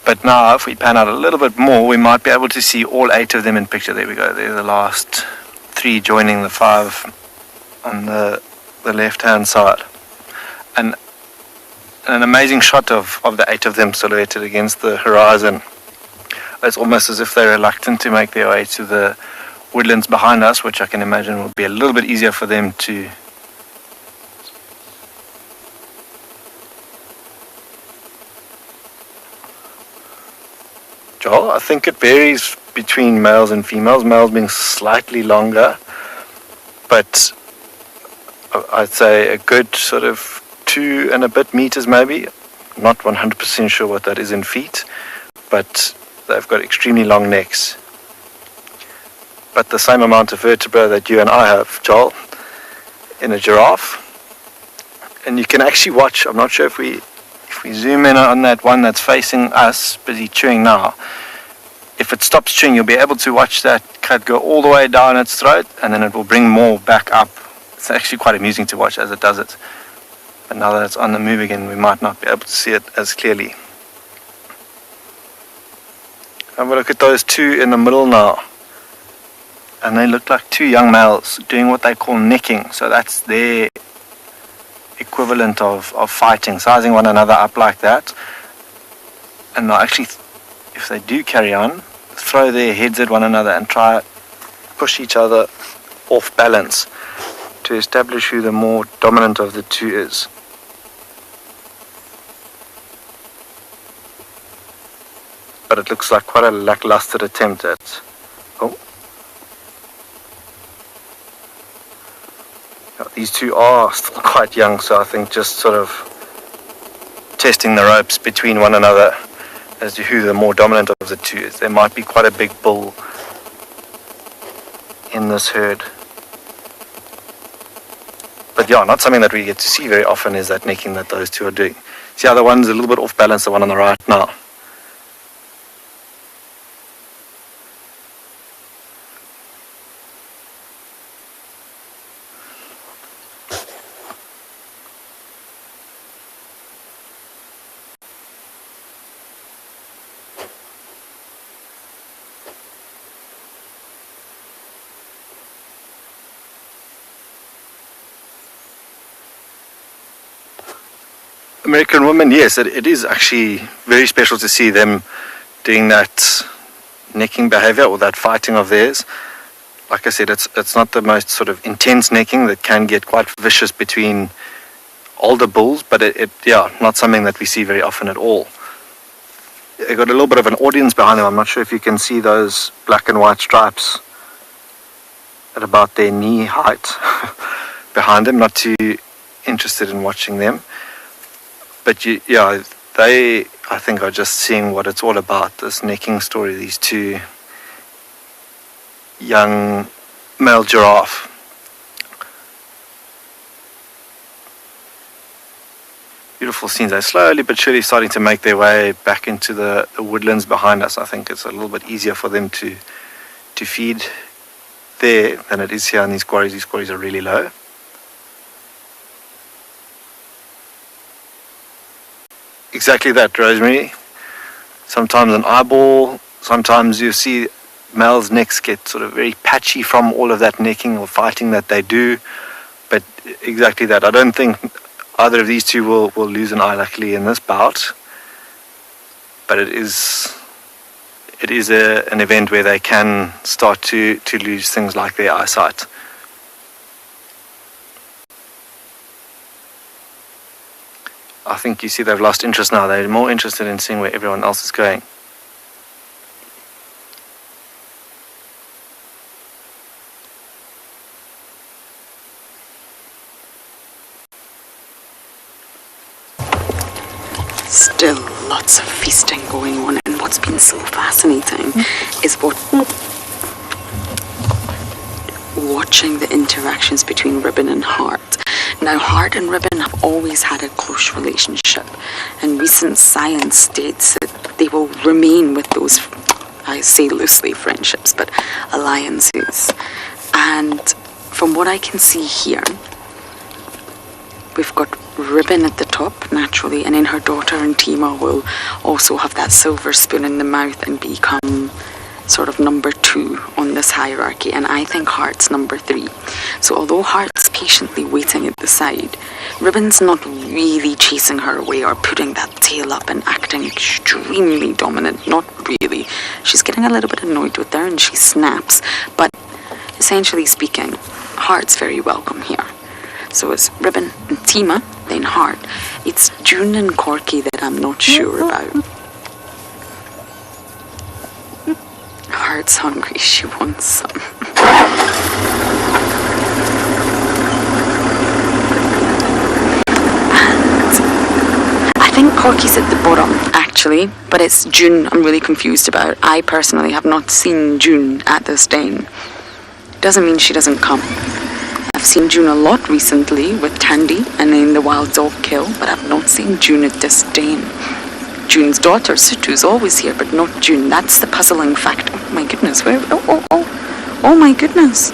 But now if we pan out a little bit more, we might be able to see all 8 of them in picture. There we go, they're the last 3 joining the 5 on the left hand side. And an amazing shot of the 8 of them silhouetted against the horizon. It's almost as if they're reluctant to make their way to the woodlands behind us, which I can imagine will be a little bit easier for them to Joel, I think it varies between males and females, males being slightly longer, but I'd say a good sort of 2 and a bit meters maybe. Not 100% sure what that is in feet, but they've got extremely long necks. But the same amount of vertebra that you and I have, Joel, in a giraffe. And you can actually watch, I'm not sure if we zoom in on that one that's facing us, busy chewing now. If it stops chewing, you'll be able to watch that cut go all the way down its throat, and then it will bring more back up. It's actually quite amusing to watch as it does it. But now that it's on the move again, we might not be able to see it as clearly. Have a look at those 2 in the middle now. And they look like 2 young males doing what they call necking. So that's their equivalent of fighting, sizing one another up like that. And they'll actually, if they do carry on, throw their heads at one another and try push each other off balance to establish who the more dominant of the 2 is. But it looks like quite a lackluster attempt at... Oh. These 2 are still quite young, so I think just sort of testing the ropes between one another as to who the more dominant of the 2 is. There might be quite a big bull in this herd. But yeah, not something that we get to see very often is that necking that those 2 are doing. See how the one's a little bit off balance, the one on the right now. American women, yes, it is actually very special to see them doing that necking behavior or that fighting of theirs. Like I said, it's not the most sort of intense necking that can get quite vicious between older bulls, but not something that we see very often at all. They got a little bit of an audience behind them. I'm not sure if you can see those black and white stripes at about their knee height behind them. Not too interested in watching them, but they, I think, are just seeing what it's all about, this necking story, these two young male giraffe. Beautiful scenes. They're slowly but surely starting to make their way back into the woodlands behind us. I think it's a little bit easier for them to feed there than it is here in these quarries. These quarries are really low. Exactly that, Rosemary. Sometimes an eyeball, sometimes you see males' necks get sort of very patchy from all of that necking or fighting that they do. But exactly that. I don't think either of these two will lose an eye, luckily, in this bout. But it is an event where they can start to lose things like their eyesight. I think you see they've lost interest now. They're more interested in seeing where everyone else is going. Still lots of feasting going on, and what's been so fascinating is watching the interactions between Ribbon and Heart. Now, Heart and Ribbon have always had a close relationship, and recent science states that they will remain with those, I say loosely friendships, but alliances. And from what I can see here, we've got Ribbon at the top, naturally, and then her daughter Antima will also have that silver spoon in the mouth and become sort of number 2 on this hierarchy, and I think Heart's number 3. So although Heart's patiently waiting at the side, Ribbon's not really chasing her away or putting that tail up and acting extremely dominant. Not really. She's getting a little bit annoyed with her and she snaps, but essentially speaking, Heart's very welcome here. So it's Ribbon and Tima, then Heart. It's June and Corky that I'm not sure about. Heart's hungry, she wants some. And I think Corky's at the bottom, actually, but it's June I'm really confused about. I personally have not seen June at this den. Doesn't mean she doesn't come. I've seen June a lot recently with Tandy and then the wild dog kill, but I've not seen June at this den. June's daughter, Situ's always here, but not June. That's the puzzling fact. Oh my goodness, where? Oh my goodness.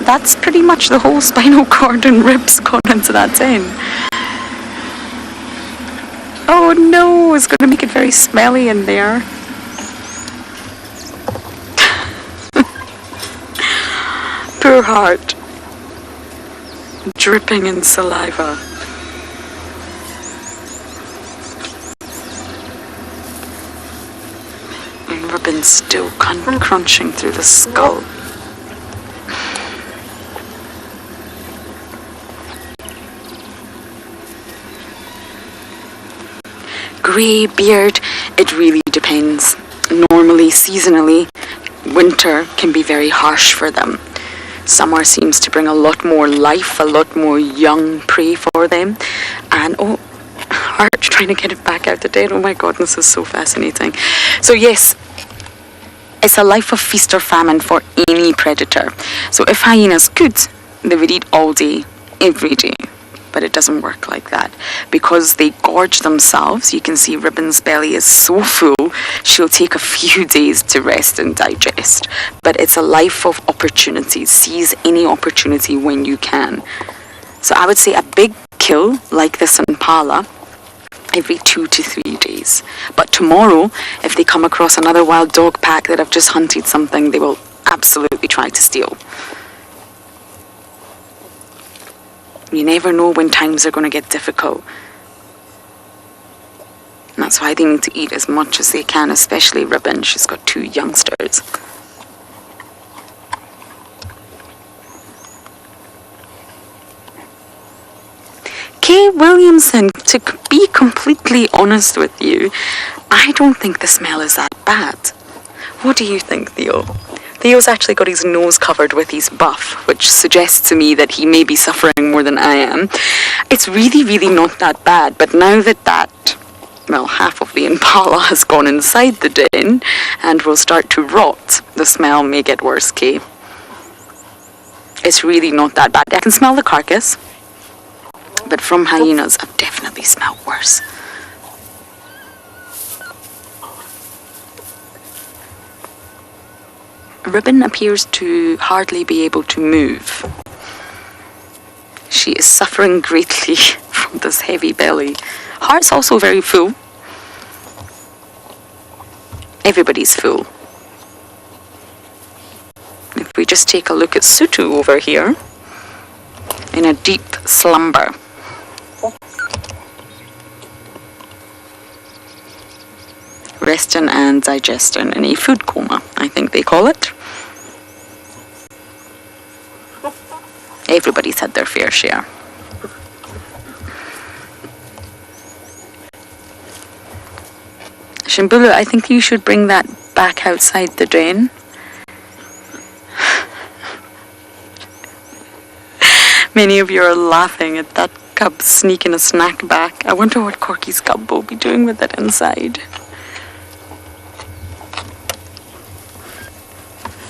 That's pretty much the whole spinal cord and ribs gone into that den. Oh no, it's going to make it very smelly in there. Poor Heart. Dripping in saliva. And Ribbon still crunching through the skull. Grey beard, it really depends. Normally, seasonally, winter can be very harsh for them. Summer seems to bring a lot more life, a lot more young prey for them. And oh, Heart trying to get it back out the den. Oh my god, this is so fascinating. So yes, it's a life of feast or famine for any predator. So if hyenas could, they would eat all day, every day. But it doesn't work like that. Because they gorge themselves, you can see Ribbon's belly is so full, she'll take a few days to rest and digest. But it's a life of opportunities. Seize any opportunity when you can. So I would say a big kill, like this impala, every 2 to 3 days. But tomorrow, if they come across another wild dog pack that have just hunted something, they will absolutely try to steal. You never know when times are going to get difficult. And that's why they need to eat as much as they can, especially Ribbon. She's got 2 youngsters. Kay Williamson, to be completely honest with you, I don't think the smell is that bad. What do you think, Theo? Theo's actually got his nose covered with his buff, which suggests to me that he may be suffering more than I am. It's really, really not that bad, but now that half of the impala has gone inside the den and will start to rot, the smell may get worse, Kay. It's really not that bad. I can smell the carcass, but from hyenas, I've definitely smelled worse. Ribbon appears to hardly be able to move. She is suffering greatly from this heavy belly. Heart's also very full. Everybody's full. If we just take a look at Sutu over here, in a deep slumber. Resting and digesting in a food coma, I think they call it. Everybody's had their fair share. Shimbulu, I think you should bring that back outside the den. Many of you are laughing at that cub sneaking a snack back. I wonder what Corky's cub will be doing with it inside.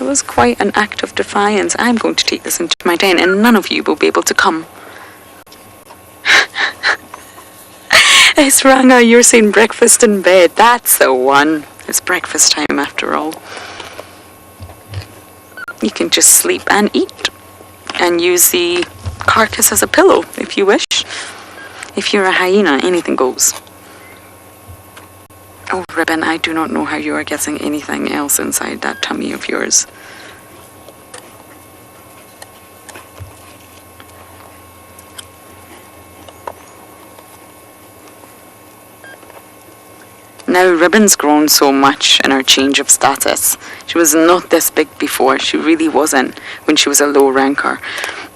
It was quite an act of defiance. I'm going to take this into my den and none of you will be able to come. Esranga, you're saying breakfast in bed. That's the one. It's breakfast time after all. You can just sleep and eat and use the carcass as a pillow if you wish. If you're a hyena, anything goes. Oh, Ribbon, I do not know how you are getting anything else inside that tummy of yours. Now, Ribbon's grown so much in her change of status. She was not this big before. She really wasn't when she was a low ranker.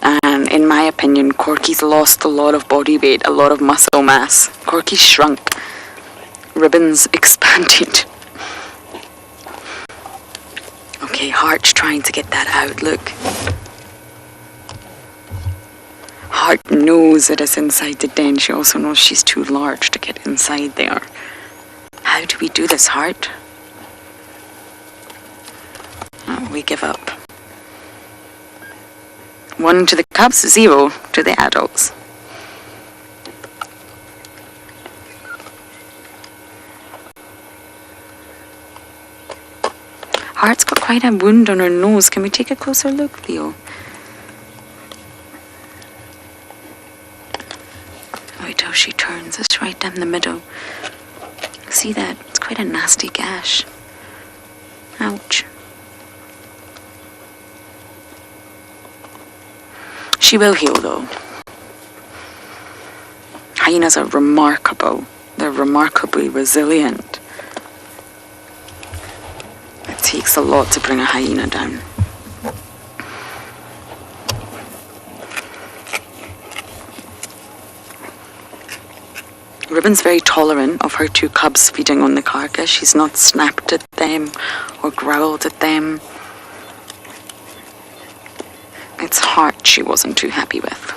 And in my opinion, Corky's lost a lot of body weight, a lot of muscle mass. Corky's shrunk. Ribbon's expanded. Okay, Heart's trying to get that out, look. Heart knows it is inside the den. She also knows she's too large to get inside there. How do we do this, Heart? Oh, we give up. 1 to the cubs, 0 to the adults. Heart's got quite a wound on her nose. Can we take a closer look, Theo? Wait till she turns. It's right down the middle. See that? It's quite a nasty gash. Ouch. She will heal though. Hyenas are remarkable. They're remarkably resilient. It takes a lot to bring a hyena down. Ribbon's very tolerant of her 2 cubs feeding on the carcass. She's not snapped at them or growled at them. It's Heart she wasn't too happy with.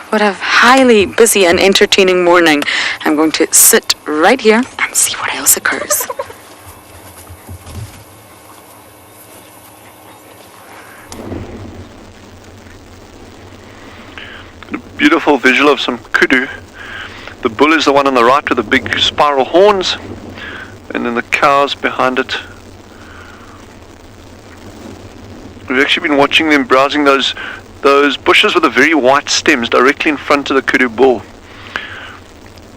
What a highly busy and entertaining morning. I'm going to sit right here and see what else occurs. Beautiful visual of some kudu. The bull is the one on the right with the big spiral horns, and then the cows behind it. We've actually been watching them browsing those bushes with the very white stems directly in front of the kudu bull.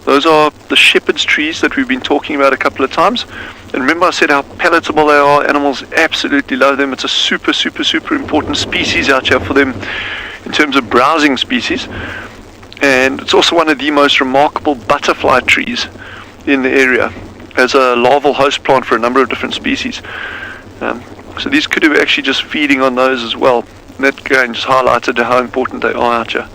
Those are the shepherd's trees that we've been talking about a couple of times. And remember I said how palatable they are. Animals absolutely love them. It's a super, super, super important species out here for them in terms of browsing species. And it's also one of the most remarkable butterfly trees in the area as a larval host plant for a number of different species. So these kudu are actually just feeding on those as well. And that again just highlighted how important they are out here.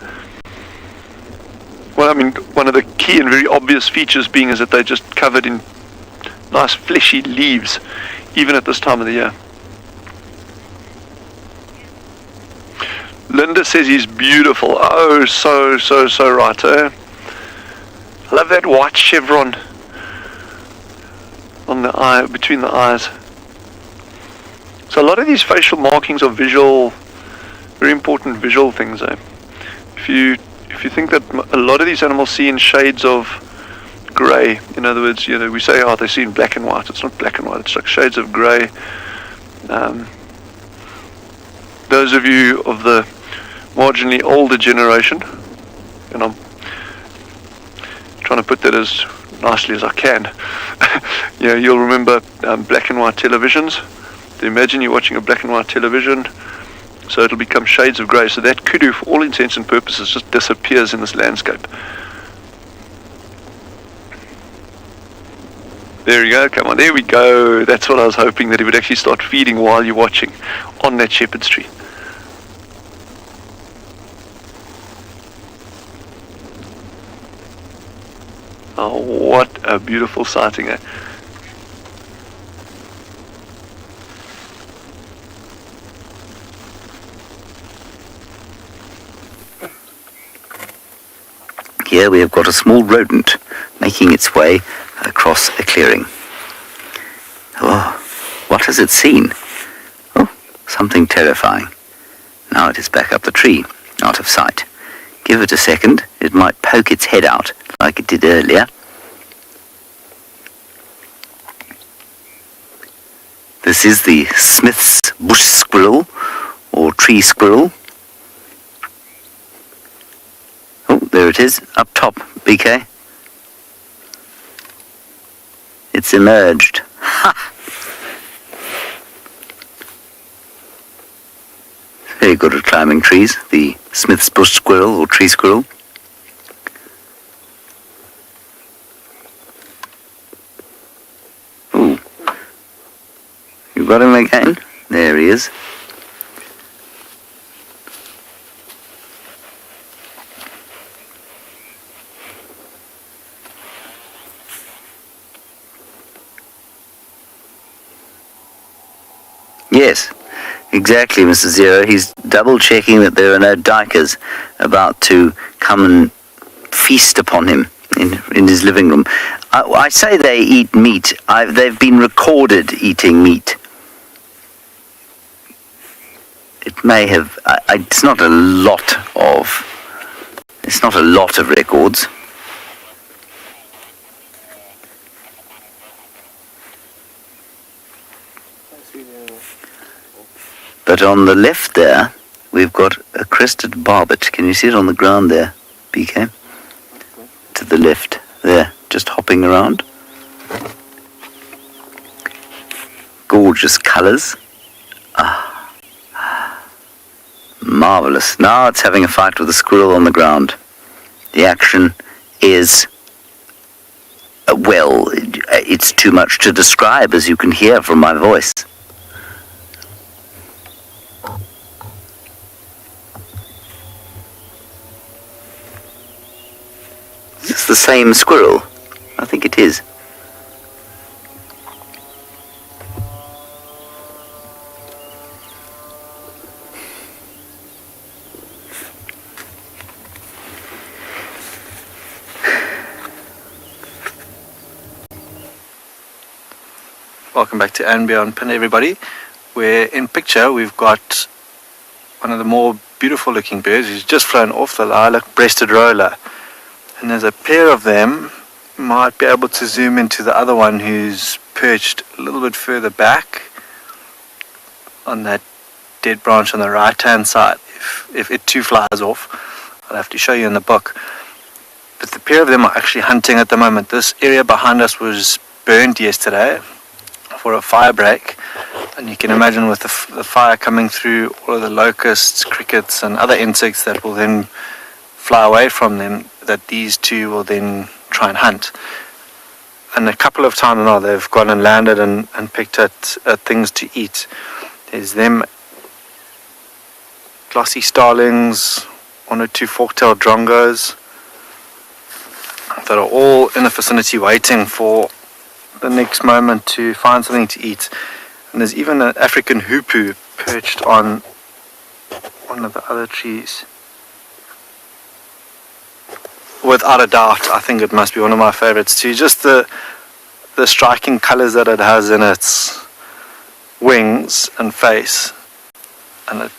Well, I mean, one of the key and very obvious features being is that they're just covered in nice fleshy leaves, even at this time of the year. Linda says he's beautiful. Oh, so right, eh? I love that white chevron on the eye, between the eyes. So a lot of these facial markings are visual, very important visual things, eh? If you think that a lot of these animals see in shades of grey, in other words, we say, oh, they see in black and white. It's not black and white, it's like shades of grey. Those of you of the marginally older generation, and I'm trying to put that as nicely as I can, you'll remember black and white televisions. So imagine you're watching a black and white television, so it'll become shades of grey. So that kudu, for all intents and purposes, just disappears in this landscape. There you go, come on, there we go. That's what I was hoping, that he would actually start feeding while you're watching on that shepherd's tree. Oh, what a beautiful sighting, eh? Here we have got a small rodent making its way across a clearing. Oh, what has it seen? Oh, something terrifying. Now it is back up the tree, out of sight. Give it a second, it might poke its head out like it did earlier. This is the Smith's bush squirrel, or tree squirrel. Oh, there it is, up top, BK. It's emerged. Ha! Very good at climbing trees, the Smith's bush squirrel, or tree squirrel. Ooh. You got him again? There he is. Yes, exactly, Mr. Zero. He's double checking that there are no dikers about to come and feast upon him in his living room. I say they eat meat. They've been recorded eating meat. It may have. It's not a lot of. It's not a lot of records. But on the left there, we've got a crested barbet. Can you see it on the ground there, BK? To the left, there, just hopping around. Gorgeous colours. Marvellous. Now it's having a fight with a squirrel on the ground. The action is, well, it's too much to describe, as you can hear from my voice. Is this the same squirrel? I think it is. Welcome back to And Beyond Pin, everybody. Where in picture we've got one of the more beautiful looking birds who's just flown off, the lilac-breasted roller. And there's a pair of them. Might be able to zoom into the other one who's perched a little bit further back on that dead branch on the right hand side. If it too flies off, I'll have to show you in the book. but the pair of them are actually hunting at the moment. This area behind us was burned yesterday for a fire break, and you can imagine with the fire coming through, all of the locusts, crickets and other insects that will then fly away from them, that these two will then try and hunt. And a couple of times now they've gone and landed and picked at things to eat. There's them, glossy starlings, 1 or 2 fork-tailed drongos that are all in the vicinity waiting for the next moment to find something to eat. And there's even an African hoopoe perched on one of the other trees. Without a doubt, I think it must be one of my favorites too. Just the striking colors that it has in its wings and face. And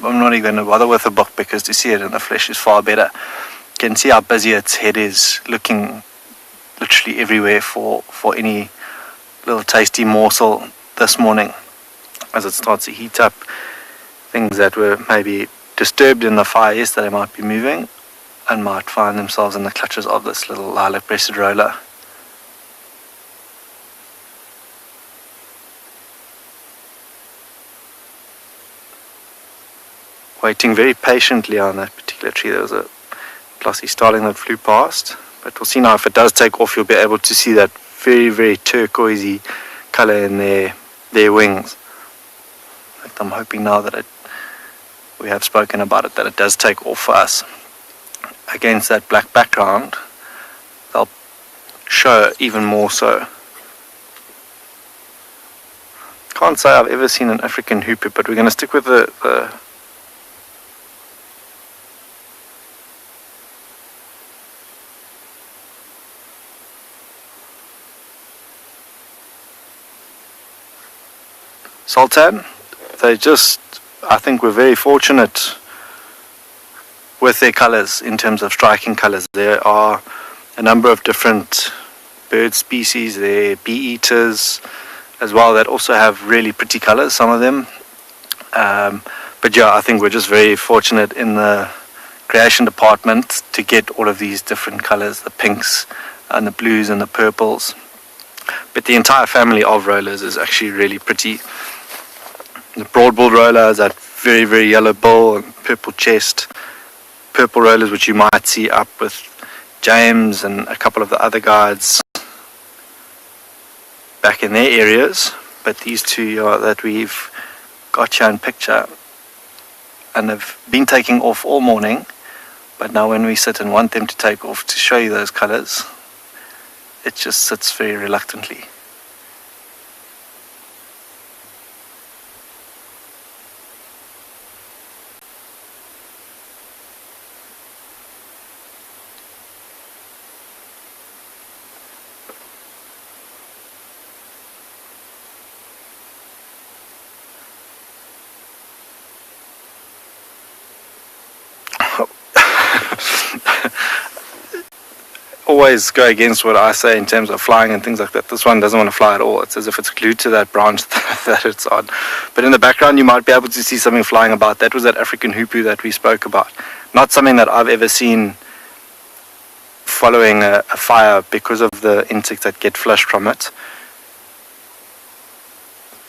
I'm not even going to bother with the book, because to see it in the flesh is far better. You can see how busy its head is, looking literally everywhere for any little tasty morsel this morning, as it starts to heat up. Things that were maybe disturbed in the fire yesterday might be moving and might find themselves in the clutches of this little lilac-breasted roller. Waiting very patiently on that particular tree. There was a glossy starling that flew past, but we'll see now if it does take off. You'll be able to see that very, very turquoisey color in their wings. In fact, I'm hoping now that we have spoken about it, that it does take off for us. Against that black background, they'll show even more so. Can't say I've ever seen an African hoopoe, but we're going to stick with the Sultan. They just, I think we're very fortunate with their colors in terms of striking colors. There are a number of different bird species, they're bee eaters as well, that also have really pretty colors, some of them. But yeah, I think we're just very fortunate in the creation department to get all of these different colors, the pinks and the blues and the purples. But the entire family of rollers is actually really pretty. The broad-billed roller has that very, very yellow bill and purple chest. Purple rollers, which you might see up with James and a couple of the other guides back in their areas. But these two are that we've got here in picture, and they've been taking off all morning. But now when we sit and want them to take off to show you those colors, it just sits very reluctantly. Always go against what I say in terms of flying and things like that. This one doesn't want to fly at all. It's as if it's glued to that branch that it's on. But in the background you might be able to see something flying about. That was that African hoopoe that we spoke about. Not something that I've ever seen following a fire because of the insects that get flushed from it.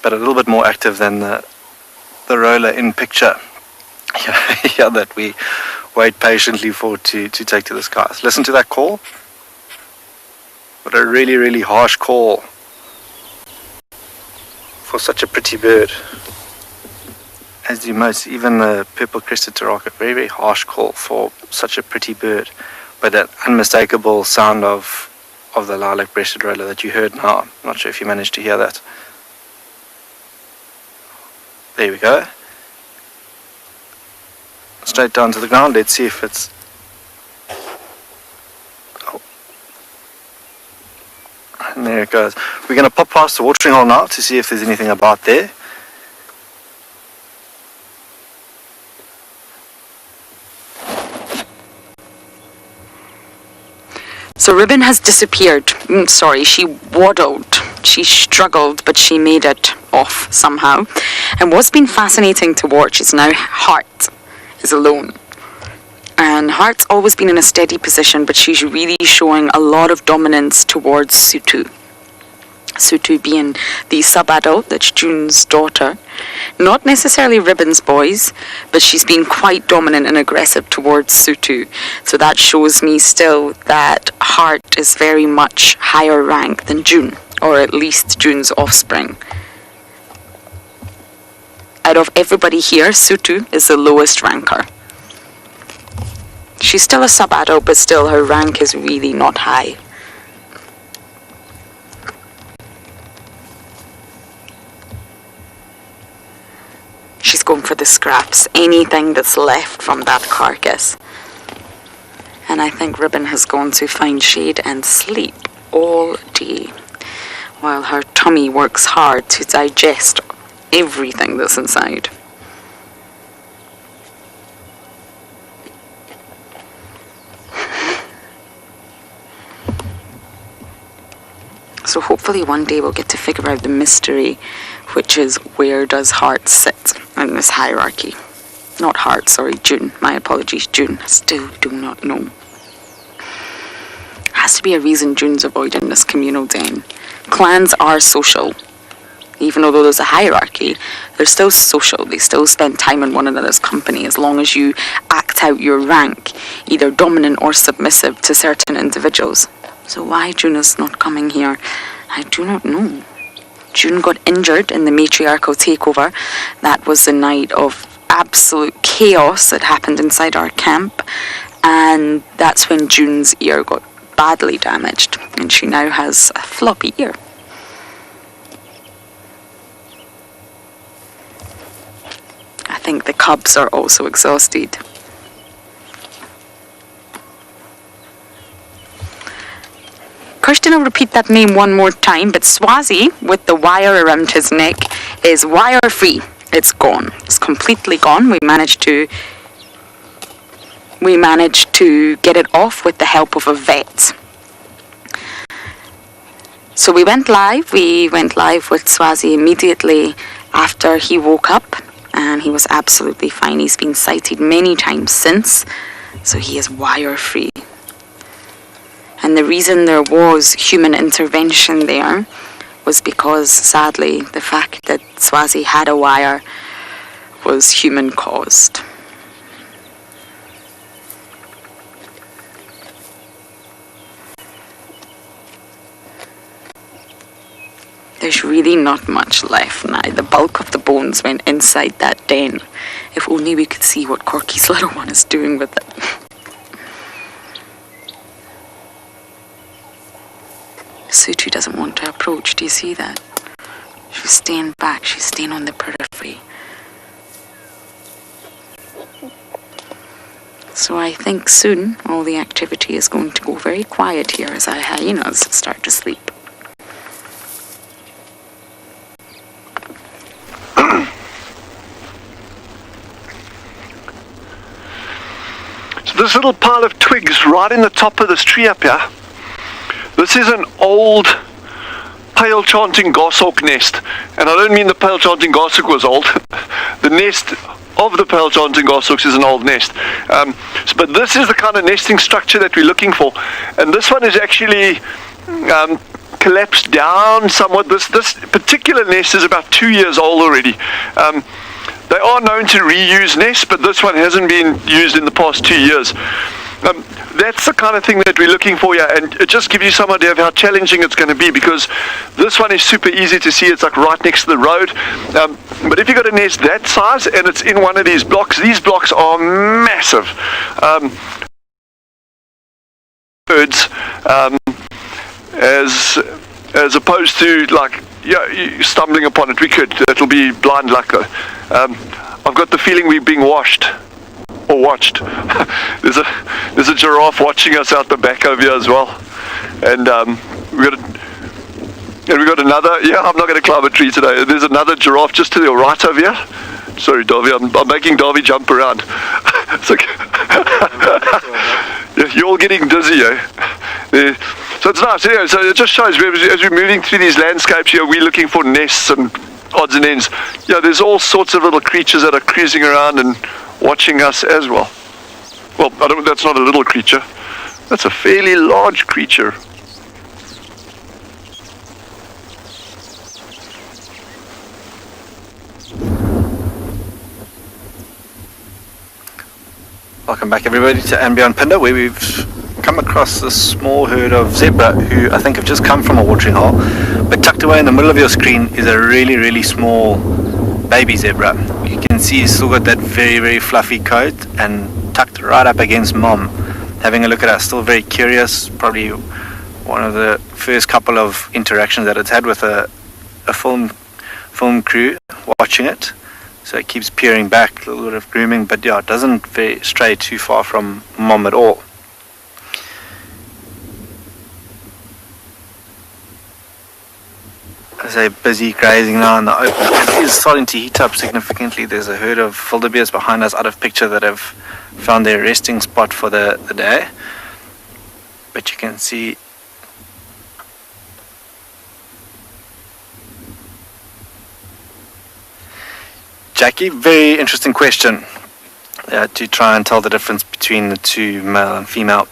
But a little bit more active than the roller in picture. Yeah, that we wait patiently for to take to the skies. Listen to that call. What a really, really harsh call for such a pretty bird. As do most, even the purple-crested turaka, very, very harsh call for such a pretty bird. But that unmistakable sound of the lilac-breasted roller that you heard now. I'm not sure if you managed to hear that. There we go. Straight down to the ground. Let's see if it's... And there it goes. We're going to pop past the watering hole now to see if there's anything about there. So Ribbon has disappeared. Sorry, she waddled. She struggled, but she made it off somehow. And what's been fascinating to watch is now Heart is alone. And Heart's always been in a steady position, but she's really showing a lot of dominance towards Sutu. Sutu being the sub-adult, that's June's daughter. Not necessarily Ribbon's boys, but she's been quite dominant and aggressive towards Sutu. So that shows me still that Heart is very much higher rank than June, or at least June's offspring. Out of everybody here, Sutu is the lowest ranker. She's still a sub-adult, but still her rank is really not high. She's going for the scraps, anything that's left from that carcass. And I think Ribbon has gone to find shade and sleep all day, while her tummy works hard to digest everything that's inside. So hopefully one day we'll get to figure out the mystery, which is where does Heart sit in this hierarchy? Not Heart, sorry, June. My apologies, June. Still do not know. Has to be a reason June's avoiding this communal den. Clans are social. Even though there's a hierarchy, they're still social. They still spend time in one another's company as long as you act out your rank, either dominant or submissive to certain individuals. So why June is not coming here, I do not know. June got injured in the matriarchal takeover. That was the night of absolute chaos that happened inside our camp, and that's when June's ear got badly damaged, and she now has a floppy ear. I think the cubs are also exhausted. Kirsten will repeat that name one more time, but Tswazi, with the wire around his neck, is wire-free. It's gone. It's completely gone. We managed to get it off with the help of a vet. So we went live. We went live with Tswazi immediately after he woke up, and he was absolutely fine. He's been sighted many times since, so he is wire-free. And the reason there was human intervention there was because, sadly, the fact that Tswazi had a wire was human-caused. There's really not much left now. The bulk of the bones went inside that den. If only we could see what Corky's little one is doing with it. Sutu doesn't want to approach. Do you see that? She's staying back. She's staying on the periphery. So I think soon all the activity is going to go very quiet here as our hyenas start to sleep. So this little pile of twigs right in the top of this tree up here, this is an old pale chanting goshawk nest. And I don't mean the pale chanting goshawk was old. The nest of the pale chanting goshawks is an old nest. But this is the kind of nesting structure that we're looking for. And this one is actually collapsed down somewhat. This particular nest is about 2 years old already. They are known to reuse nests, but this one hasn't been used in the past 2 years. That's the kind of thing that we're looking for here, and it just gives you some idea of how challenging it's going to be, because this one is super easy to see. It's like right next to the road. But if you've got a nest that size and it's in one of these blocks are massive. Birds, as opposed to like you stumbling upon it. It'll be blind luck though. I've got the feeling we're being watched. There's a giraffe watching us out the back over here as well, and we got another. Yeah, I'm not going to climb a tree today. There's another giraffe just to the right over here. Sorry, Davy, I'm making Davy jump around. It's like you're all getting dizzy, eh? So it's nice. Yeah, so it just shows as we're moving through these landscapes here, we're looking for nests and odds and ends. Yeah, there's all sorts of little creatures that are cruising around and watching us as well. Well, that's not a little creature. That's a fairly large creature. Welcome back everybody to And Beyond Phinda, where we've come across this small herd of zebra who I think have just come from a watering hole, but tucked away in the middle of your screen is a really, really small baby zebra. You can see he's still got that very, very fluffy coat and tucked right up against mom, having a look at us, still very curious, probably one of the first couple of interactions that it's had with a film crew watching it. So it keeps peering back, a little bit of grooming, but yeah, it doesn't stray too far from mom at all. As they're busy grazing now in the open, it is starting to heat up significantly. There's a herd of wildebeest behind us out of picture that have found their resting spot for the day. But you can see Jackie, very interesting question to try and tell the difference between the two, male and female.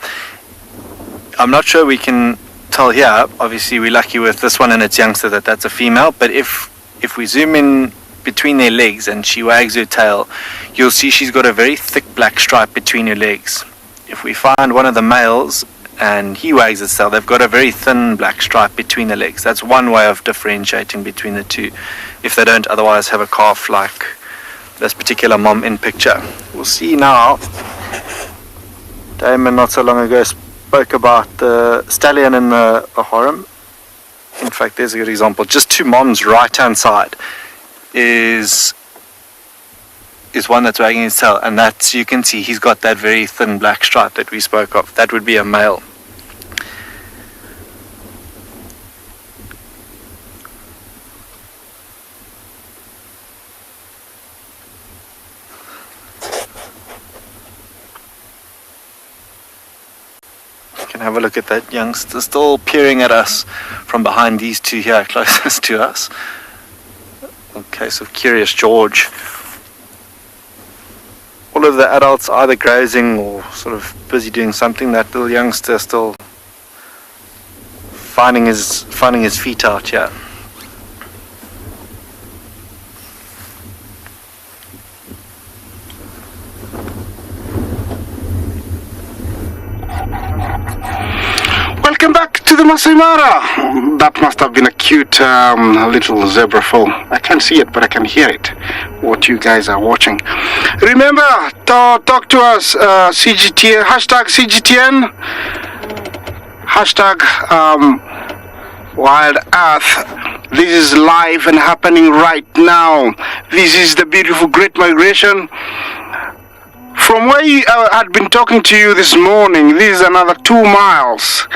I'm not sure we can tell here. Obviously we're lucky with this one and its youngster that's a female, but if we zoom in between their legs and she wags her tail, you'll see she's got a very thick black stripe between her legs. If we find one of the males and he wags his tail, they've got a very thin black stripe between the legs. That's one way of differentiating between the two, if they don't otherwise have a calf like this particular mom in picture. We'll see now. Damon not so long ago spoke about the stallion in the harem. In fact, there's a good example. Just to mom's right hand side is one that's wagging his tail, and that's, you can see he's got that very thin black stripe that we spoke of. That would be a male. Have a look at that youngster still peering at us from behind these two here closest to us. In case of Curious George. All of the adults either grazing or sort of busy doing something. That little youngster still finding his feet out here. Welcome back to the Masai Mara. That must have been a cute little zebra foal. I can't see it, but I can hear it, what you guys are watching. Remember, talk to us, CGTN, hashtag CGTN, hashtag Wild Earth. This is live and happening right now. This is the beautiful Great Migration. From where I had been talking to you this morning, this is another 2 miles.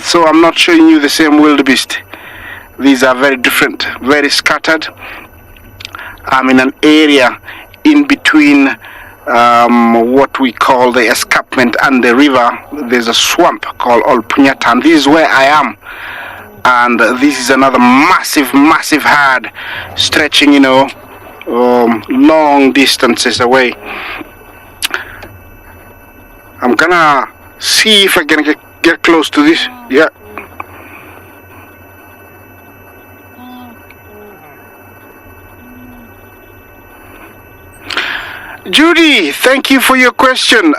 So I'm not showing you the same wildebeest. These are very different, very scattered. I'm in an area in between what we call the escarpment and the river. There's a swamp called Olpunyata, and this is where I am. And this is another massive herd stretching, long distances away. I'm gonna see if I can get close to this. Yeah. Judy, thank you for your question.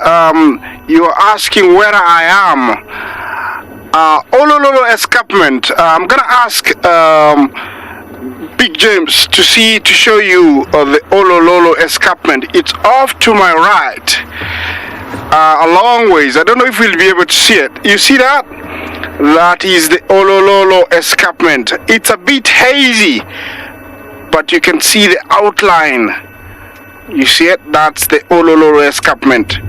You're asking where I am. Olololo escarpment. I'm gonna ask Big James to show you the Olololo escarpment. It's off to my right. A long ways. I don't know if we'll be able to see it. You see that? That is the Olololo escarpment. It's a bit hazy, but you can see the outline. You see it? That's the Olololo escarpment.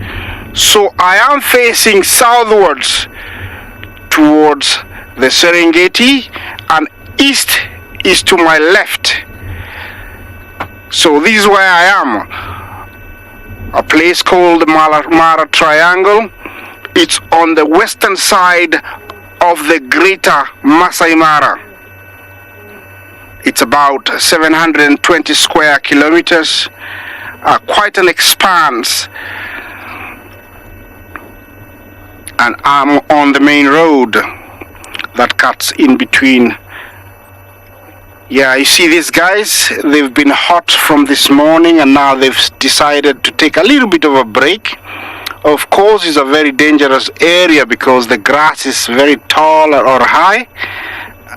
So I am facing southwards towards the Serengeti, and east is to my left. So this is where I am. A place called the Mara Triangle. It's on the western side of the greater Masai Mara. It's about 720 square kilometers, quite an expanse. and I'm on the main road that cuts in between. Yeah, you see these guys, they've been hot from this morning and now they've decided to take a little bit of a break. Of course, it's a very dangerous area because the grass is very tall or high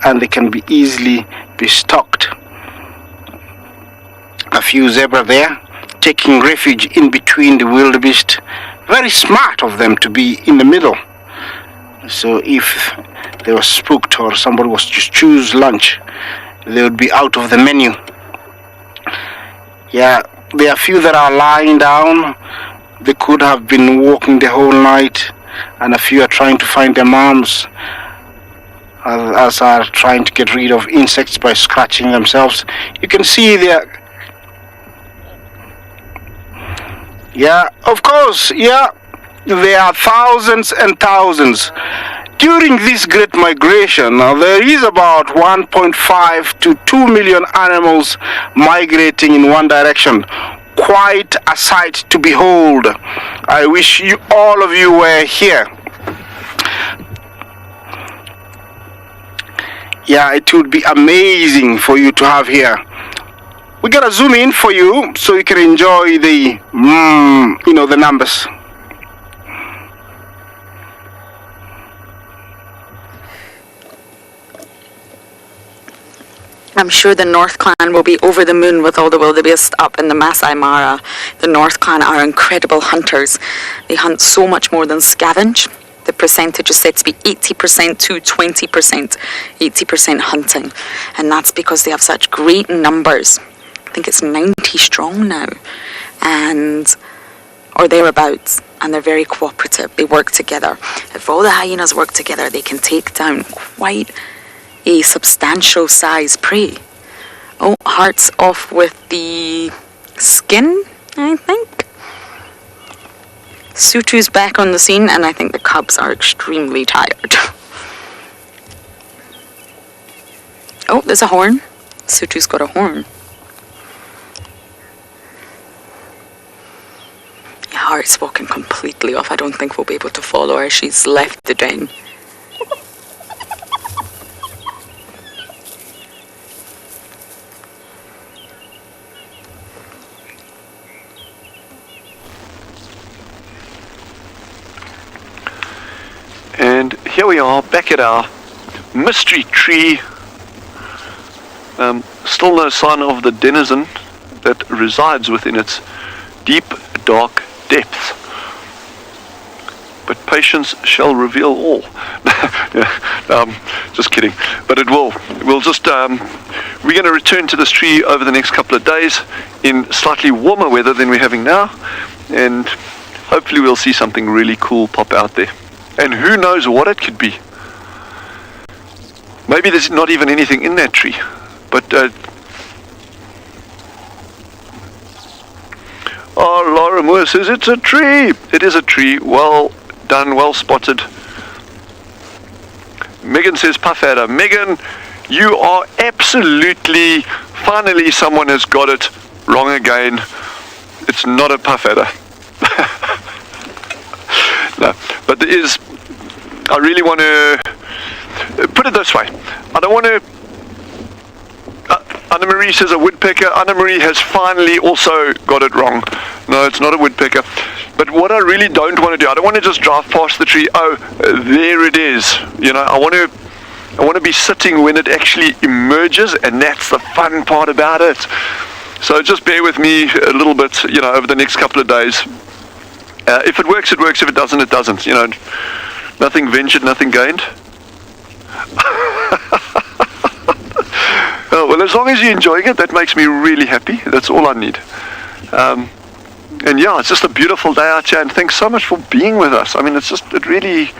and they can be easily be stalked. A few zebra there taking refuge in between the wildebeest. Very smart of them to be in the middle. So if they were spooked or somebody was to choose lunch, they would be out of the menu. Yeah, there are a few that are lying down. They could have been walking the whole night, and a few are trying to find their moms, as are trying to get rid of insects by scratching themselves. You can see there. Yeah, of course, yeah, there are thousands and thousands. During this great migration, there is about 1.5 to 2 million animals migrating in one direction. Quite a sight to behold. I wish all of you were here. Yeah, it would be amazing for you to have here. We're gonna zoom in for you so you can enjoy the, the numbers. I'm sure the North Clan will be over the moon with all the wildebeest up in the Masai Mara. The North Clan are incredible hunters. They hunt so much more than scavenge. The percentage is said to be 80% to 20%, 80% hunting. And that's because they have such great numbers. I think it's 90 strong now, or thereabouts, and they're very cooperative. They work together. If all the hyenas work together, they can take down quite a substantial size prey. Oh, hearts off with the skin, I think. Sutu's back on the scene, and I think the cubs are extremely tired. Oh, there's a horn. Sutu's got a horn. Yeah, Heart's walking completely off. I don't think we'll be able to follow her. She's left the den. And here we are back at our mystery tree. Still no sign of the denizen that resides within its deep, dark depths. But patience shall reveal all. Just kidding. But it will. We'll just, we're going to return to this tree over the next couple of days in slightly warmer weather than we're having now. And hopefully we'll see something really cool pop out there. And who knows what it could be. Maybe there's not even anything in that tree. But, oh, Laura Moore says it's a tree. It is a tree. Well done, well spotted. Megan says, puff at her. Megan, you are absolutely, finally someone has got it wrong again. It's not a puff at her. No, but there is, I really want to, put it this way, I don't want to, Anna Marie says a woodpecker. Anna Marie has finally also got it wrong. No, it's not a woodpecker. But what I really don't want to do, I don't want to just drive past the tree. Oh, there it is. You know, I want to be sitting when it actually emerges, and that's the fun part about it. So just bear with me a little bit, you know, over the next couple of days. If it works, it works. If it doesn't, it doesn't. You know, nothing ventured, nothing gained. Oh, well, as long as you're enjoying it, that makes me really happy. That's all I need. And yeah, it's just a beautiful day out here, and thanks so much for being with us. I mean, it's just, it really,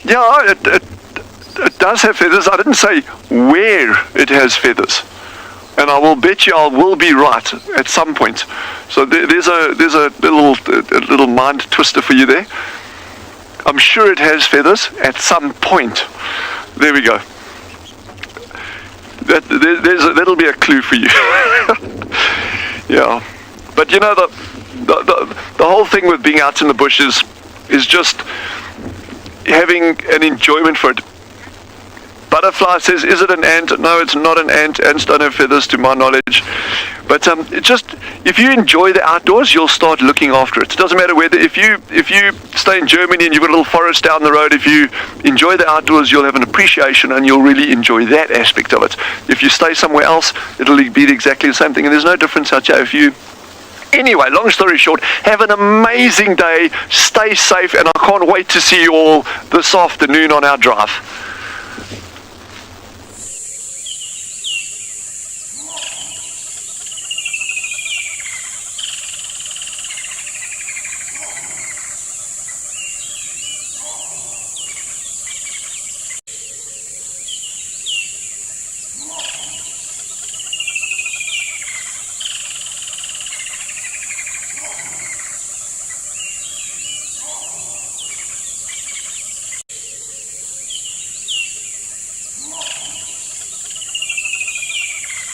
yeah, it does have feathers. I didn't say where it has feathers. And I will bet you I will be right at some point. So there's a little mind twister for you there. I'm sure it has feathers at some point. There we go. That'll be a clue for you. Yeah. But you know, the whole thing with being out in the bush is just having an enjoyment for it. Butterfly says, is it an ant? No, it's not an ant. Ants don't have feathers to my knowledge. But if you enjoy the outdoors, you'll start looking after it. It doesn't matter whether, if you stay in Germany and you've got a little forest down the road, if you enjoy the outdoors, you'll have an appreciation and you'll really enjoy that aspect of it. If you stay somewhere else, it'll be exactly the same thing. And there's no difference out here. Anyway, long story short, have an amazing day, stay safe, and I can't wait to see you all this afternoon on our drive.